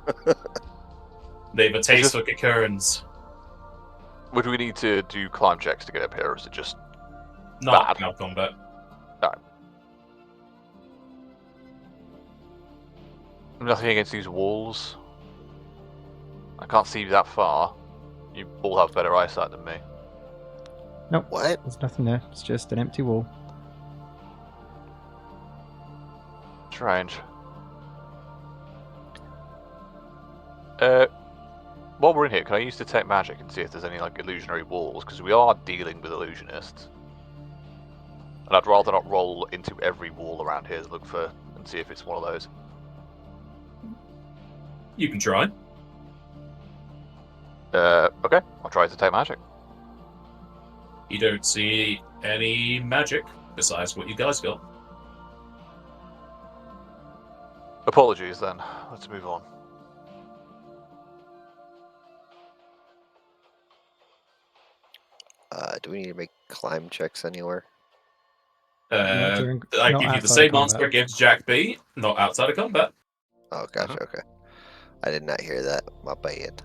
They have a taste this- for occurrence. Would we need to do climb checks to get up here, or is it just Not Bad. now combat. nothing against these walls? I can't see that far. You all have better eyesight than me. Nope. What? There's nothing there. It's just an empty wall. Strange. While we're in here, can I use detect magic and see if there's any like illusionary walls? Because we are dealing with illusionists, and I'd rather not roll into every wall around here to look for and see if it's one of those. You can try. Okay, I'll try detect magic. You don't see any magic besides what you guys got. Apologies then. Let's move on. Do we need to make climb checks anywhere? Not during- I not give you the outside same of answer I combat. gave to Jack B. Not outside of combat. Oh, gotcha. Okay. I did not hear that. My bad.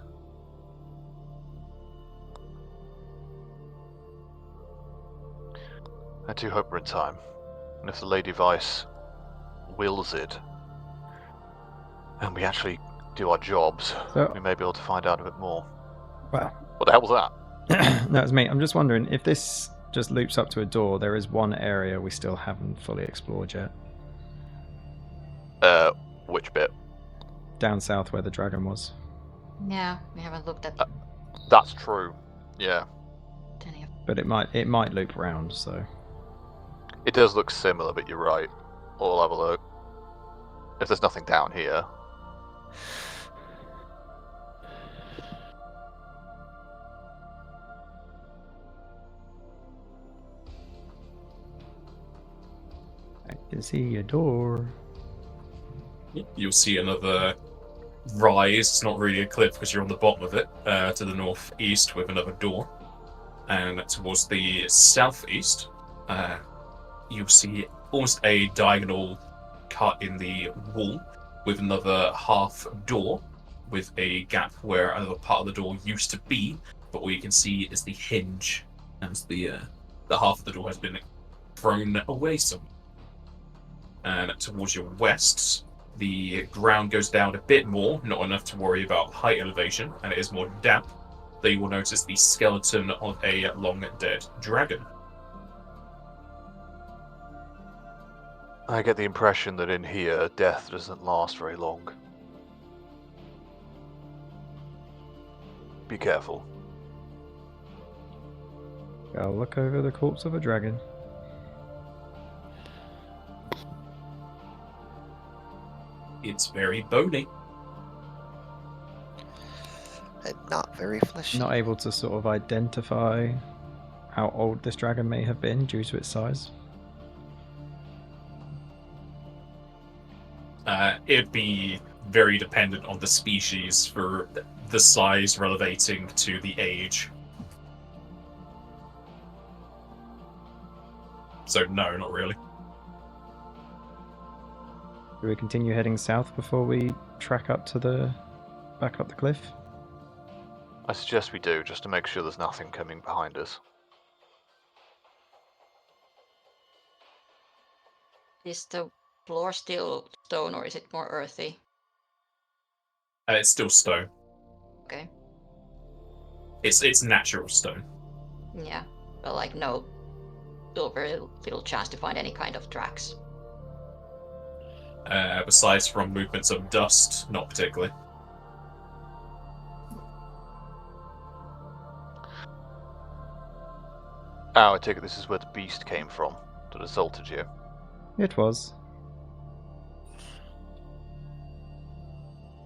I do hope we're in time. And if the Lady Vice wills it, and we actually do our jobs, So, we may be able to find out a bit more. well, What the hell was that? that was me. I'm just wondering if this just loops up to a door. There is one area we still haven't fully explored yet. Which bit? Down south where the dragon was. Yeah, we haven't looked at That's true. Yeah. any of. But it might loop around, so It does look similar, but you're right. We'll have a look. If there's nothing down here. I can see a door. You'll see another rise. It's not really a cliff because you're on the bottom of it, to the northeast with another door. And towards the southeast, you'll see almost a diagonal cut in the wall with another half door with a gap where another part of the door used to be, but all you can see is the hinge as the half of the door has been thrown away some. And towards your west, the ground goes down a bit more, not enough to worry about height elevation, and it is more damp. Though you will notice the skeleton of a long dead dragon. I get the impression that in here, death doesn't last very long. Be careful. I'll look over the corpse of a dragon. It's very bony. not very fleshy. Not able to sort of identify how old this dragon may have been due to its size. It'd be very dependent on the species for the size relating to the age. So no, not really. Do we continue heading south before we track up to back up the cliff? I suggest we do, just to make sure there's nothing coming behind us. Is the floor still stone or is it more earthy? It's still stone. Okay. It's natural stone. Yeah, but like no, still very little chance to find any kind of tracks. Besides from movements of dust, not particularly. Oh, I take it this is where the beast came from that assaulted you. It was.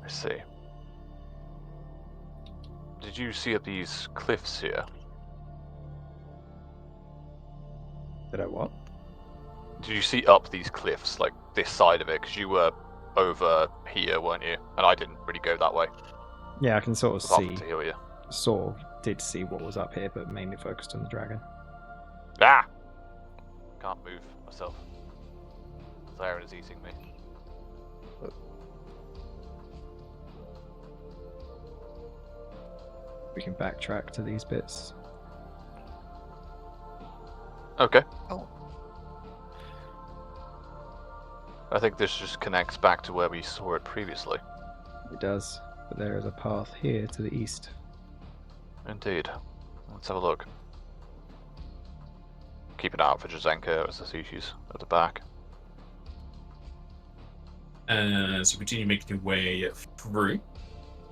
I see. Did you see up these cliffs here? Did I what? Did you see up these cliffs, like this side of it? Because you were over here, weren't you? And I didn't really go that way. Yeah, I can sort of Apart see. from to heal you. Sort of did see what was up here, but mainly focused on the dragon. Ah! Can't move myself. Siren is eating me. We can backtrack to these bits. Okay. Oh. I think this just connects back to where we saw it previously. It does, but there is a path here to the east. Indeed. Let's have a look. Keep an eye out for Jazenka as the species at the back. As you continue making your way through,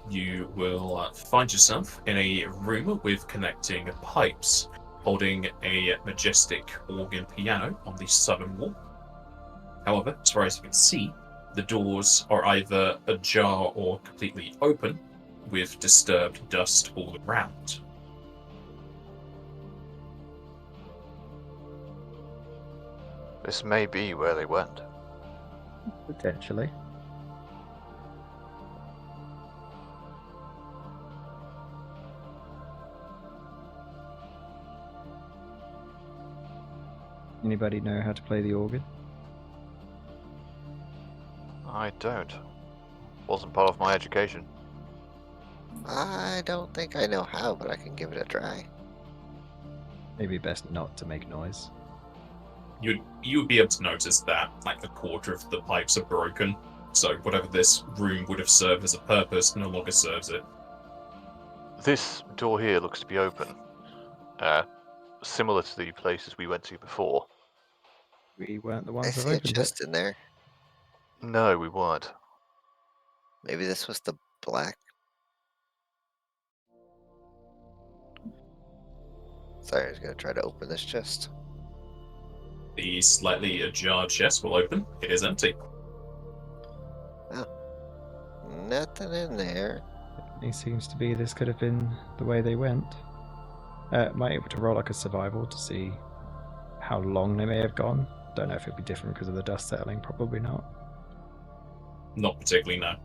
you will find yourself in a room with connecting pipes, holding a majestic organ piano on the southern wall. However, as far as you can see, the doors are either ajar or completely open, with disturbed dust all around. This may be where they went. Potentially. Anybody know how to play the organ? I don't. Wasn't part of my education. I don't think I know how, but I can give it a try. Maybe best not to make noise. You'd be able to notice that like a quarter of the pipes are broken, so whatever this room would have served as a purpose no longer serves it. This door here looks to be open. Similar to the places we went to before. We weren't the I ones that see a opened it. chest in there. No, we weren't. Maybe this was the black. Sorry, I was gonna try to open this chest. The slightly ajar chest will open. It is empty. Nothing in there. It seems to be this could have been the way they went. Am I able to roll like a survival to see how long they may have gone? Don't know if it'd be different because of the dust settling. Probably not. Not particularly, no.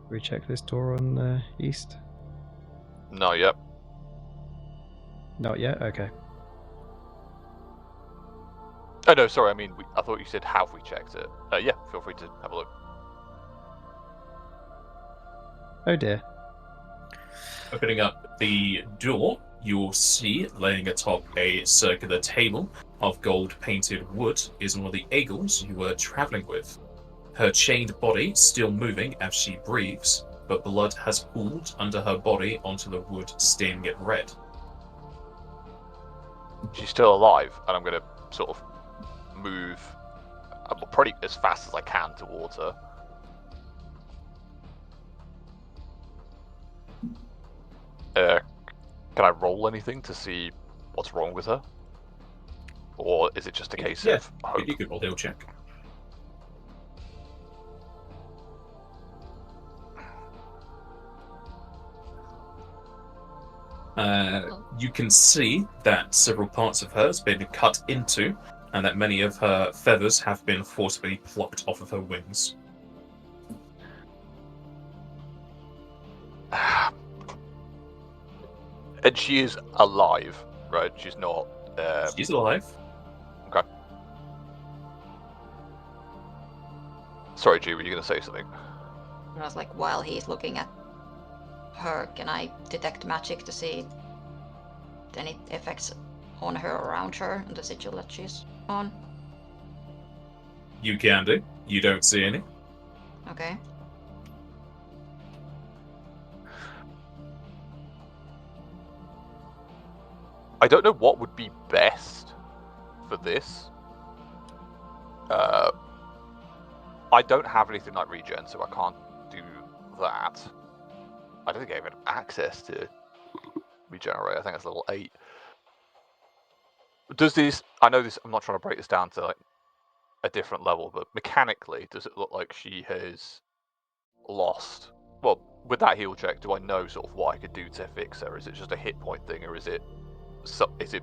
We check this door on the east? Not yet. Not yet? Okay. Oh no, sorry, I mean, I thought you said have we checked it. Yeah, feel free to have a look. Oh dear. Opening up the door, you'll see, laying atop a circular table of gold-painted wood, is one of the eagles you were traveling with. Her chained body still moving as she breathes, but blood has pooled under her body onto the wood, staining it red. She's still alive, and I'm going to sort of move probably as fast as I can towards her. Can I roll anything to see what's wrong with her? Or is it just a case of hope? You could roll a heal check. You can see that several parts of her has been cut into, and that many of her feathers have been forcibly plucked off of her wings. And she is alive, right? She's not. She's alive. Okay. Sorry, G, were you going to say something? I was like, while he's looking at her, can I detect magic to see any effects on her, around her, and the sigil that she's on? You can do. You don't see any. Okay. I don't know what would be best for this. I don't have anything like regen, so I can't do that. I don't think I even have access to regenerate. I think it's level 8. Does this? I know this. I'm not trying to break this down to like a different level, but mechanically, does it look like she has lost? Well, with that heal check, do I know sort of what I could do to fix her? Is it just a hit point thing, or is it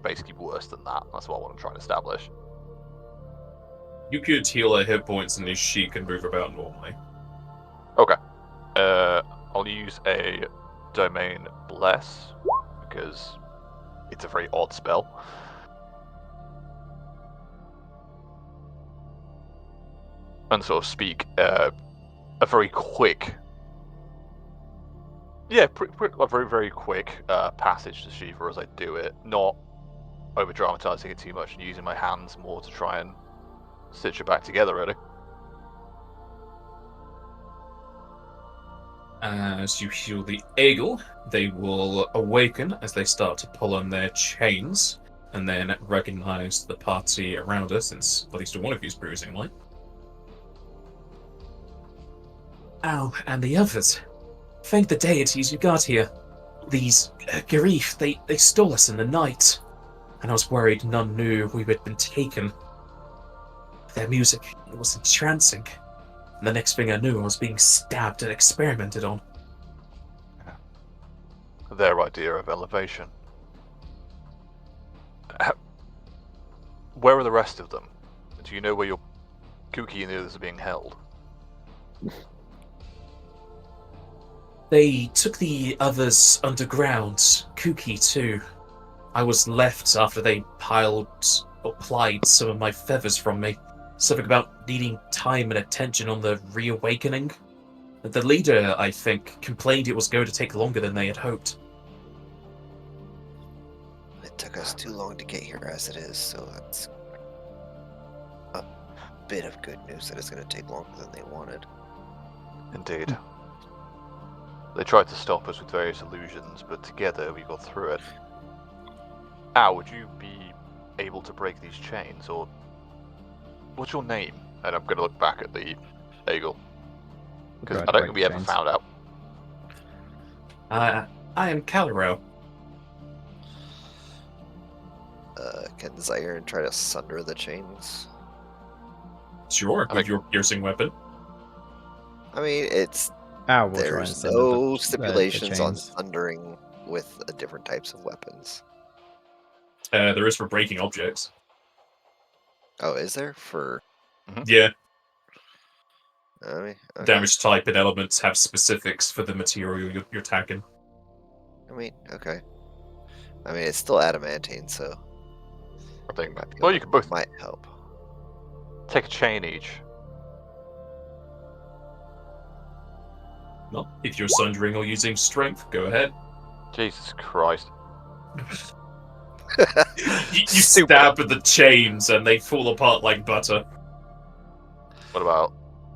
basically worse than that? That's what I want to try and establish. You could heal her hit points, and she can move about normally. Okay. I'll use a Domain Bless, because it's a very odd spell. And sort of speak a very quick... Yeah, a very, very quick passage to Shiva as I do it. Not over-dramatising it too much and using my hands more to try and stitch it back together, really. As you heal the eagle, they will awaken as they start to pull on their chains, and then recognize the party around us, since at least one of you is bruising light. Oh, and the others. Thank the deities you got here. These Garif, they stole us in the night, and I was worried none knew we had been taken. Their music, it was entrancing. And the next thing I knew, I was being stabbed and experimented on. Their idea of elevation. Where are the rest of them? Do you know where your Kuki and the others are being held? They took the others underground, Kuki too. I was left after they applied some of my feathers from me. Something about needing time and attention on the reawakening. The leader, I think, complained it was going to take longer than they had hoped. It took us too long to get here as it is, so that's a bit of good news that it's going to take longer than they wanted. Indeed. They tried to stop us with various illusions, but together we got through it. Al, would you be able to break these chains, or... What's your name? And I'm going to look back at the eagle. Because I don't think we ever found out. I am Calero. Can Zaire try to sunder the chains? Sure, with your piercing weapon. I mean, it's... We'll try and there's sunder no the stipulations on chains. sundering with different types of weapons. There is for breaking objects. Oh, is there? For... Yeah. I mean, okay. Damage type and elements have specifics for the material you're attacking. I mean, okay. I mean, it's still adamantine, so... I think, well, you could both might help. take a chain each. Well, if you're sundering or using strength, go ahead. Jesus Christ. You stab at the chains and they fall apart like butter. What about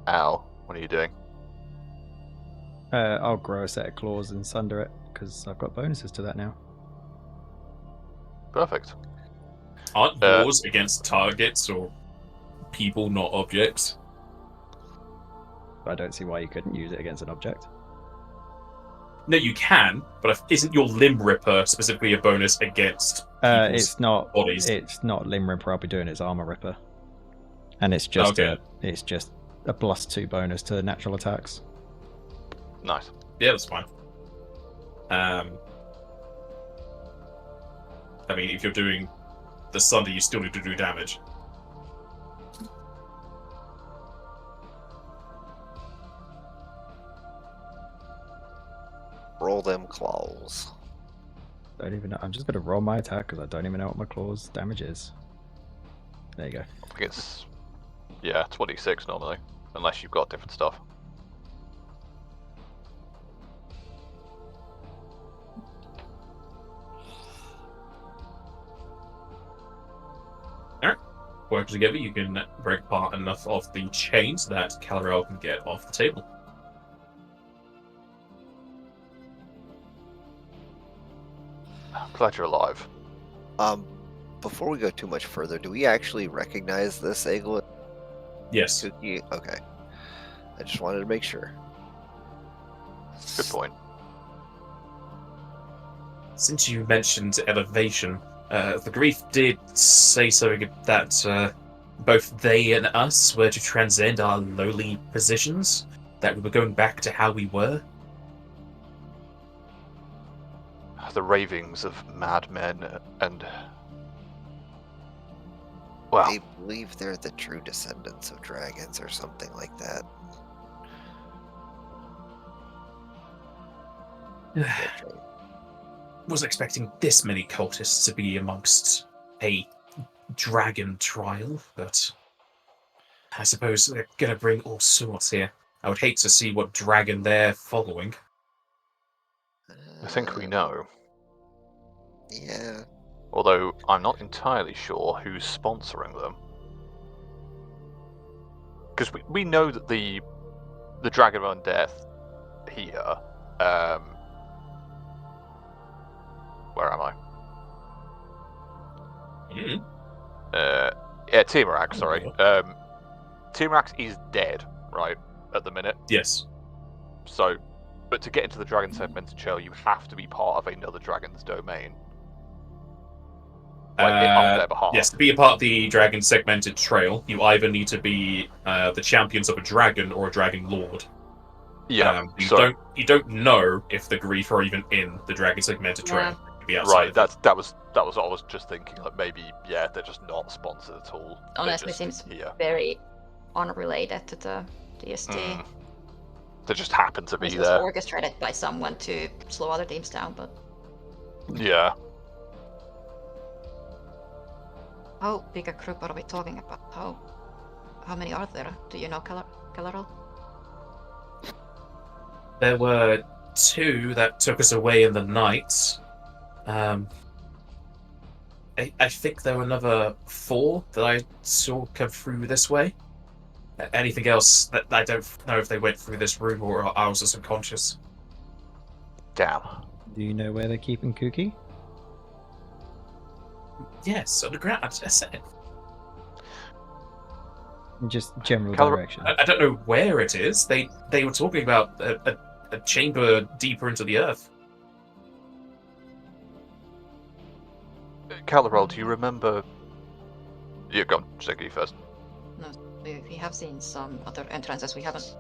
Al? What are you doing? I'll grow a set of claws and sunder it, because I've got bonuses to that now. Perfect. Aren't yours against targets or people, not objects? I don't see why you couldn't use it against an object. No, you can, but isn't your limb ripper specifically a bonus against It's not. bodies? It's not limb ripper. I'll be doing it's armor ripper, and it's just it's just a +2 bonus to natural attacks. Nice. Yeah, that's fine. I mean, if you're doing the Sunder, you still need to do damage. Roll them claws. Don't even know. I'm just going to roll my attack because I don't even know what my claws damage is. There you go. I think it's 26 normally, unless you've got different stuff. Work together, you can break apart enough of the chains that Calorel can get off the table. Glad you're alive. Before we go too much further, do we actually recognize this Eaglet? Yes. Cookie? Okay. I just wanted to make sure. Good point. Since you mentioned elevation, the Grief did say something that both they and us were to transcend our lowly positions, that we were going back to how we were. The ravings of madmen and... Well, They believe they're the true descendants of dragons or something like that. That's right. Wasn't expecting this many cultists to be amongst a dragon trial, but I suppose they're gonna bring all sorts here. I would hate to see what dragon they're following. I think we know. Yeah. Although I'm not entirely sure who's sponsoring them. Because we know that the Dragon of Undeath here, where am I? Mm. Timurak, sorry. Timurak is dead, right, at the minute. Yes. So, but to get into the Dragon Segmented Trail, you have to be part of another dragon's domain. Like, on their behalf. Yes, to be a part of the dragon segmented trail, you either need to be the champions of a dragon or a dragon lord. Yeah. You don't know if the Grief are even in the dragon segmented trail. Right. That was what I was just thinking. Like maybe they're just not sponsored at all. Honestly, seems very unrelated to the DST. They just happen to be This there. was orchestrated by someone to slow other teams down, but yeah. how big a group are we talking about? How many are there? Do you know, Calorel? There were 2 that took us away in the night. I think there were another 4 that I saw come through this way. Anything else that I don't know if they went through this room or I was just unconscious. Damn. Do you know where they're keeping Cookie? Yes, underground. I said it. Just general direction. I don't know where it is. They were talking about a chamber deeper into the earth. Calorel, do you remember? Yeah, go on. Shaggy first. No, we have seen some other entrances we haven't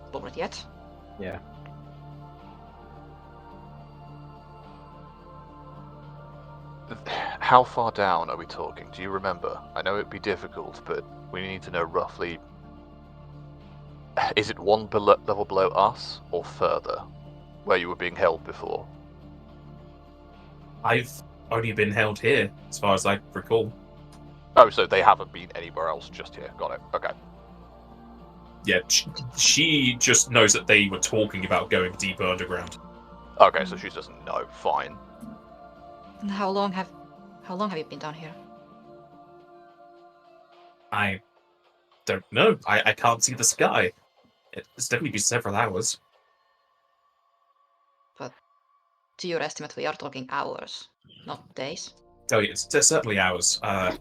explored yet. Yeah. How far down are we talking? Do you remember? I know it'd be difficult, but we need to know roughly. Is it one level below us or further, where you were being held before? I've only been held here, as far as I recall. Oh, so they haven't been anywhere else, just here. Got it. Okay. Yeah, she just knows that they were talking about going deeper underground. Okay, so she doesn't know. Fine. And how long have you been down here? I don't know. I can't see the sky. It's definitely been several hours. But to your estimate, we are talking hours, not days. Oh, yeah, it's certainly hours. I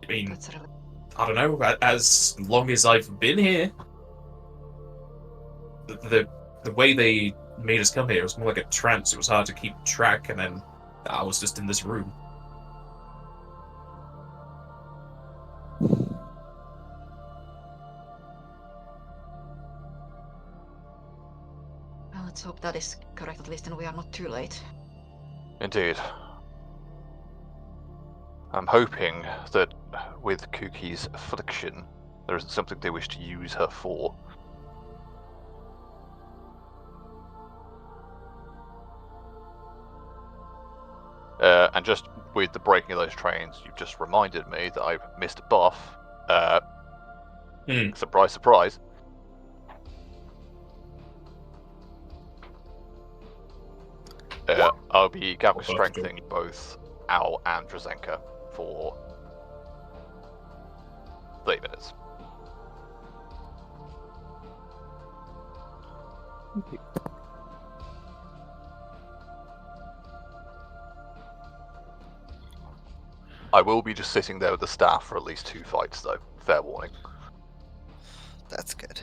mean, That's really... I don't know. As long as I've been here, the way they made us come here was more like a trance. It was hard to keep track, and then I was just in this room. Well, let's hope that is correct at least, and we are not too late. Indeed. I'm hoping that with Kuki's affliction, there isn't something they wish to use her for. And just with the breaking of those trains, you've just reminded me that I've missed a buff. Surprise, surprise. I'll be gap strengthening both Al and Drazenka for 30 minutes. Thank you. I will be just sitting there with the staff for at least 2 fights, though. Fair warning. That's good.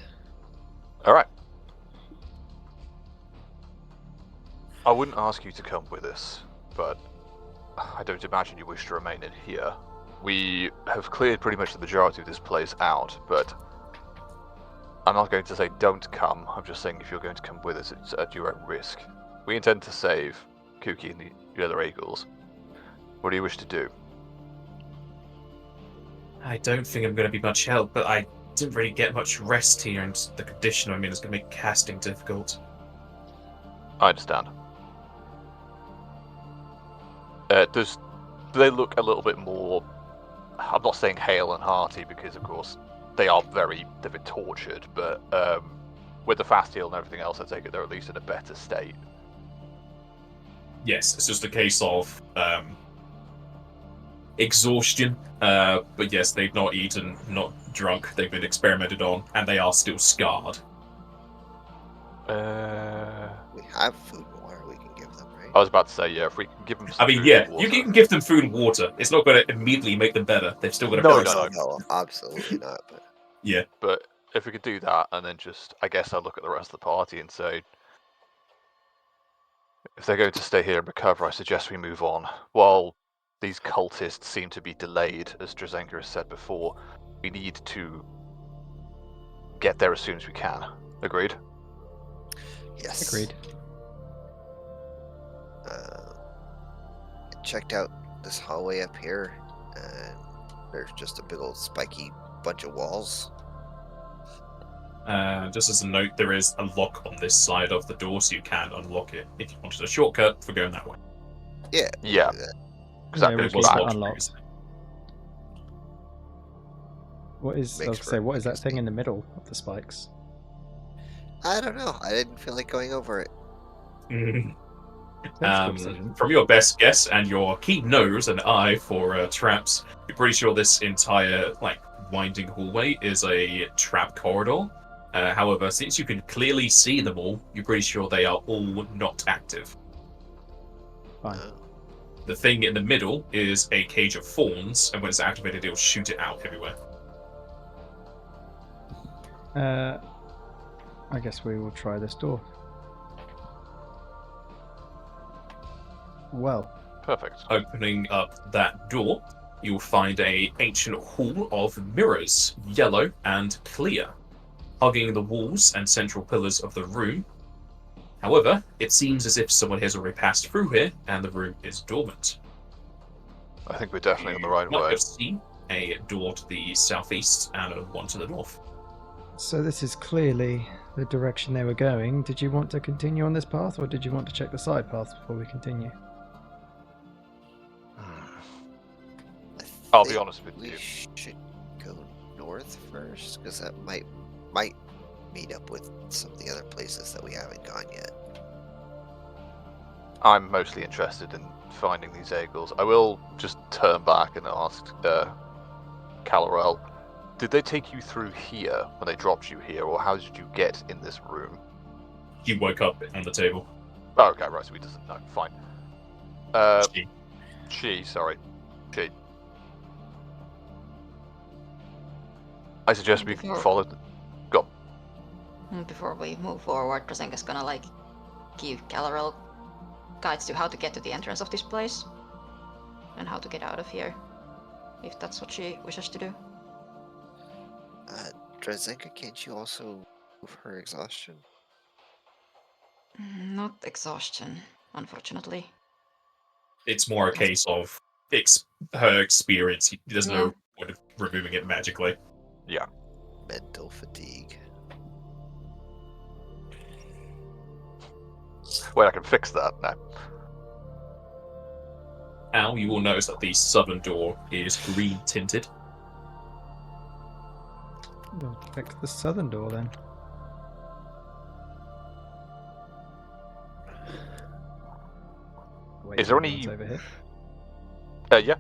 Alright. I wouldn't ask you to come with us, but I don't imagine you wish to remain in here. We have cleared pretty much the majority of this place out, but I'm not going to say don't come. I'm just saying if you're going to come with us, it's at your own risk. We intend to save Kuki and the other eagles. What do you wish to do? I don't think I'm going to be much help, but I didn't really get much rest here, and the condition I'm in is going to make casting difficult. I understand. Do they look a little bit more... I'm not saying hale and hearty, because of course they've been tortured, but with the fast heal and everything else, I take it they're at least in a better state. Yes, it's just a case of exhaustion, but yes, they've not eaten, not drunk, they've been experimented on, and they are still scarred. We have food and water we can give them, right? I was about to say, yeah, if we can give them some I mean, food yeah, and water. you can give them food and water. It's not going to immediately make them better. They've still got to No. Absolutely not. But Yeah. But if we could do that, and then just, I guess I'd look at the rest of the party and say, if they're going to stay here and recover, I suggest we move on. While these cultists seem to be delayed, as Drazenka has said before, we need to get there as soon as we can. Agreed? yes. Agreed. I checked out this hallway up here, and there's just a big old spiky bunch of walls. Just as a note, there is a lock on this side of the door, so you can unlock it if you wanted a shortcut for going that way. Yeah. Yeah. do that. Because Yeah, that we goes can was back. locked unlock. previously. What is? I was Makes gonna for say, a what is that thing interesting- in the middle of the spikes? I don't know. I didn't feel like going over it. Sensible decision. From your best guess and your keen nose and eye for traps, you're pretty sure this entire winding hallway is a trap corridor. However, since you can clearly see them all, you're pretty sure they are all not active. Fine. The thing in the middle is a cage of thorns, and when it's activated, it'll shoot it out everywhere. I guess we will try this door. Well, Perfect. Opening up that door, you'll find a ancient hall of mirrors, yellow and clear, hugging the walls and central pillars of the room. However, it seems as if someone has already passed through here, and the room is dormant. I think we're definitely on the right You might way. have seen a door to the southeast and one to the north. so this is clearly the direction they were going. Did you want to continue on this path, or did you want to check the side path before we continue? I I'll be think honest with we you. should go north first, because that might meet up with some of the other places that we haven't gone yet. I'm mostly interested in finding these eagles. I will just turn back and ask Calorel, did they take you through here when they dropped you here, or how did you get in this room? You woke up on the table. Oh, okay, right, so he doesn't know. Fine. She. Sorry. I suggest we Before- follow... Go. Before we move forward, Drazenka's gonna give Calorel guides to how to get to the entrance of this place and how to get out of here, if that's what she wishes to do. Drazenka, can't you also move her exhaustion? Not exhaustion, unfortunately. It's more a case of her experience, there's Yeah. no point of removing it magically. Mental fatigue. Wait, I can fix that now. Al, you will notice that the southern door is green tinted. We'll fix the southern door then. Wait, Is there anyone's any- over here? Yeah.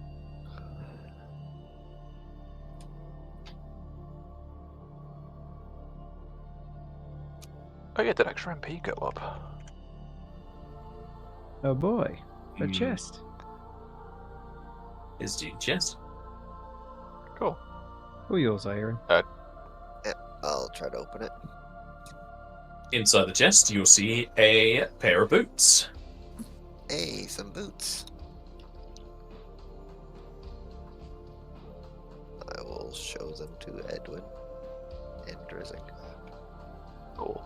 Oh yeah, did extra MP go up? Oh boy, a Hmm. chest. Is the chest. Cool. All yours, Aaron. I'll try to open it. Inside the chest, you'll see a pair of boots. Hey, some boots. I will show them to Edwin and Drizink. Cool.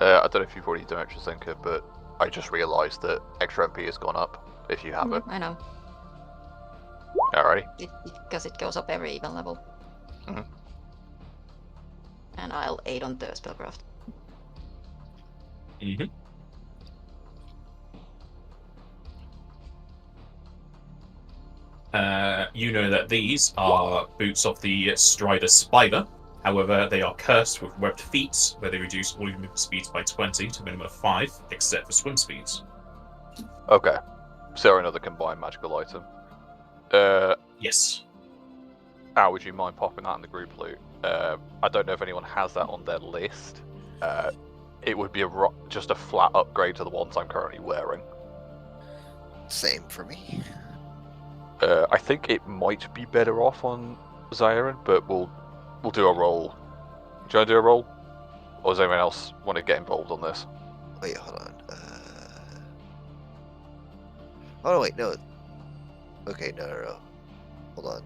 I don't know if you've already done extra thinker, but I just realised that extra MP has gone up. If you have it, I know. alrighty. Because it goes up every even level. Mhm. And I'll 8 on the spellcraft. Mm-hmm. You know that these are boots of the Strider Spider. However, they are cursed with webbed feet, where they reduce all your movement speeds by 20 to a minimum of 5, except for swim speeds. Okay. So another combined magical item. Yes. Al, would you mind popping that in the group loot? I don't know if anyone has that on their list. It would be just a flat upgrade to the ones I'm currently wearing. Same for me. I think it might be better off on Zyron, but we'll do a roll. Do you want to do a roll? Or does anyone else want to get involved on this? Wait, hold on. Oh, wait, no. Okay, no. Hold on.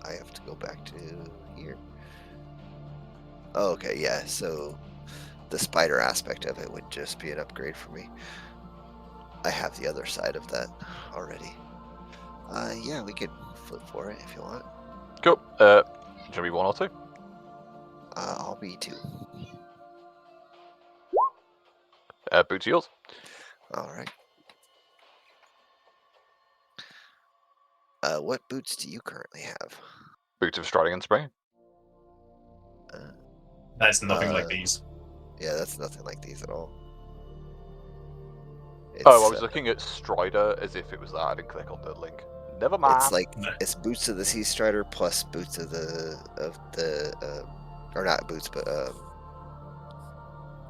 I have to go back to here. Oh, okay, yeah, so the spider aspect of it would just be an upgrade for me. I have the other side of that already. Yeah, we could flip for it if you want. Cool. Do you want to be 1 or 2? I'll be 2. Boots yours. Alright. What boots do you currently have? Boots of Striding and Spring. That's nothing like Uh, these. Yeah, that's nothing like these at all. Oh, I was looking at Strider as if it was that. I didn't click on the link. Never mind. It's like No. it's boots of the Sea Strider plus boots of the or not boots, but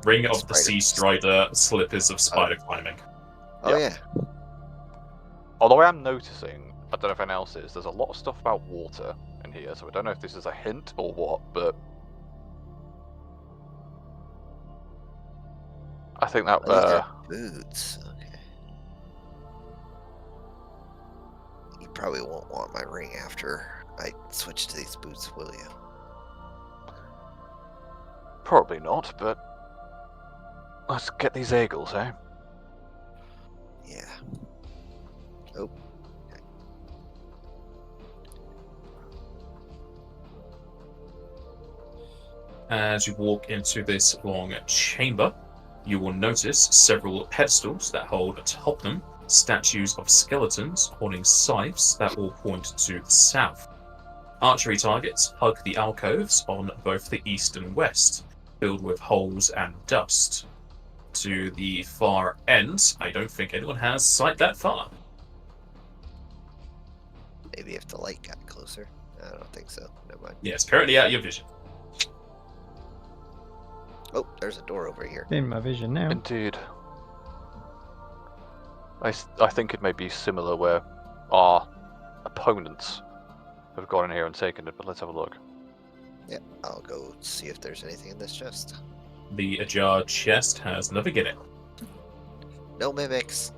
Ring of the Spider. Sea Strider, slippers of spider climbing. oh Yeah. yeah. Although I am noticing, I don't know if anyone else is, there's a lot of stuff about water in here, so I don't know if this is a hint or what, but I think that Oh, these are boots. Okay. You probably won't want my ring after I switch to these boots, will you? probably not, but let's get these eagles, eh? Yeah. Oh. As you walk into this long chamber, you will notice several pedestals that hold atop them statues of skeletons holding scythes that all point to the south. Archery targets hug the alcoves on both the east and west, filled with holes and dust. To the far end, I don't think anyone has sight that far. Maybe if the light got closer. I don't think so. Never mind. Yeah, it's currently out of your vision. Oh, there's a door over here. In my vision now. Indeed. I think it may be similar where our opponents have gone in here and taken it, but let's have a look. Yeah, I'll go see if there's anything in this chest. The ajar chest has nothing in it. No mimics.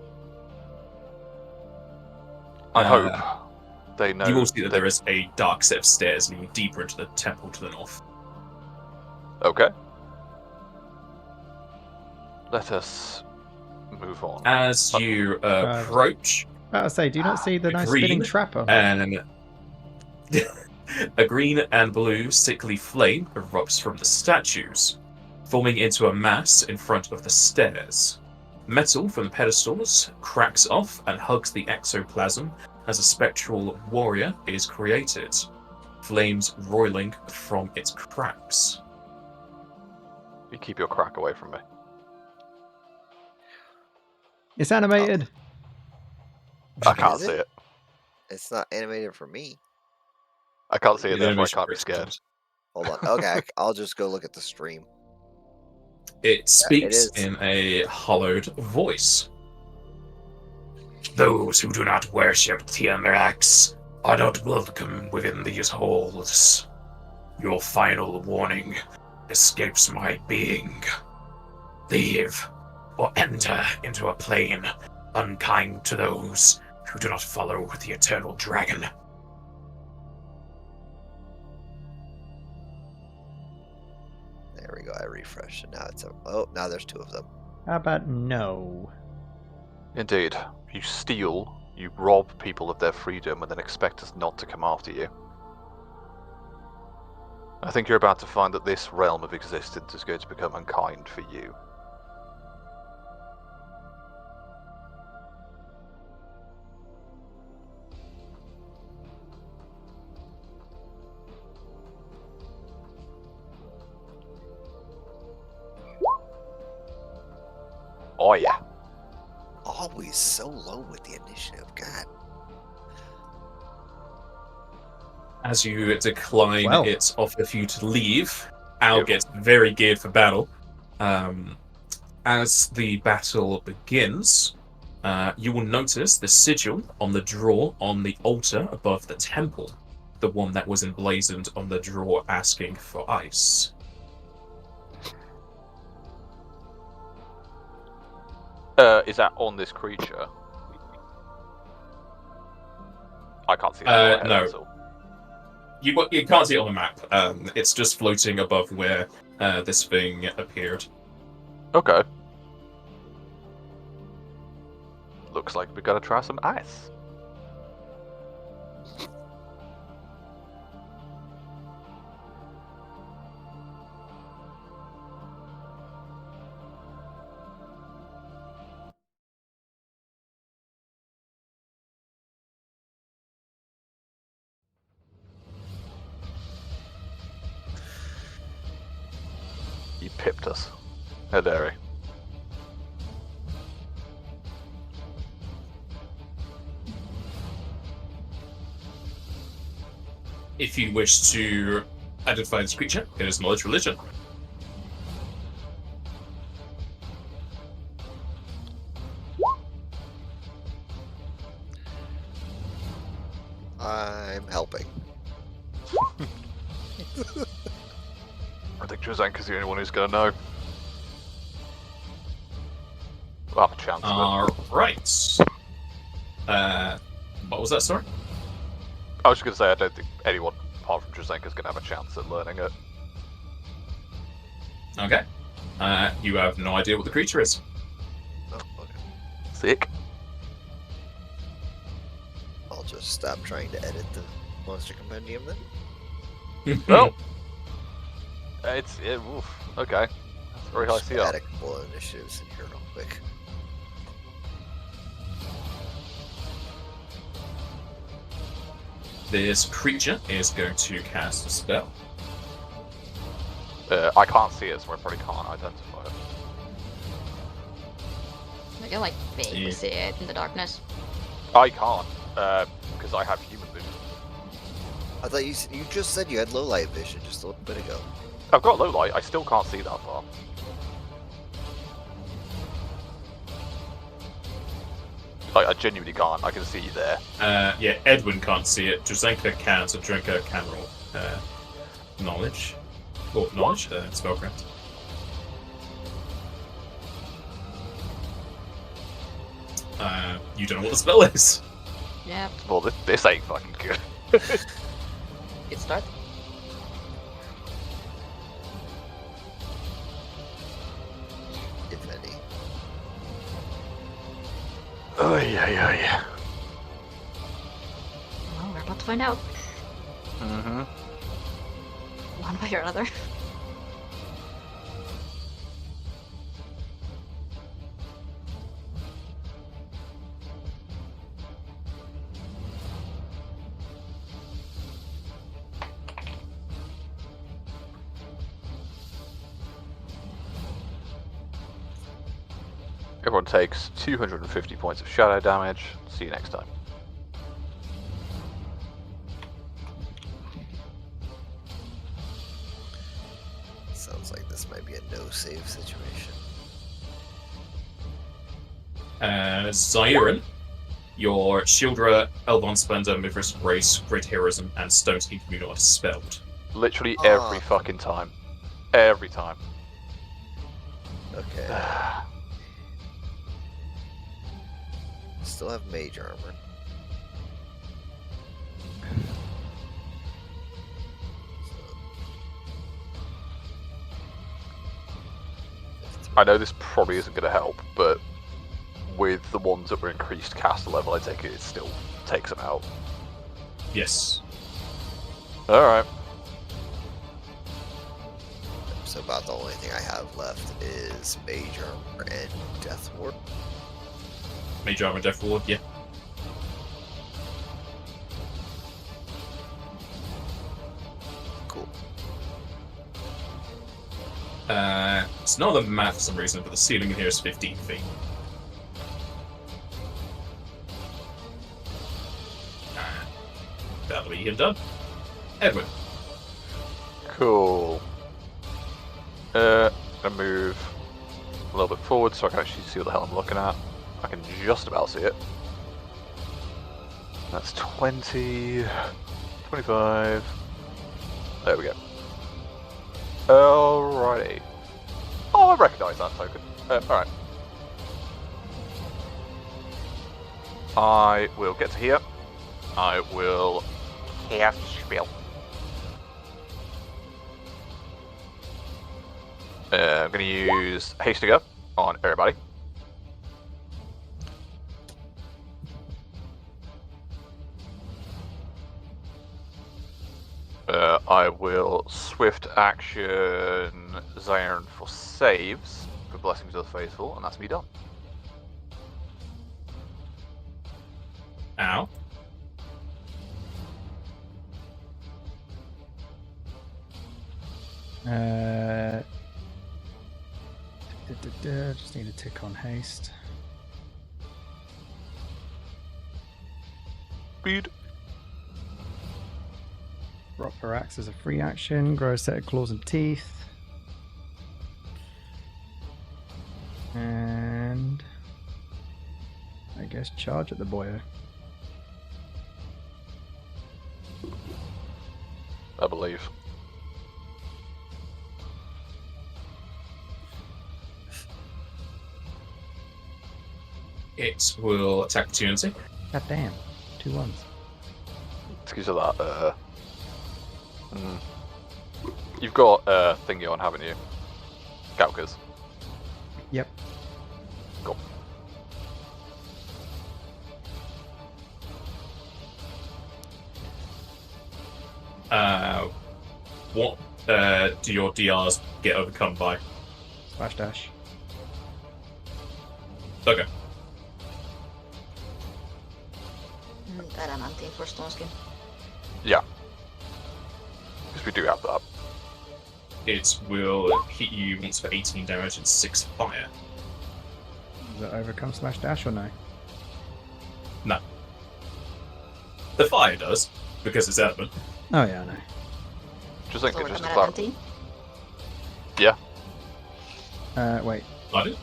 I Uh, hope they know. You will see that there is a dark set of stairs leading deeper into the temple to the north. Okay. Let us move on. As you approach, about to say, do you not see the nice spinning green trap on? and a green and blue sickly flame erupts from the statues, forming into a mass in front of the stairs. Metal from the pedestals cracks off and hugs the ectoplasm as a spectral warrior is created, flames roiling from its cracks. You keep your crack away from me. It's animated. I can't Is see it. It's not animated for me. I can't see it, The therefore I animation can't be for scared. it. Hold on. Okay, I'll just go look at the stream. It speaks is. in a hollowed voice. Those who do not worship Tiamat are not welcome within these halls. Your final warning escapes my being. Leave, or enter into a plane unkind to those who do not follow the eternal dragon. There we go. I refreshed, and now it's oh, now there's two of them. How about no? Indeed. You steal, you rob people of their freedom, and then expect us not to come after you. I think you're about to find that this realm of existence is going to become unkind for you. Oh yeah. Always so low with the initiative. God. As you decline Well. its offer for you to leave, Al Yep. gets very geared for battle. As the battle begins, you will notice the sigil on the drawer on the altar above the temple, the one that was emblazoned on the drawer asking for ice. Is that on this creature? I can't see that. No. That's all. You can't see it on the map. It's just floating above where this thing appeared. Okay. Looks like we gotta try some ice. You pipped us. How dare he? If you wish to identify this creature, it is knowledge religion. I'm helping. I think Drozanka's the only one who's gonna know. We'll have a chance. Right. What was that, sorry? I was just gonna say I don't think anyone apart from Drozanka's gonna have a chance at learning it. Okay. You have no idea what the creature is. Oh, okay. Sick. I'll just stop trying to edit the monster compendium then. Well, oof, okay. That's very high CR. Static full initiatives in here real quick. This creature is going to cast a spell. I can't see it, so I probably can't identify it. I can like vaguely Yeah. see it in the darkness. I can't, because I have human vision. I thought you just said you had low light vision just a little bit ago. I've got low light, I still can't see that far. Like, I genuinely can't, I can see you there. Yeah, Edwin can't see it. Drozanka can, so Drozanka can roll knowledge. Or knowledge, spellcraft. You don't know what the spell is. Yeah, Well, this ain't fucking good. good start. If any. Oh, yeah. find out. Mm-hmm. One way or another. Everyone takes 250 points of shadow damage. See you next time. Sounds like this might be a no-save situation. Zyron, your Shieldra, Elvon Splendor, Mithras Grace, Great Heroism, and Stone Skin Communal are dispelled. Literally every fucking time. Every time. Okay. Still have mage armor. I know this probably isn't going to help, but with the ones that were increased caster level, I take it still takes them out. Yes. Alright. So about the only thing I have left is mage armor and death ward. Mage Armor, Death Ward, yeah. Cool. It's not on the map for some reason, but the ceiling in here is 15 feet. That'll be him done. Edwin. Cool. I move a little bit forward so I can actually see what the hell I'm looking at. I can just about see it. That's 20, 25. There we go. Alrighty. Oh, I recognise that token. Alright. I will get to here. I will cast spell. I'm going to use Hasting Up on everybody. I will swift action Zyron for saves for Blessings of the Faithful, and that's me done. Ow. Just need a tick on haste. Speed. Rock per axe as a free action. Grow a set of claws and teeth. And I guess charge at the boyo. I believe. It will attack opportunity. God damn. 2 ones. Excuse that. You've got thingy on, haven't you? Gaukas. Yep. Cool. What do your DRs get overcome by? Splash dash. Okay. Adamantine for Stone Skin. Yeah. Because we do have that. It will hit you once for 18 damage and 6 fire. Does that overcome splash dash or no? No. The fire does, because it's element. Oh yeah, I know. Just think So just we're to clarify. Adamantine. Yeah. Wait. Pardon?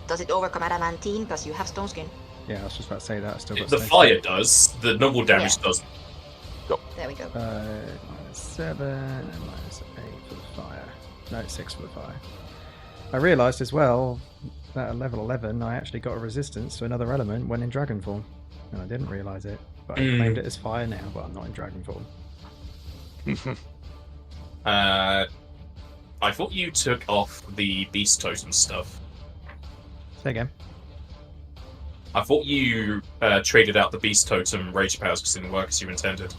Does it overcome Adamantine because you have Stone Skin? Yeah, I was just about to say that. I still got The space. fire does, the normal damage Yeah. doesn't. There we go. -7 and -8 for the fire. No, 6 for the fire. I realised as well that at level 11 I actually got a resistance to another element when in dragon form. And I didn't realise it. But I claimed it as fire now, but I'm not in dragon form. I thought you took off the beast totem stuff. Say again. I thought you traded out the beast totem rage powers because it didn't work as you intended.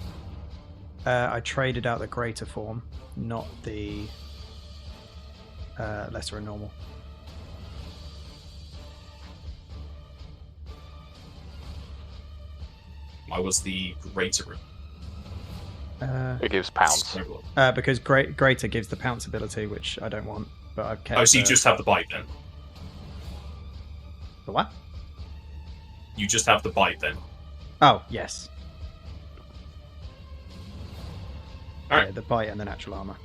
I traded out the greater form, not the lesser and normal. I was the greater. It gives pounds. Because greater gives the pounce ability, which I don't want, but I've kept. Oh, so you just have the bite then? The what? You just have the bite then? Oh, yes. Alright. Yeah, the bite and the natural armor.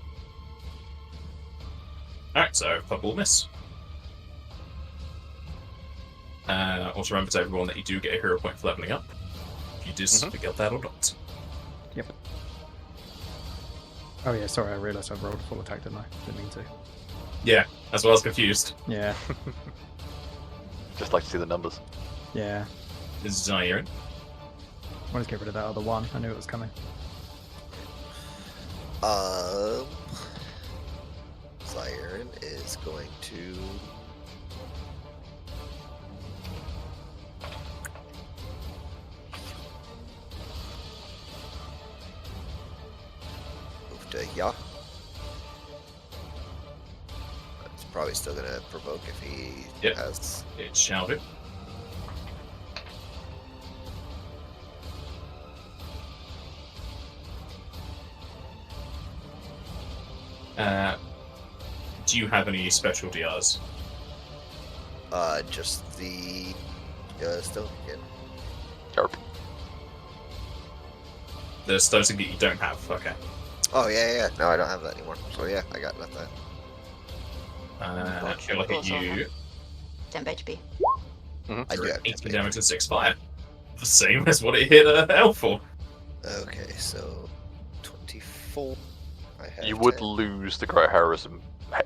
Alright, so purple miss. Also remember to everyone that you do get a hero point for leveling up. If you just forget that or not. Yep. Oh yeah, sorry, I realised I rolled a full attack, didn't I? Didn't mean to. Yeah, that's why I was confused. Yeah. Just like to see the numbers. Yeah. This is Zyron. I wanted to get rid of that other one. I knew it was coming. Siren is going to move to Ya. It's probably still gonna provoke if he Yep. has. It shall do. Do you have any special DRs? Just the still again. Derp. The stone that you don't have, okay. Oh yeah. No, I don't have that anymore. So yeah, I got that. She'll look at you. 10 HP. I do have 18 damage and 6 fire. The same as what it hit Elf for. Okay, so 24. I have You would 10. lose the Great Heroism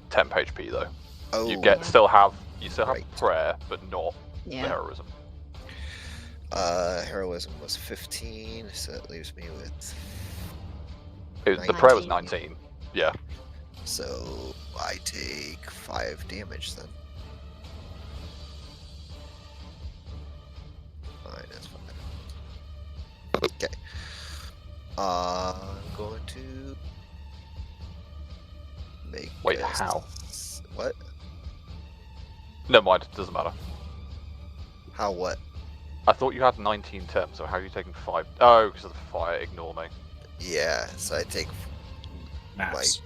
temp HP though. Oh, You still have Right. prayer, but not the Yeah. heroism. heroism was 15, so that leaves me with. The prayer was 19. 19. Yeah. So I take 5 damage then. Minus 5. Okay. I'm going to make. Wait, a how? What? Never mind. It doesn't matter. How what? I thought you had 19 temps, so how are you taking 5? Oh, because of the fire. Ignore me. Yeah, so I take Maps.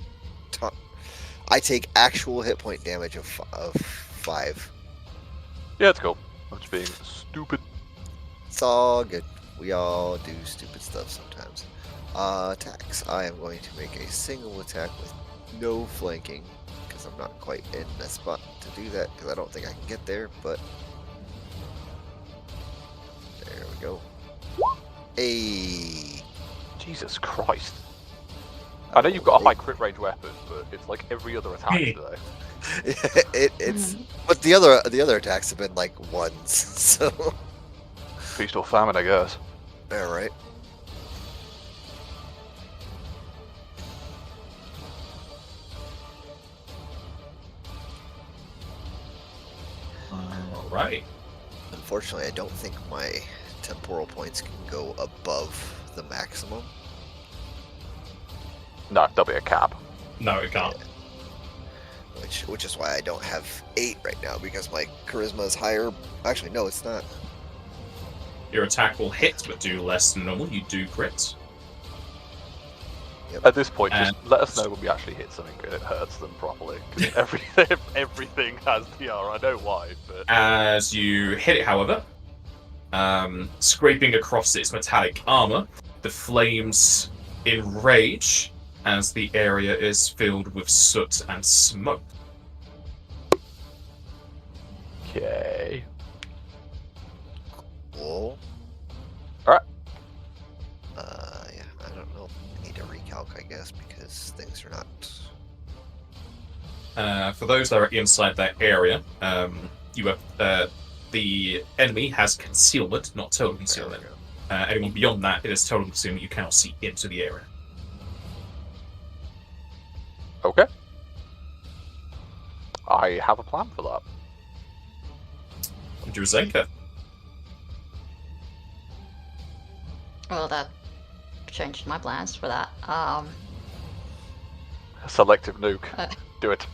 I take actual hit point damage of 5. Yeah, it's cool. I'm just being stupid. It's all good. We all do stupid stuff sometimes. Attacks. I am going to make a single attack with no flanking because I'm not quite in a spot to do that because I don't think I can get there, but there we go. Hey. Jesus Christ. I know you've got a high crit range weapon, but it's like every other attack Hey. today. It's but the other attacks have been like ones, so Feast or famine, I guess. all right. Alright. Unfortunately, I don't think my temporal points can go above the maximum. No, there'll be a cap. No, it can't. Which is why I don't have 8 right now because my charisma is higher. Actually, no, it's not. Your attack will hit, but do less than normal. You do crit. At this point, just let us know when we actually hit something and it hurts them properly. Because everything has TR. I know why, but As you hit it, however, scraping across its metallic armor, the flames enrage as the area is filled with soot and smoke. okay. Cool. Alright. Yeah, I don't know. I need to recalc, I guess, because things are not. For those that are inside that area, you have the enemy has concealment, not total concealment. Anyone beyond that, it is total concealment. You cannot see into the area. Okay. I have a plan for that. Druzenka. Well, that changed my plans for that. Selective nuke. Do it.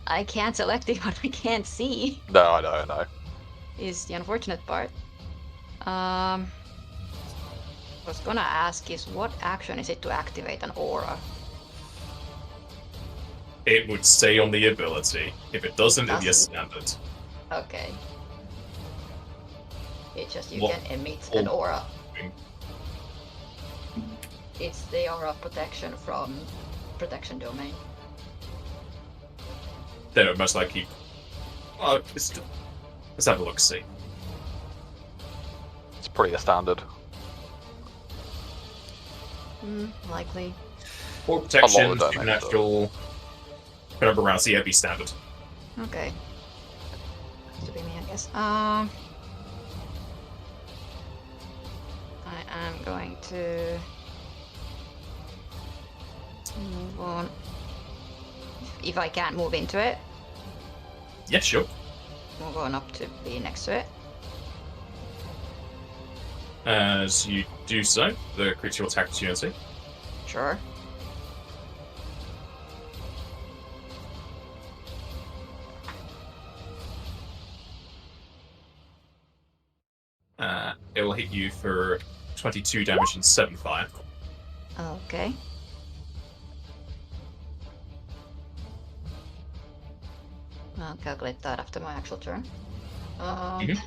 I can't select it, but I can't see. No, I know. Is the unfortunate part. Was gonna ask is what action is it to activate an aura? It would say on the ability. If it doesn't, it'd be a standard. Okay. It's just you What? can emit an aura. Thing. It's the aura of protection from protection domain. Then it would most likely. Let's have a look. See. It's pretty a standard. Likely. For protection, domain, supernatural. Whatever around, so yeah, be standard. Okay. To be me, I guess. I am going to move on. If I can't move into it, Yeah, sure. move on up to be next to it. As you do so, the creature will attack opportunity. Sure. It will hit you for 22 damage and 7 fire. Okay. I'll calculate that after my actual turn. Mhm.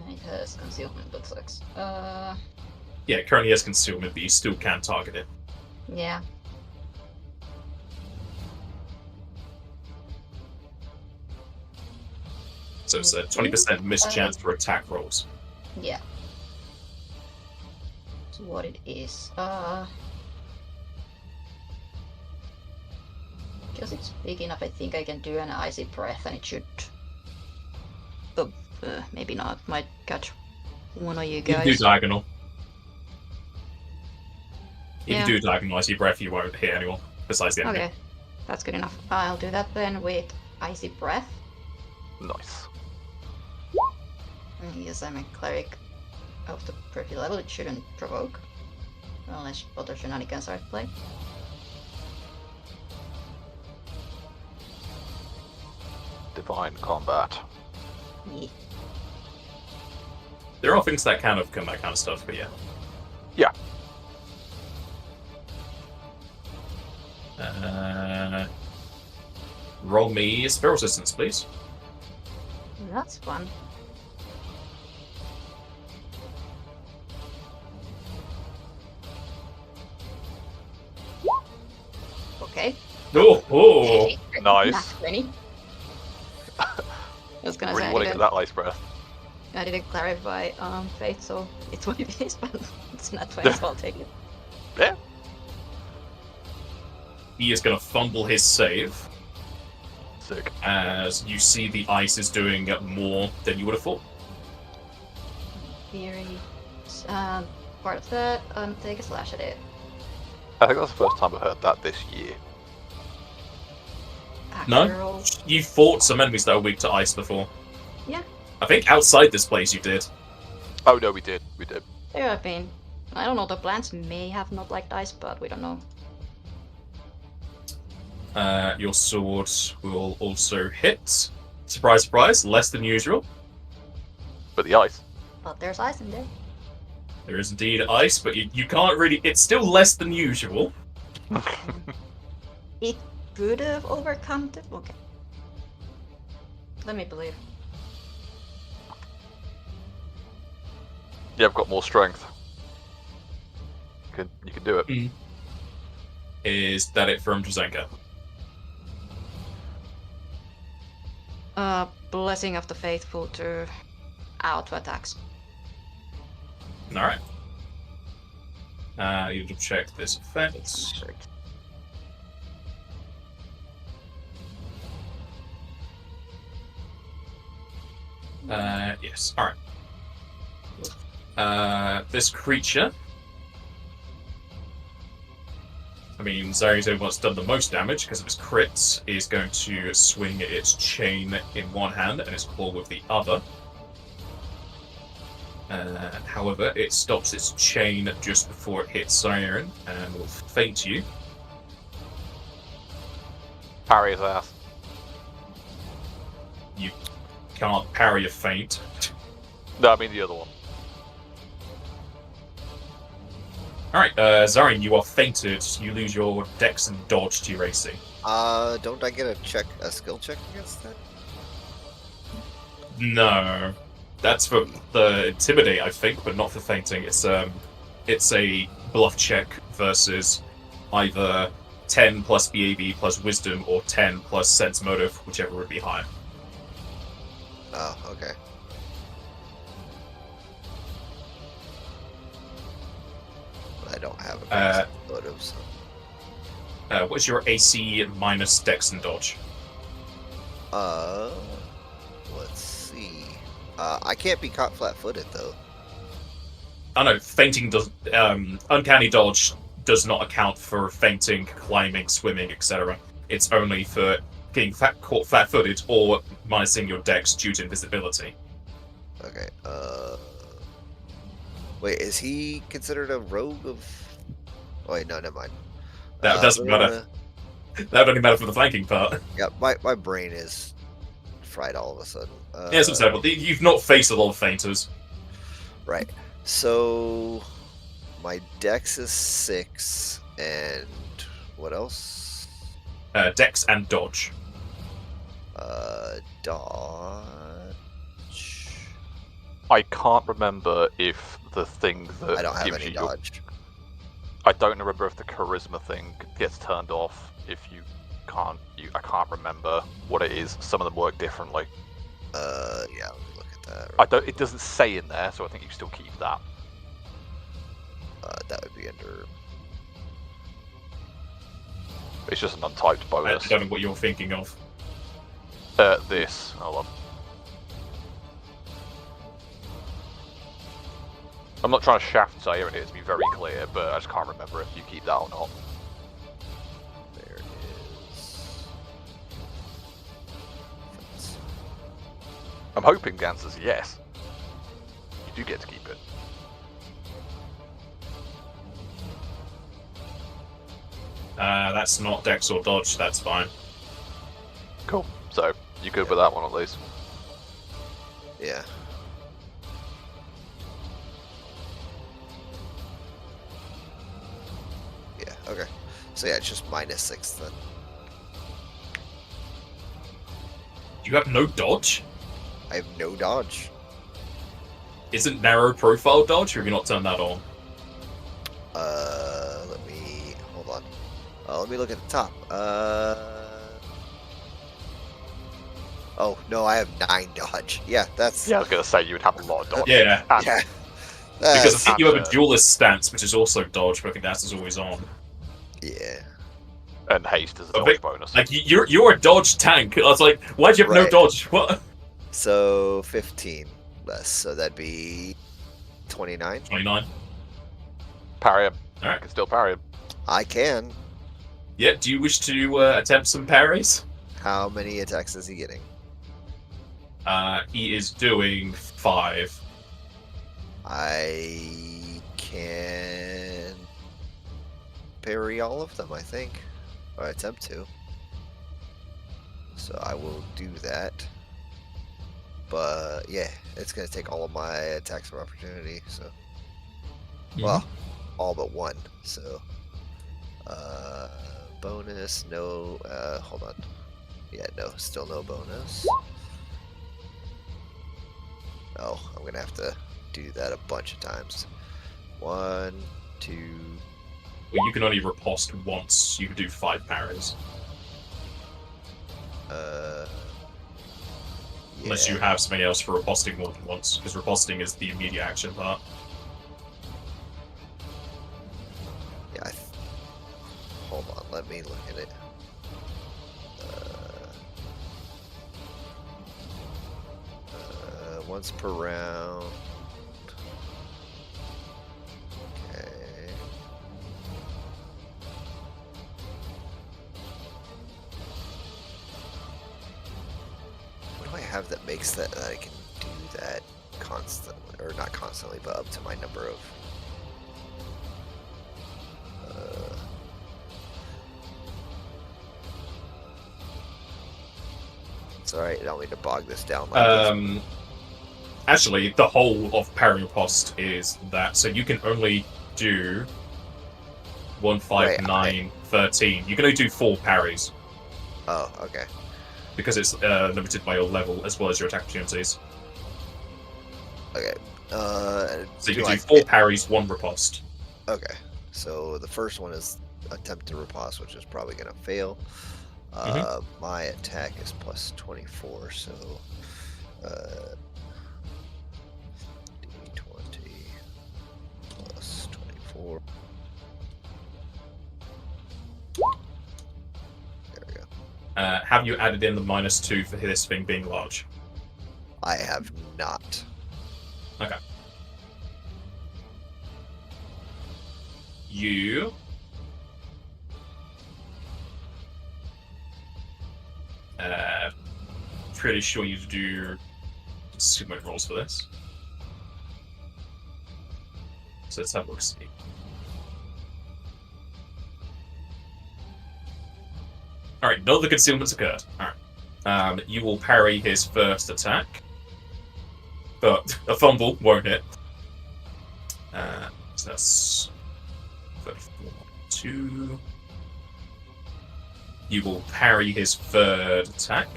It has concealment, looks like. Yeah, it currently has concealment, but you still can target it. Yeah. So it's a 20% miss chance for attack rolls. Yeah. So what it is, because it's big enough, I think I can do an icy breath, and it should. Maybe not. Might catch one of you You can guys. do diagonal. If Yeah. you do diagonal icy breath, you won't hit anyone besides the enemy. Okay, that's good enough. I'll do that then with icy breath. Nice. Yes, I'm a cleric of the pretty level. It shouldn't provoke, unless other shenanigans are at play. Divine combat. Yeah. There are things that can overcome that kind of stuff, but yeah. Yeah. Roll me spell resistance, please. That's fun. Okay. Oh! Nice. Nat 20. I was gonna Really say want to get that ice breath. I didn't clarify fate, so it's what it is, but it's not 20, so I'll take it. Yeah. He is going to fumble his save Sick. as you see the ice is doing more than you would have thought. Theory. Part of that, take a slash at it. I think that's the first time I've heard that this year. No? Roll. You fought some enemies that are weak to ice before. Yeah. I think outside this place you did. Oh no, we did. We did. There have been. I don't know, the plants may have not liked ice, but we don't know. Your sword will also hit. Surprise, surprise, less than usual. But the ice. But there's ice in there. There is indeed ice, but you can't really... It's still less than usual. It could have overcome it. Okay. Let me believe. Yeah, I've got more strength. You can do it. Is that it from Drzenka? Blessing of the Faithful to auto attacks. Alright. You need to check this effect. Yes, alright. This creature mean, Zari's the one that's done the most damage because of his crits. Is going to swing its chain in one hand and its claw with the other. However, it stops its chain just before it hits Siren and will feint you. Parry his ass. You can't parry a feint. No, I mean the other one. Alright, Zarian, you are feinted. You lose your dex and dodge to your AC. Don't I get a skill check against that? No. That's for the intimidate, I think, but not for feinting. It's a bluff check versus either 10 plus BAB plus wisdom or 10 plus sense motive, whichever would be higher. Oh, okay. I don't have a motive, so. What's your AC minus dex and dodge? Let's see. I can't be caught flat-footed though. Oh no, feinting does. Uncanny dodge does not account for feinting, climbing, swimming, etc. It's only for getting caught flat-footed or minusing your dex due to invisibility. Okay. Wait, is he considered a rogue of? Oh, wait, no, never mind. That doesn't matter. That would only matter for the flanking part. Yeah, my brain is fried all of a sudden. Yeah, it's understandable. You've not faced a lot of feinters. Right. So my dex is 6, and what else? Dex and dodge. Dodge. I can't remember if the thing that I don't have gives any you your- dodge. I don't remember if the charisma thing gets turned off if you can't. I can't remember what it is. Some of them work differently. Yeah. Let me look at that. I don't. It doesn't say in there, so I think you still keep that. That would be under. It's just an untyped I bonus. don't know what you're thinking of. This. Hold on. I'm not trying to shaft Zaire in it to be very clear, but I just can't remember if you keep that or not. There it is. I'm hoping the answer's yes. You do get to keep it. That's not dex or dodge. That's fine. Cool. So, you're good with that one at least. Yeah. Yeah, okay. So yeah, it's just -6 then. You have no dodge? I have no dodge. Isn't narrow profile dodge, or have you not turned that on? Let me hold on. Let me look at the top. Oh no, I have 9 dodge. Yeah, that's Yeah, I was gonna say you would have a lot of dodge. Yeah, And yeah. because I think you have a and, duelist stance, which is also dodge, but I think that is always on. Yeah. and haste is a I dodge think- bonus. Like you're a dodge tank. I was like, why'd you have no Right. dodge? What? So 15 less, so that'd be 29. 29. Parry him. Alright. You can still parry him. I can. Yeah. Do you wish to attempt some parries? How many attacks is he getting? He is doing 5. I can parry all of them, I think. Or attempt to. So I will do that. But yeah, it's going to take all of my attacks of opportunity, so. Well, all but 1, so. Bonus, no, hold on. Yeah, no, still no bonus. Oh, I'm going to have to do that a bunch of times. 1, 2. Well, you can only riposte once. You can do 5 parries. Unless you Yeah. have something else for riposting more than once, because riposting is the immediate action part. Yeah, hold on, let me look at it. Once per round. Okay. have that makes that I can do that constantly, or not constantly, but up to my number of. It's alright. I don't need to bog this down. Like this. Actually, the whole of parry riposte is that, so you can only do 1, 5, 9, 13. You can only do 4 parries. Oh, okay. Because it's limited by your level as well as your attack opportunities. Okay. So you can do 4 parries, 1 riposte. Okay. So the first one is attempt to riposte, which is probably going to fail. My attack is plus 24, so D20 plus 24. There we go. Have you added in the -2 for this thing being large? I have not. Okay. You pretty sure you do super rolls for this. So let's have a look. See. All right, none of the concealments occurred. All right, you will parry his first attack, but a fumble won't hit. So that's 34, 2. You will parry his third attack.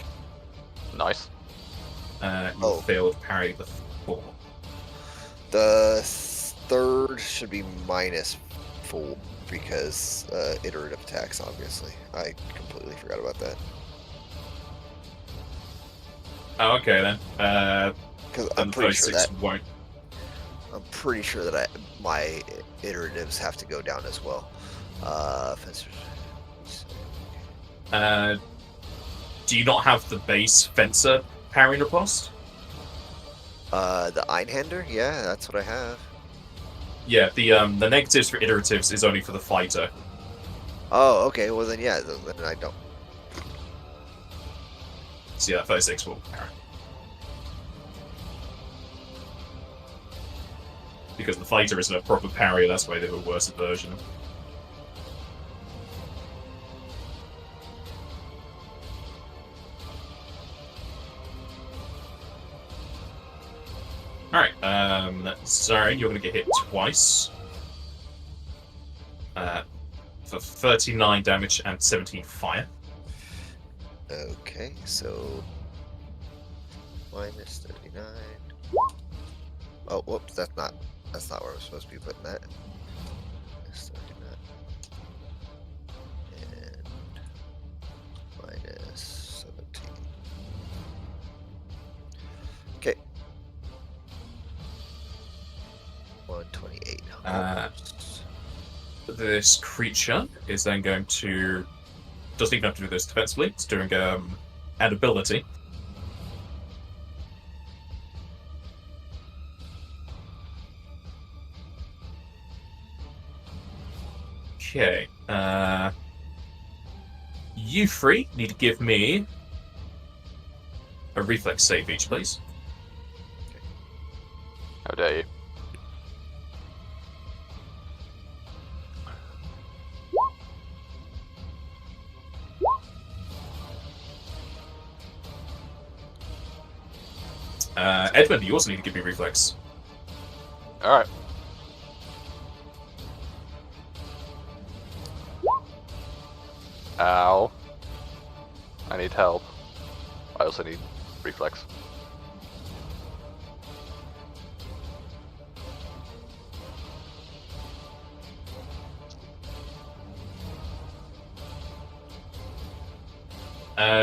Nice. You failed parry the 4. The third should be -4 because iterative attacks, obviously. I completely forgot about that. Oh, okay then. Because I'm pretty sure that won't. I'm pretty sure that my iteratives have to go down as well. Do you not have the base fencer parry riposte? The Einhander? Yeah, that's what I have. Yeah, the negatives for iteratives is only for the fighter. Oh, okay. Well then, yeah. Then I don't. So yeah, 36 will parry. Because the fighter isn't a proper parry, that's why they have a worse version. Alright, sorry, you're gonna get hit twice. For 39 damage and 17 fire. Okay, so -39. Oh, whoops, that's not where I'm supposed to be putting that. -39. And -17. Okay. 128. This creature is then going to... Doesn't even have to do this defensively. It's doing an ability. Okay. You three need to give me a reflex save each, please. How dare you? Edmund, you also need to give me reflex. Alright. Ow. I need help. I also need reflex.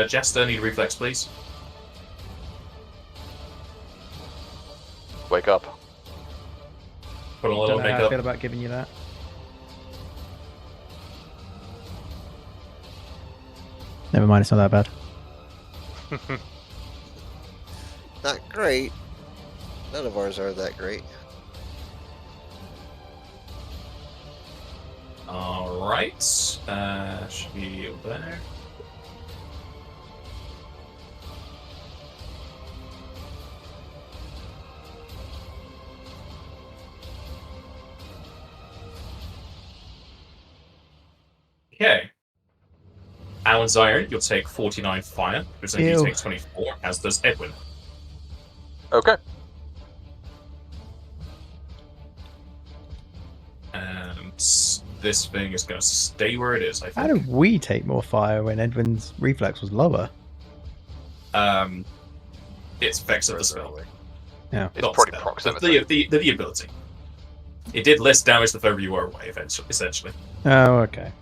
Jester, need reflex, please. Wake up. Put on a Don't little know how I makeup. feel about giving you that. Never mind, it's not that bad. Not great. None of ours are that great. Alright. Shield there. Alan Zion, you'll take 49 fire, which then you Ew. take 24, as does Edwin. Okay. And this thing is going to stay where it is, I How think. did we take more fire when Edwin's reflex was lower? It's effects of the spell. Further away. Yeah. It's Not probably spell. proximity. The ability. It did less damage the further you were away, essentially. Oh, okay.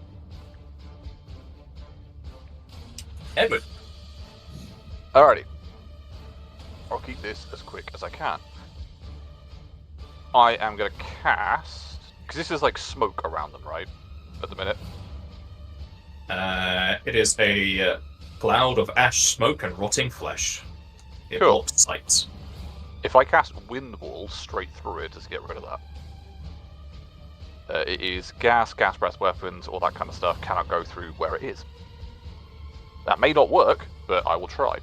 Edwin. Alrighty. I'll keep this as quick as I can. I am going to cast... Because this is like smoke around them, right? At the minute. It is a cloud of ash, smoke, and rotting flesh. It Cool. blocks sight. If I cast Wind Wall straight through it, just get rid of that. It is gas breath weapons, all that kind of stuff cannot go through where it is. That may not work, but I will try.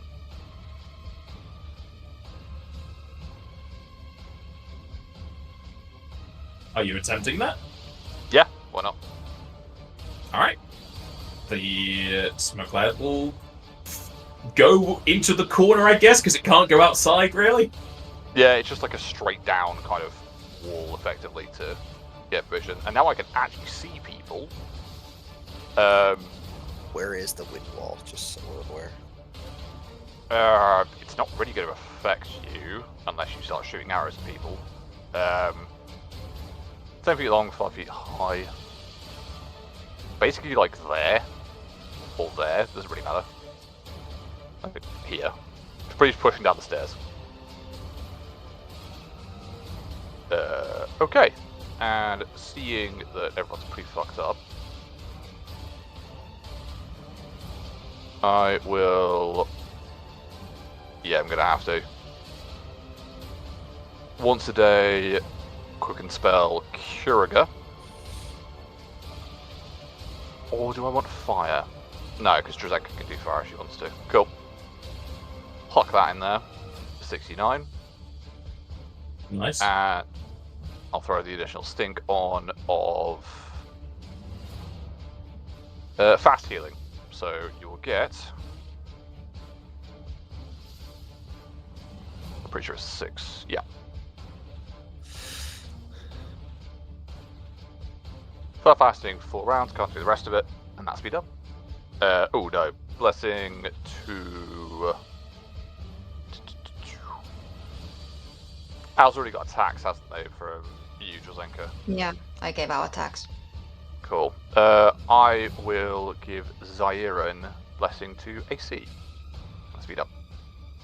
Are you attempting that? Yeah, why not? Alright. The smoke cloud will go into the corner, I guess, because it can't go outside, really. Yeah, it's just like a straight down kind of wall, effectively, to get vision. And now I can actually see people. Where is the wind wall? Just so we're aware. It's not really going to affect you unless you start shooting arrows at people. 10 feet long, 5 feet high. Basically, like there or there, doesn't really matter. Like here, it's pretty pushing down the stairs. Okay, and seeing that everyone's pretty fucked up, I will. Yeah, I'm gonna have to. Once a day, quicken spell Curiga. Or do I want fire? No, because Drazeka can do fire if she wants to. Cool. Huck that in there. 69. Nice. And I'll throw the additional stink on of fast healing. So you will get. I'm pretty sure it's 6. Yeah. For fasting 4 rounds, can't do the rest of it, and that's be done. Oh no, blessing to. Al's already got attacks, hasn't they, from you, Drazenka? Yeah, I gave our attacks. Cool. I will give Zairan blessing to AC. Let's speed up.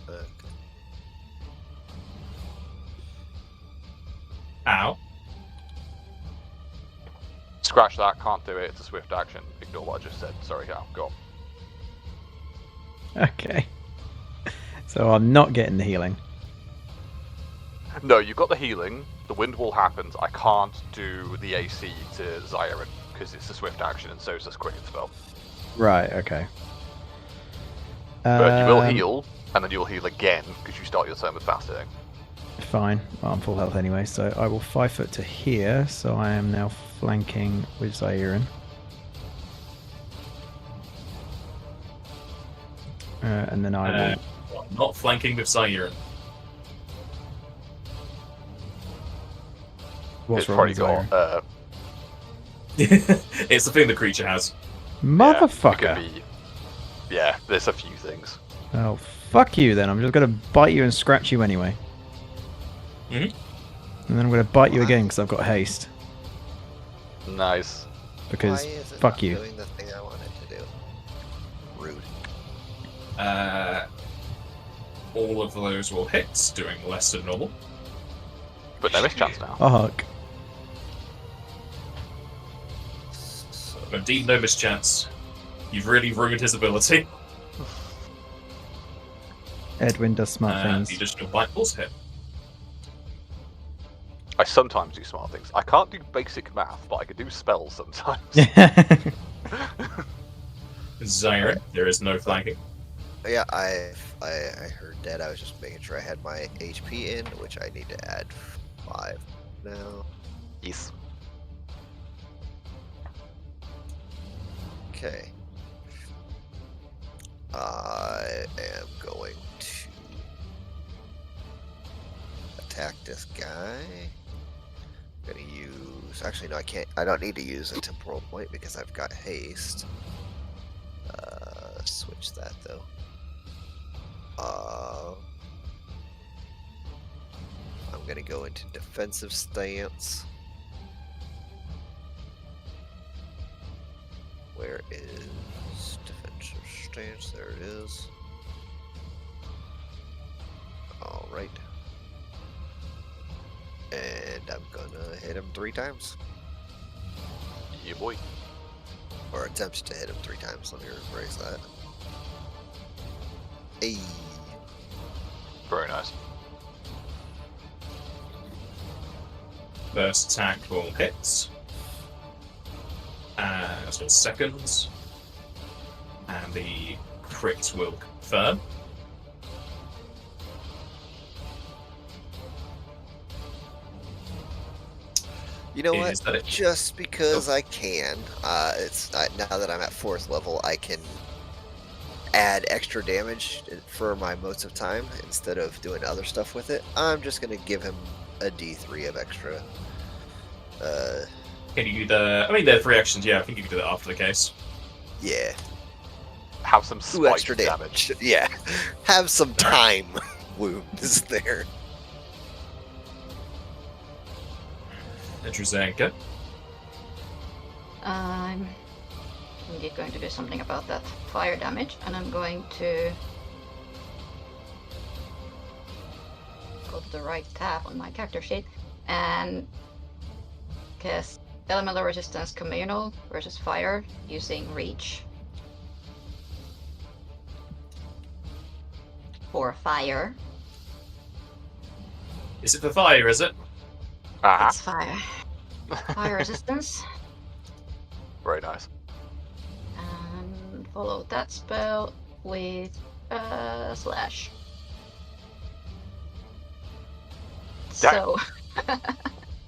Okay. Ow. Scratch that, can't do it, it's a swift action. Ignore what I just said. Sorry, Al, go on. Okay. So I'm not getting the healing. No, you've got the healing, the wind wall happens, I can't do the AC to Zairan, because it's a swift action and so is this quicken spell. Right, okay. But you will heal, and then you'll heal again, because you start your turn with fast hitting. Fine. Well, I'm full health anyway, so I will 5 foot to here, so I am now flanking with Zairan. And then I will... Not flanking with Zairan. What's It's wrong probably with got, Zairan? It's the thing the creature has. Motherfucker! Yeah, it could be, yeah, there's a few things. Oh, fuck you then. I'm just going to bite you and scratch you anyway. Mhm. And then I'm going to bite you again because I've got haste. Nice. Because Why is it fuck not you. doing the thing I wanted to do? Rude. All of those will hit, doing less than normal. But no mischance now. Fuck. So, Indeed, no mischance. You've really ruined his ability. Edwin does smart The things. additional bite will hit. I sometimes do smart things. I can't do basic math, but I can do spells sometimes. Zairan, there is no flanking. yeah, I heard that. I was just making sure I had my HP in, which I need to add 5 now. Yes. Okay. I am going to attack this guy. I'm gonna use. Actually, no, I can't. I don't need to use a temporal point because I've got haste. Switch that though. I'm gonna go into defensive stance. Where is defensive stance? There it is. Alright. And I'm gonna hit him 3 times. Yeah, boy. Or attempt to hit him 3 times. Let me rephrase that. Hey. Very nice. First attack will hit. That's got seconds. And the crit will confirm. You know Is what? that it? Just because I can, it's now that I'm at 4th level, I can add extra damage for my motes of time instead of doing other stuff with it. I'm just gonna give him a D3 of extra. Can you do the... I mean, there are 3 actions, yeah, I think you can do that after the case. Yeah, Have some 2 spike extra damage. damage. Yeah, have some time wounds there. Druzanka. I'm indeed going to do something about that fire damage, and I'm going to go to the right tab on my character sheet and cast Elemental Resistance Communal versus Fire using Reach for fire. Is it for fire, is it? Ah, It's fire. Fire resistance. very nice. And follow that spell with slash. So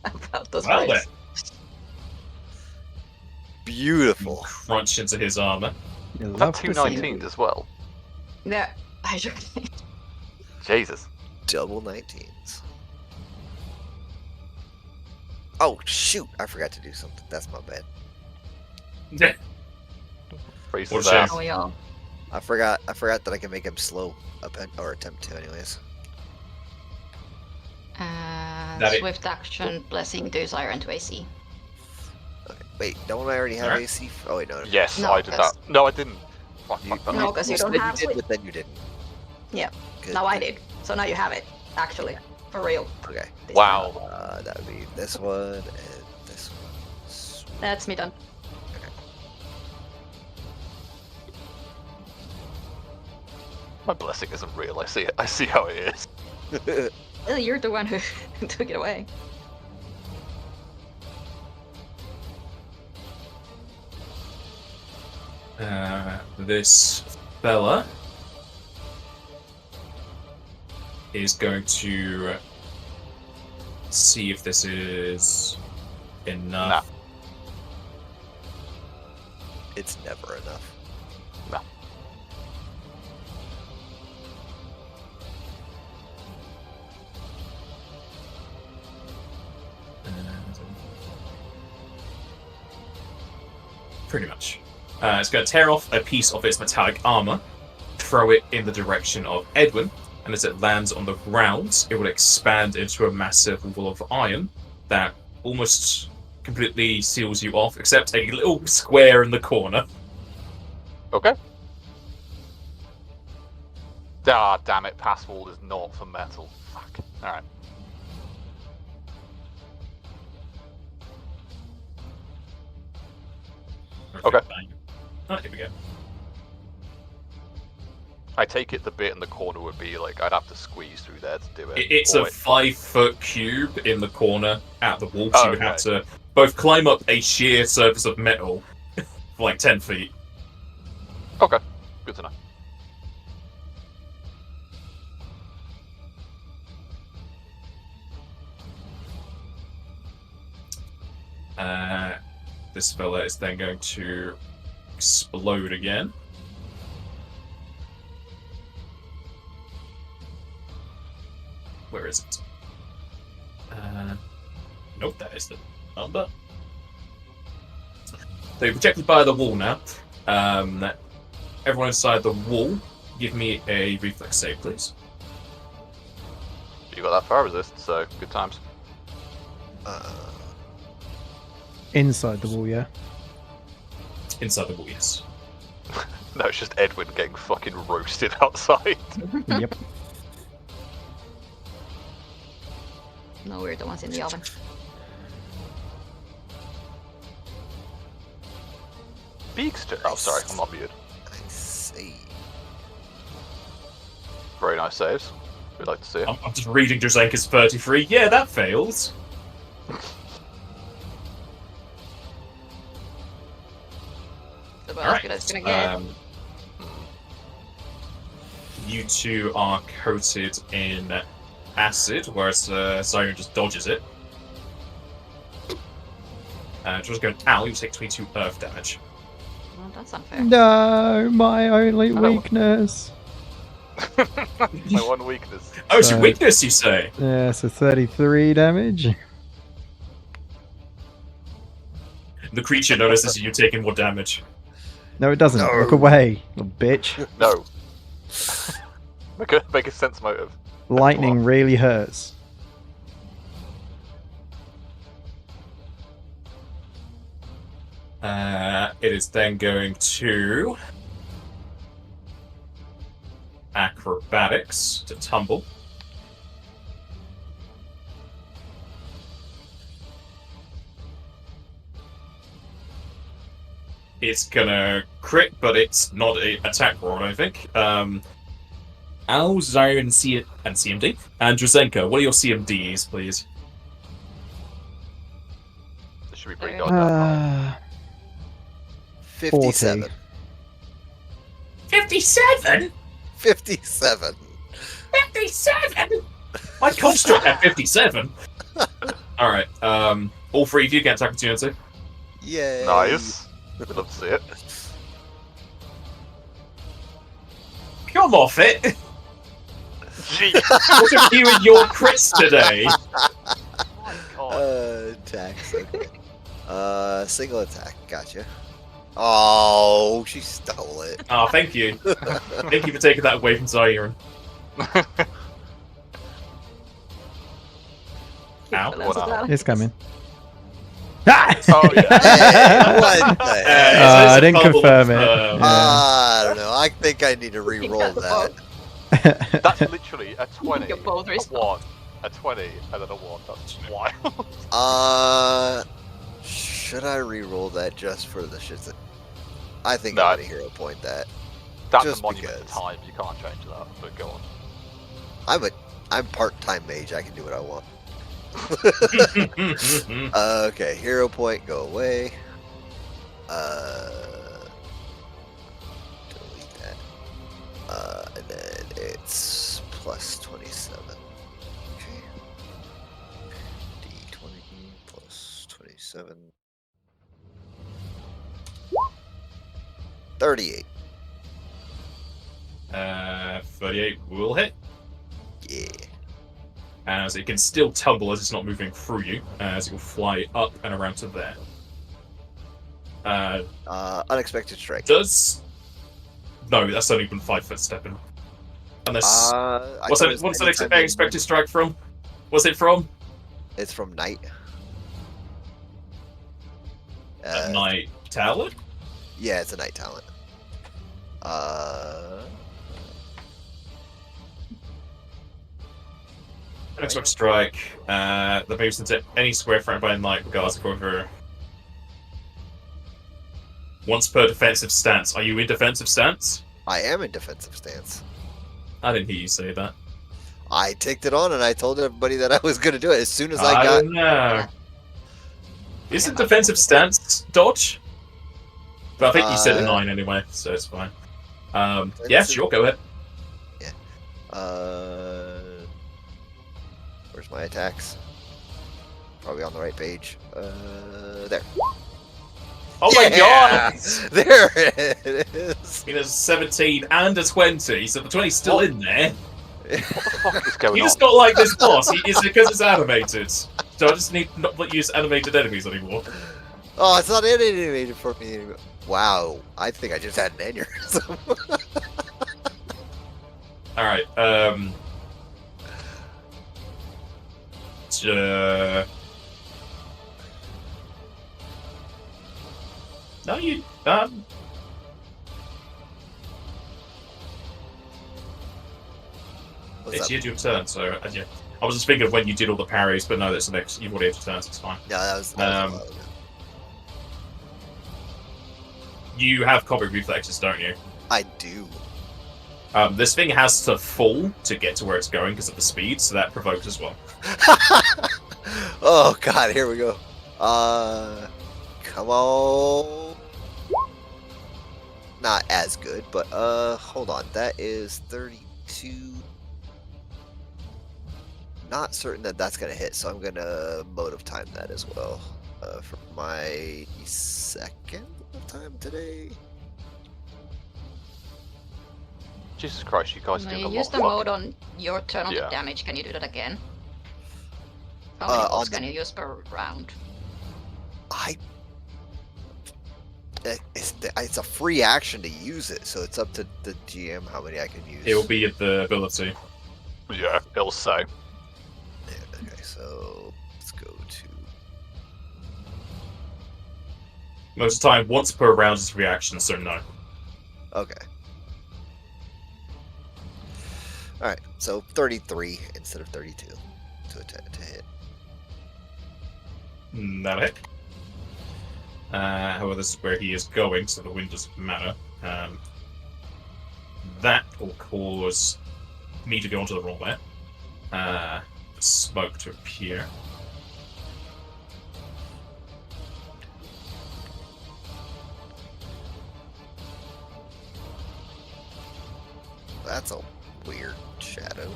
about those Well words. Beautiful. Crunch into his armor. You Was love that to two see 19s as well? Yeah, I sure think. Jesus. Double 19s. Oh shoot! I forgot to do something. That's my bad. Freeze What his a shame. ass. We all. I forgot that I can make him slow or attempt to, anyways. That it- Swift action, blessing, desire, and 2 AC. Okay. Wait, don't I already have Alright. AC? Oh wait, no. Yes, No, I did that. 'cause- No, I didn't. Fuck, You, fuck, fuck. No, 'cause you don't said have you did, Swift. but then you didn't. Yeah. Good, Now I good. did. So now you have it. Actually, for real. Okay. This Wow. That would be this one and this one. Sweet. That's me done. My blessing isn't real. I see it. I see how it is. Well, you're the one who took it away. This fella is going to see if this is enough. It's never enough. No. Pretty much. It's going to tear off a piece of its metallic armor, throw it in the direction of Edwin, and as it lands on the ground, it will expand into a massive wall of iron that almost completely seals you off, except a little square in the corner. Okay. Ah, damn it. Passwall is not for metal. Fuck. Alright. Okay. Oh, here we go. I take it the bit in the corner would be like, I'd have to squeeze through there to do it. It's or a 5-foot cube in the corner at the wall, so Oh, you would have okay. to both climb up a sheer surface of metal for like 10 feet. Okay. Good to know. This fella is then going to explode again. Where is it? Nope, that is the number. So you're protected by the wall now. Everyone inside the wall, give me a reflex save, please. You got that fire resist, so good times. Inside the wall, yeah. Inside the wall, yes. No, it's just Edwin getting fucking roasted outside. Yep. No, we're the ones in the oven. Beakster. Oh, sorry, I'm not muted. I see. Very nice saves. We'd like to see it. I'm just reading Drzenka's 33. Yeah, that fails. It's about All as good as it's gonna get. You two are coated in acid, whereas Siren just dodges it. Just going, ow, you take 22 earth damage. Well, that's unfair. No, my only don't- weakness. My one weakness. Oh, it's your So- weakness, you say? Yeah, so 33 damage. The creature notices you taking more damage. No, it doesn't. No. Look away, little bitch. No. Make a sense motive. Lightning really hurts. It is then going to acrobatics to tumble. It's gonna crit, but it's not an attack roll, I don't think. Al, Zyre, and CMD. And Drzenka, what are your CMDs, please? This should be pretty There good. Uh, 57. 40. 57? 57. 57? My construct at 57? Alright, all three of you get attack opportunity. Yay. Nice. We'd love to see it. Come off it! Gee. What have you and your crits today? Oh my god. Attacks. Okay. Single attack. Gotcha. Oh, she stole it. Oh, thank you. Thank you for taking that away from Zyron. Ow. Balance Wow. that. It's coming. Oh yeah. Hey, what the heck? It's I didn't a bubble confirm it. of, I don't know. I think I need to re-roll that. That's literally a 20, You're both a risky. 1, a 20, and then a 1. That's wild. Should I re-roll that just for the shits? I think No. I'm gonna hero point that. That's Just a monument because. of times. You can't change that. But go on. I'm part-time mage. I can do what I want. Okay, hero point, go away. Delete that. And then it's plus 27. Okay. D20 plus 27. 38. 38 will hit. Yeah. As it can still tumble as it's not moving through you, as it will fly up and around to there. Unexpected strike. Does... No, that's only been 5 foot stepping. Unless... what's that expected strike from? What's it from? It's from Knight. Night Talon? Yeah, it's a Knight talent. Unexpected strike. That moves into any square frame by light, regardless of whether... Once per defensive stance. Are you in defensive stance? I am in defensive stance. I didn't hear you say that. I ticked it on and I told everybody that I was going to do it as soon as I got. don't know. Isn't defensive stance dodge? But I think you said a 9 anyway, so it's fine. Yeah, sure, go ahead. Where's my attacks? Probably on the right page. There. Oh my Yeah! god! There it is. I mean, there's a 17 and a 20, so the 20's still in there. fuck is going You on? just got like this boss. It's because it's animated. So I just need not let use animated enemies anymore. Oh, it's not animated for me anymore. Wow, I think I just had an aneurysm. Alright, no, you, What's it's up? your turn, so, yeah. I was just thinking of when you did all the parries, but no, that's the next, you've already had your turns, it's fine. No, that was a while ago. You have combat reflexes, don't you? I do. This thing has to fall to get to where it's going because of the speed, so that provokes as well. Oh god, here we go. Come on. Not as good, but hold on. That is 32. Not certain that that's gonna hit, so I'm gonna motive time that as well. For my second time today. Jesus Christ, you guys No, do you a lot used of the fucking... mode on your turn on Yeah. the damage. Can you do that again? How many modes on can you use per round? It's a free action to use it, so it's up to the GM how many I can use. It will be at the ability. Yeah, it'll say. Yeah, okay, so let's go to. Most of the time, once per round is reaction, so no. Okay. Alright, so 33 instead of 32 to hit. That'll hit. However, this is where he is going, so the wind doesn't matter. That will cause me to go onto the roll there. The smoke to appear. That's a weird shadow.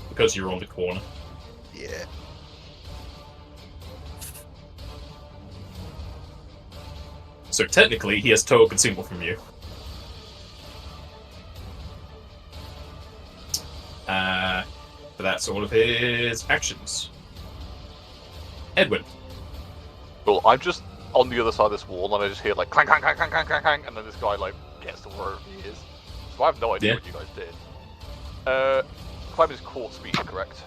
Because you're on the corner. Yeah. So technically, he has total concealment from you. But that's all of his actions. Edwin. Well, I'm just on the other side of this wall, and I just hear like clang, clang, clang, clang, clang, clang, clang, and then this guy like gets to where he is. So I have no idea Yeah. what you guys did. Climbing is quarter speed, correct?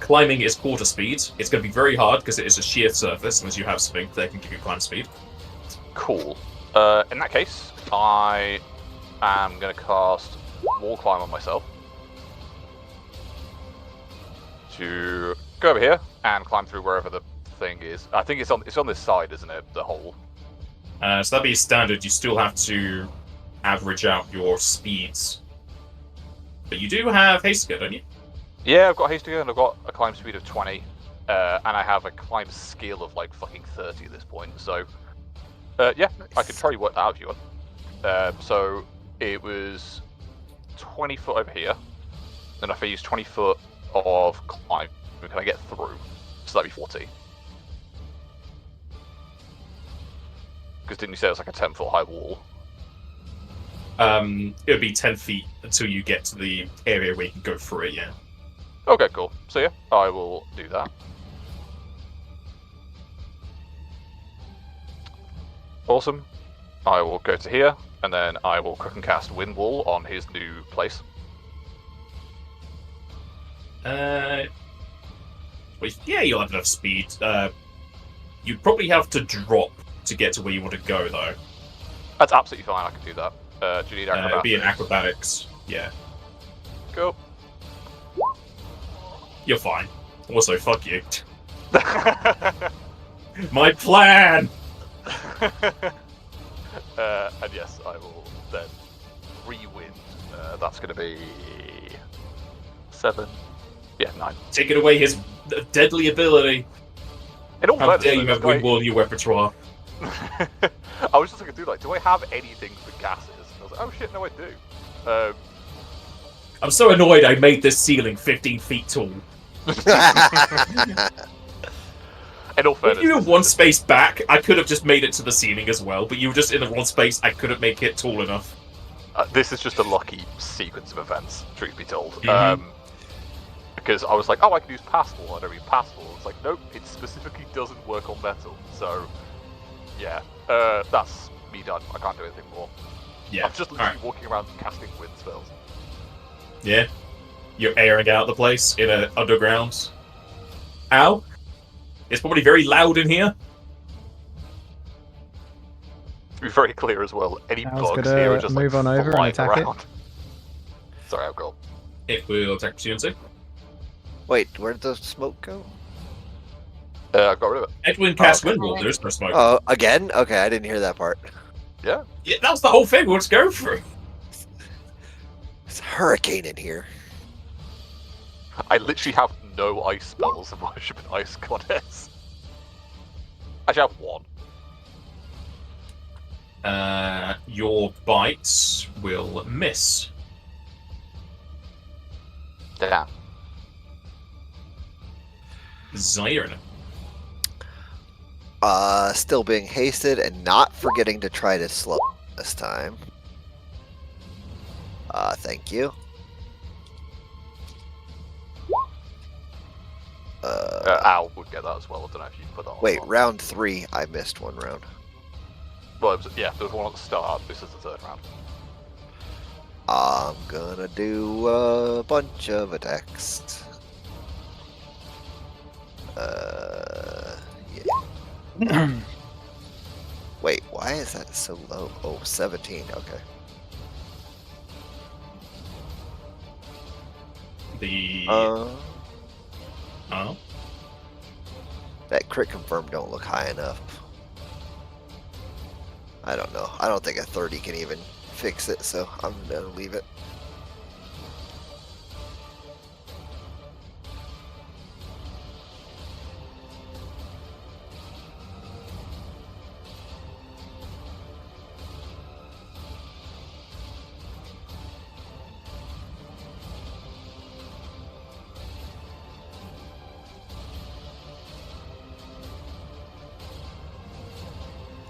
Climbing is quarter speed. It's going to be very hard because it is a sheer surface, unless you have something that can give you climb speed. Cool. In that case, I am going to cast wall climb on myself to go over here and climb through wherever the thing is. I think it's on this side, isn't it? The hole. So that'd be standard. You still have to average out your speeds. But you do have haste, don't you? Yeah, I've got haste again, and I've got a climb speed of 20, and I have a climb skill of like fucking 30 at this point. So, yeah, Nice. I could try to work that out if you want. So it was 20 foot over here. Then if I use 20 foot of climb, can I get through? So that'd be 40. Because didn't you say it's like a 10-foot high wall? It would be 10 feet until you get to the area where you can go through it, yeah. Okay, cool. So yeah, I will do that. Awesome. I will go to here, and then I will cook and cast Wind Wall on his new place. Well, yeah, you'll have enough speed. You'd probably have to drop to get to where you want to go, though. That's absolutely fine, I can do that. Do you need acrobatics? It'd be an acrobatics, yeah. Cool. You're fine. Also, fuck you. My plan! And yes, I will then re-wind. That's going to be 7. Yeah, 9. Taking away his deadly ability. In all How fairness, dare though, you this have guy- wind wall in your repertoire. I was just looking through, like, do I have anything for gases? And I was like, oh shit, no, I do. I'm so annoyed I made this ceiling 15 feet tall. In all If fairness, you were this is one just- space back, I could have just made it to the ceiling as well, but you were just in the wrong space, I couldn't make it tall enough. This is just a lucky sequence of events, truth be told. Mhm. Because I was like, oh, I can use passable. I don't mean passable. It's like, nope, it specifically doesn't work on metal. So, yeah, that's me done. I can't do anything more. Yeah. I'm just literally Alright. walking around casting wind spells. Yeah. You're airing out the place in an underground. Ow. It's probably very loud in here. To be very clear as well, any I was bugs gonna here are just move like on over and flying attack it. around. Sorry, Alcohol. It will attack opportunity. Wait, where did the smoke go? I got rid of it. Edwin cast okay. Windwall, there is no smoke. Oh, again? Okay, I didn't hear that part. Yeah. Yeah, that was the whole thing, let's go through. It's a hurricane in here. I literally have no ice spells and worship an ice goddess. Actually, I have one. Your bites will miss. Damn. Zyron. Still being hasted and not forgetting to try to slow this time. Thank you. Al would get that as well. I don't know if you put that on. Wait, or not. round 3, I missed one round. Well, it was, yeah, there was one at the start. This is the third round. I'm gonna do a bunch of attacks. Yeah. Wait, why is that so low? Oh, 17, okay. The Uh, oh. that crit confirm don't look high enough. I don't know. I don't think a 30 can even fix it, so I'm gonna leave it.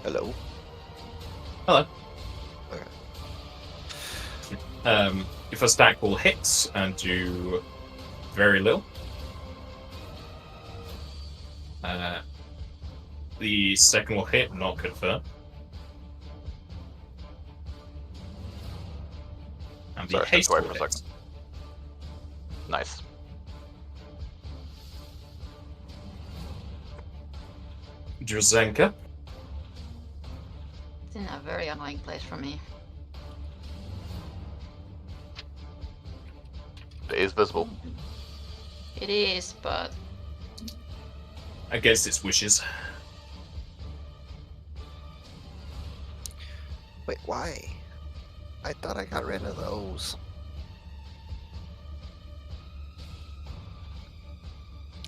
Hello? Hello. Okay. Your first attack will hit and do very little. The second will hit, not confirm. And the Sorry, haste step away will for a hit. Nice. Drzenka. It's in a very annoying place for me. It is visible. It is, but Against its wishes. Wait, why? I thought I got rid of those.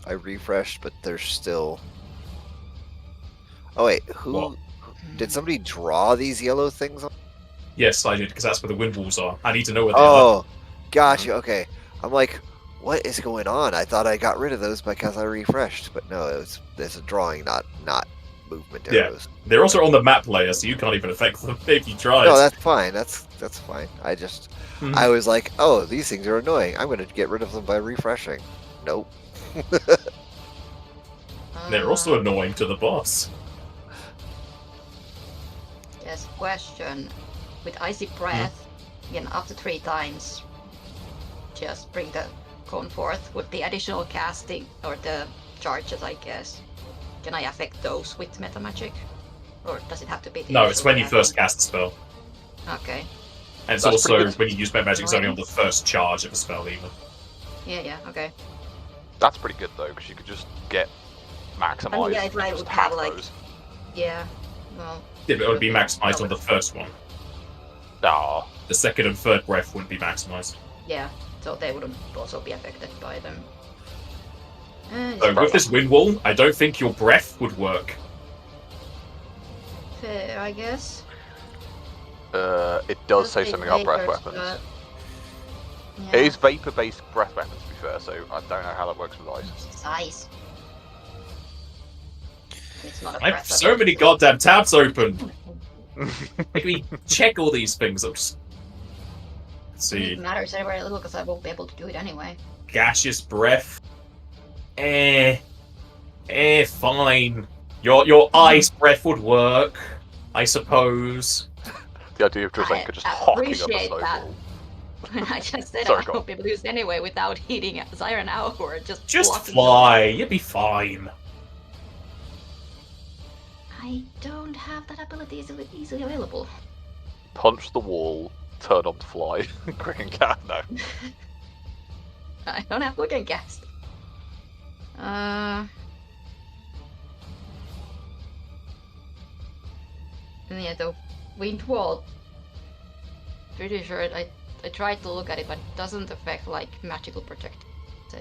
I refreshed, but there's still... Oh wait, who... What? Did somebody draw these yellow things on? Yes, I did, because that's where the wind walls are. I need to know where they are. Oh, gotcha, okay. I'm like, what is going on? I thought I got rid of those because I refreshed, but no, there's a drawing, not movement Yeah. arrows. They're also on the map layer, so you can't even affect them if you tried. No, that's fine. That's fine. I just, Mhm. I was like, oh, these things are annoying. I'm going to get rid of them by refreshing. Nope. They're also annoying to the boss. Yes, question. With icy breath, again up to 3 times, just bring the cone forth. With the additional casting, or the charges, I guess, can I affect those with meta magic? Or does it have to be the No, it's initial when you casting? first cast the spell. Okay. And it's That's pretty also good. when you use Meta Magic, it's only on the first charge of a spell, even. Yeah, okay. That's pretty good though, because you could just get maximized. I mean, yeah, if and I just would have, like- those. Yeah, well, Yeah, but it would be maximized on the first one. Ah, The second and third breath wouldn't be maximized. yeah, so they wouldn't also be affected by them. So with this wind wall, I don't think your breath would work. Fair, I guess. it does say something about breath vapors, weapons. but- It Yeah, is vapor-based breath weapons, to be fair, so I don't know how that works with ice. it's ice. It's not a I breath have so many weapon. goddamn tabs open. Make me check all these things. I'm just... Let's see. It matters very little because I won't be able to do it anyway. Gaseous breath. Fine. Your ice breath would work, I suppose. The idea of Drazenka just hocking up a appreciate that. snowball. I just said Sorry, I go on. won't be able to use it anyway without hitting a siren out or just Just blocking fly. You'll be fine. I don't have that ability easily available. Punch the wall, turn on to fly. Quick and cat, no. I don't have quick and cast. And yeah, the wind wall. Pretty sure I tried to look at it, but it doesn't affect like magical protect. So,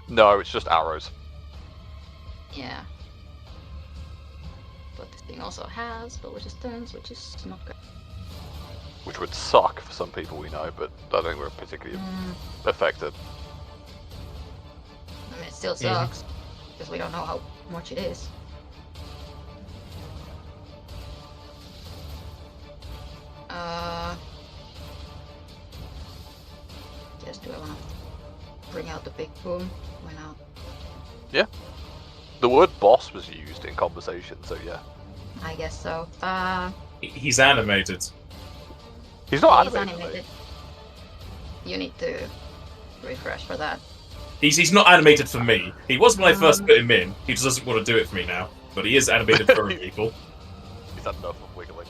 No, it's just arrows. yeah. But this thing also has spell resistance, which is not good. Which would suck for some people we know, but I don't think we're particularly affected. I mean, it still sucks because we don't know how much it is. Just do I want to bring out the big boom? Why not? Yeah. The word boss was used in conversation, so yeah. I guess so. He's animated. He's not He's animated. animated. You need to refresh for that. He's not animated for me. He was when I first put him in. He just doesn't want to do it for me now. But he is animated for people. He's had enough of wiggling.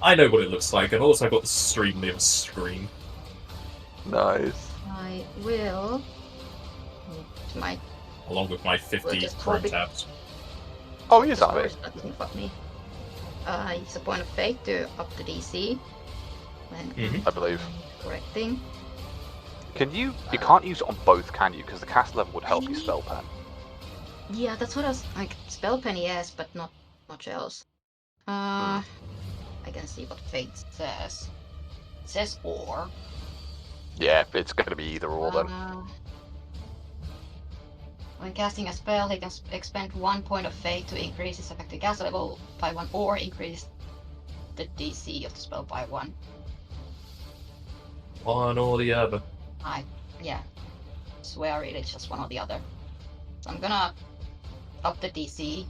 I know what it looks like, and also I've got the stream near the screen. Nice. I will. My Along with my 50 just Chrome hope it- tabs. Oh, he is scores, animated. that doesn't fuck me. It's a point of fate to up the DC. When I believe. correct thing. Can you? You can't use it on both, can you? Because the cast level would help you spell pen. Yeah, that's what I was like. Spell pen, yes, but not much else. I can see what fate says. It says or. Yeah, it's going to be either or then. When casting a spell, he can expend 1 point of fate to increase his effective cast level by 1 or increase the DC of the spell by 1. One or the other. Yeah. Swear it's just one or the other. So I'm gonna up the DC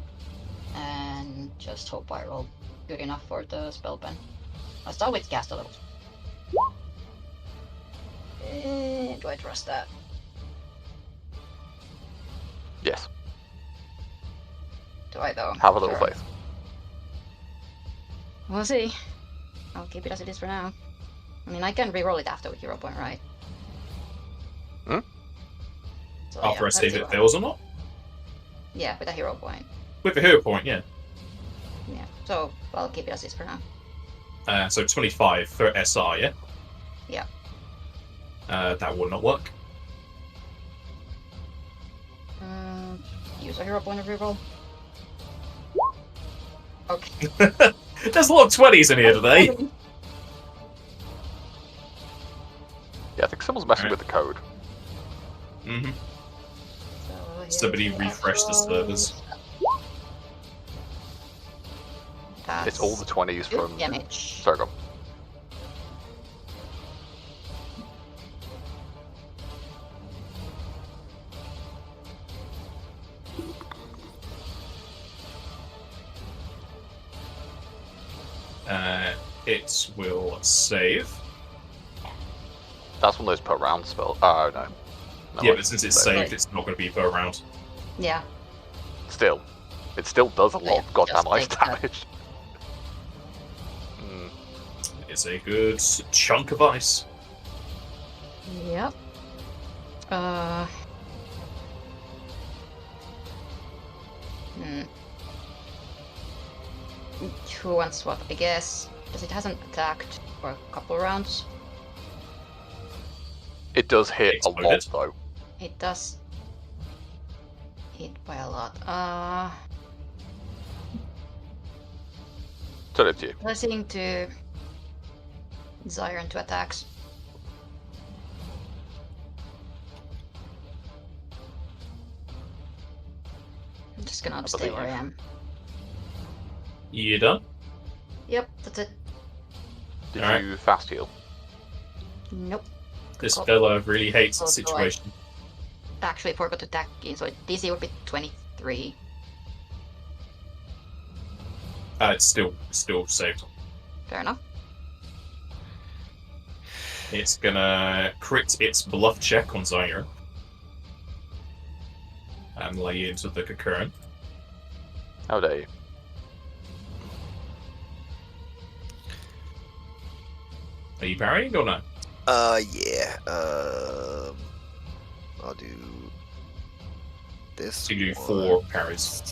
and just hope I roll good enough for the spell pen. I'll start with cast level. Do I trust that? Yes. Do I though? Have a little Sure. faith. We'll see. I'll keep it as it is for now. I mean, I can re-roll it after with hero point, right? So, After I let's see if see it what fails or not. Yeah, with a hero point. With a hero point, yeah. Yeah, so I'll keep it as is for now. So 25 for SR, yeah? Yeah. That would not work. Use a hero point to reroll. Okay. There's a lot of 20s in here today. Yeah, I think someone's messing Alright. with the code. Mm-hmm. So here's Somebody the refresh the actual- servers. That's It's all the 20s good from... damage. Sorry, go on. It will save. That's one of those per round spells. Oh, no. No, Yeah, wait. but since it's So- saved, it's not going to be per round. Yeah. Still. It still does a lot of goddamn Just ice take that. damage. Hmm. It's a good chunk of ice. Yep. Who wants what? I guess. Because it hasn't attacked for a couple rounds. It does hit a lot, Exploded. though. It does hit by a lot. Turn it to you. Listening to Zyron to attacks. just gonna stay where I believe. am. You done? Yep, that's it. Did Alright. you fast heal? Nope. This Oh. fella really hates the Oh, so I- situation. Actually forgot to tag in, so DC would be 23. It's still saved. Fair enough. It's gonna crit its bluff check on Zyra. And lay into the concurrent. How dare you? Are you parrying or no? Yeah. I'll do this. So you do one. 4 parries.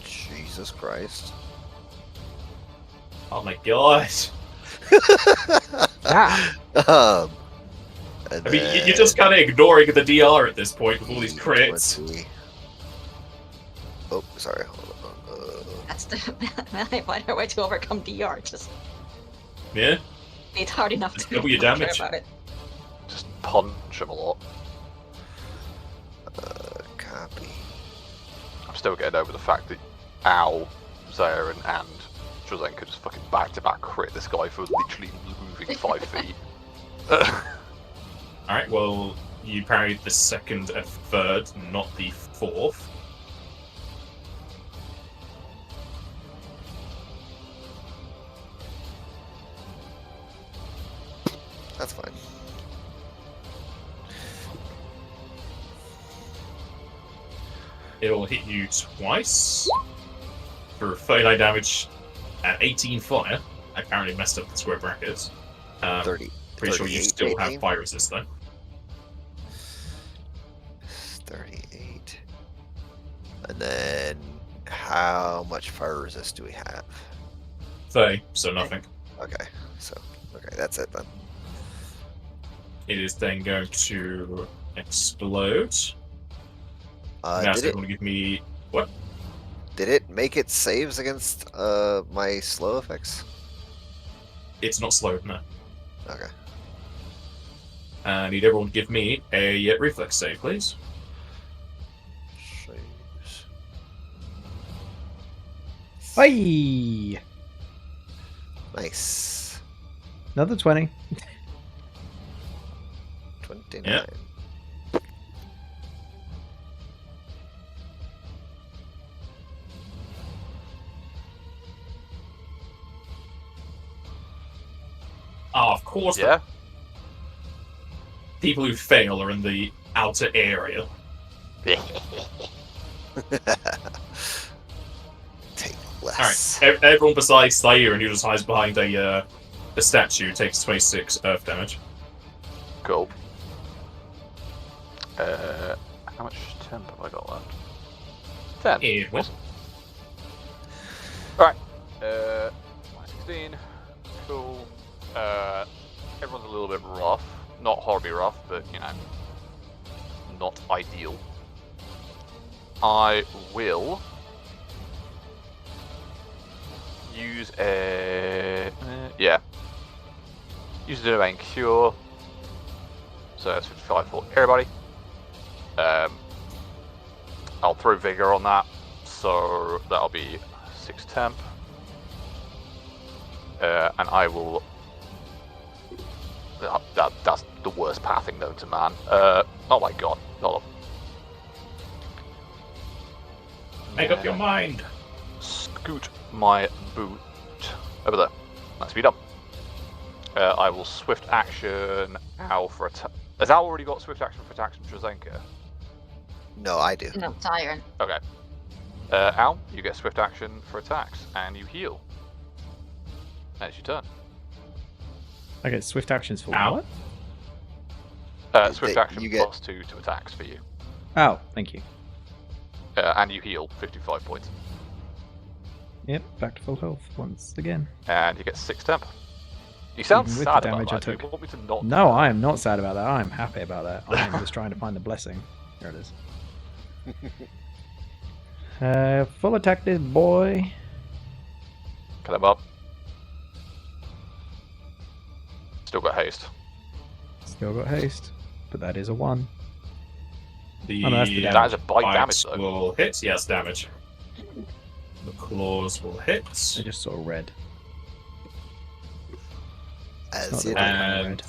Jesus Christ. Oh my god! Ah! And I mean, you're just kind of ignoring the DR at this point with all these crits. 20. Oh, sorry. Hold on. That's the melee fighter way to overcome DR. Just Yeah? it's hard enough Just to double your not care damage. about it. Just punch him a lot. Copy. I'm still getting over the fact that Al, Zarin, and Josen could just fucking back-to-back crit this guy for literally moving 5 feet. Alright, well, you parried the 2nd and 3rd, not the 4th. That's fine. It'll hit you twice for 39 damage at 18 fire. I apparently messed up the square brackets. 30. Pretty sure you 38, still 18? have fire resist though. 38. And then how much fire resist do we have? 30, so nothing. Okay, that's it then. It is then going to explode. Now it's Did going to give me what? it make its saves against my slow effects? It's not slowed now. Okay. I need everyone to give me a reflex save, please. Saves. Hey! Nice. Another 20. 29. Yeah. Oh, of course. Yeah? People who fail are in the outer area. Take less. Alright, everyone besides Slayer and who just hides behind a statue takes 26 earth damage. Cool. How much temp have I got left? 10. Yeah, well. Awesome. Alright. 16. Cool. Everyone's a little bit rough. Not horribly rough, but, you know, not ideal. I will use a... yeah. Use a domain cure. So that's 55 for everybody. I'll throw vigor on that, so that'll be 6 temp. And I will... that's the worst pathing known to man. Oh my god. Hold on. Make up your mind. Scoot my boot over there. That's me done. I will swift action Al for attack. Has Al already got swift action for attacks from Trazenka? No, I do. No, Siren. Okay. Al, you get swift action for attacks and you heal. And it's your turn. Okay, swift actions for Ow. what? Swift They- action you get- +2 to attacks for you. Oh, thank you. And you heal 55 points. Yep, back to full health once again. And you get 6 temp. You sound Even with the sad damage I about that. took. You want me to not? No, I am not sad about that. I am happy about that. I am just trying to find the blessing. There it is. Full attack this boy. Kill him up. Still got haste. Still got haste, but that is a 1. The Oh, no, that's the damage. That is a bite bites damage, though. will hit. Yes, damage. The claws will hit. I just saw red. As not you the do. one. And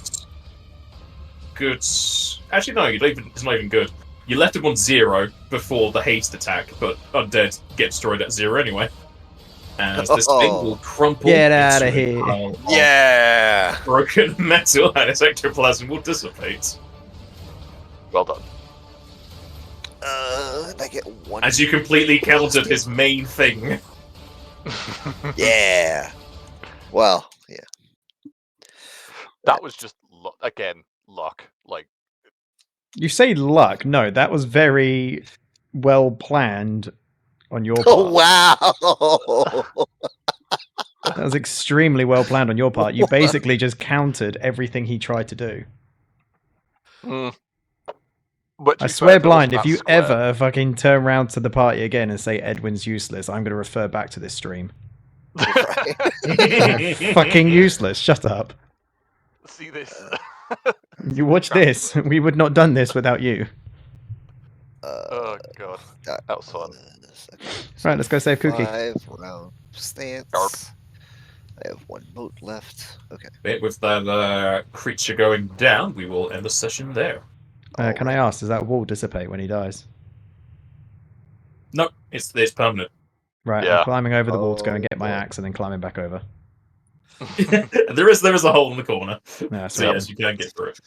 good. Actually, no, it's not even good. You left him on 0 before the haste attack, but undead get destroyed at 0 anyway. As this thing will crumple. Get outta into a here. pile of Yeah. broken metal, and its ectoplasm will dissipate. Well done. I get one. As you completely countered his main thing. Yeah. Well, yeah. That was just again luck. Like You say luck. No, that was very well planned on your part. Oh wow. That was extremely well planned on your part. You basically just countered everything he tried to do. But to I be swear fair, blind, that if you square- ever fucking turn around to the party again and say Edwin's useless, I'm going to refer back to this stream. Fucking useless. Shut up. See this? You watch this. We would not done this without you. Oh god, that was fun. Right, let's go save Cookie. 5 round stance. Yarp. I have 1 moat left. Okay. With that creature going down, we will end the session there. Can I ask, does that wall dissipate when he dies? No, it's permanent. Right, Yeah. I'm climbing over the wall to go and Oh, get my boy. axe and then climbing back over. there is a hole in the corner. Yeah, So sweet. yes, you can get through it.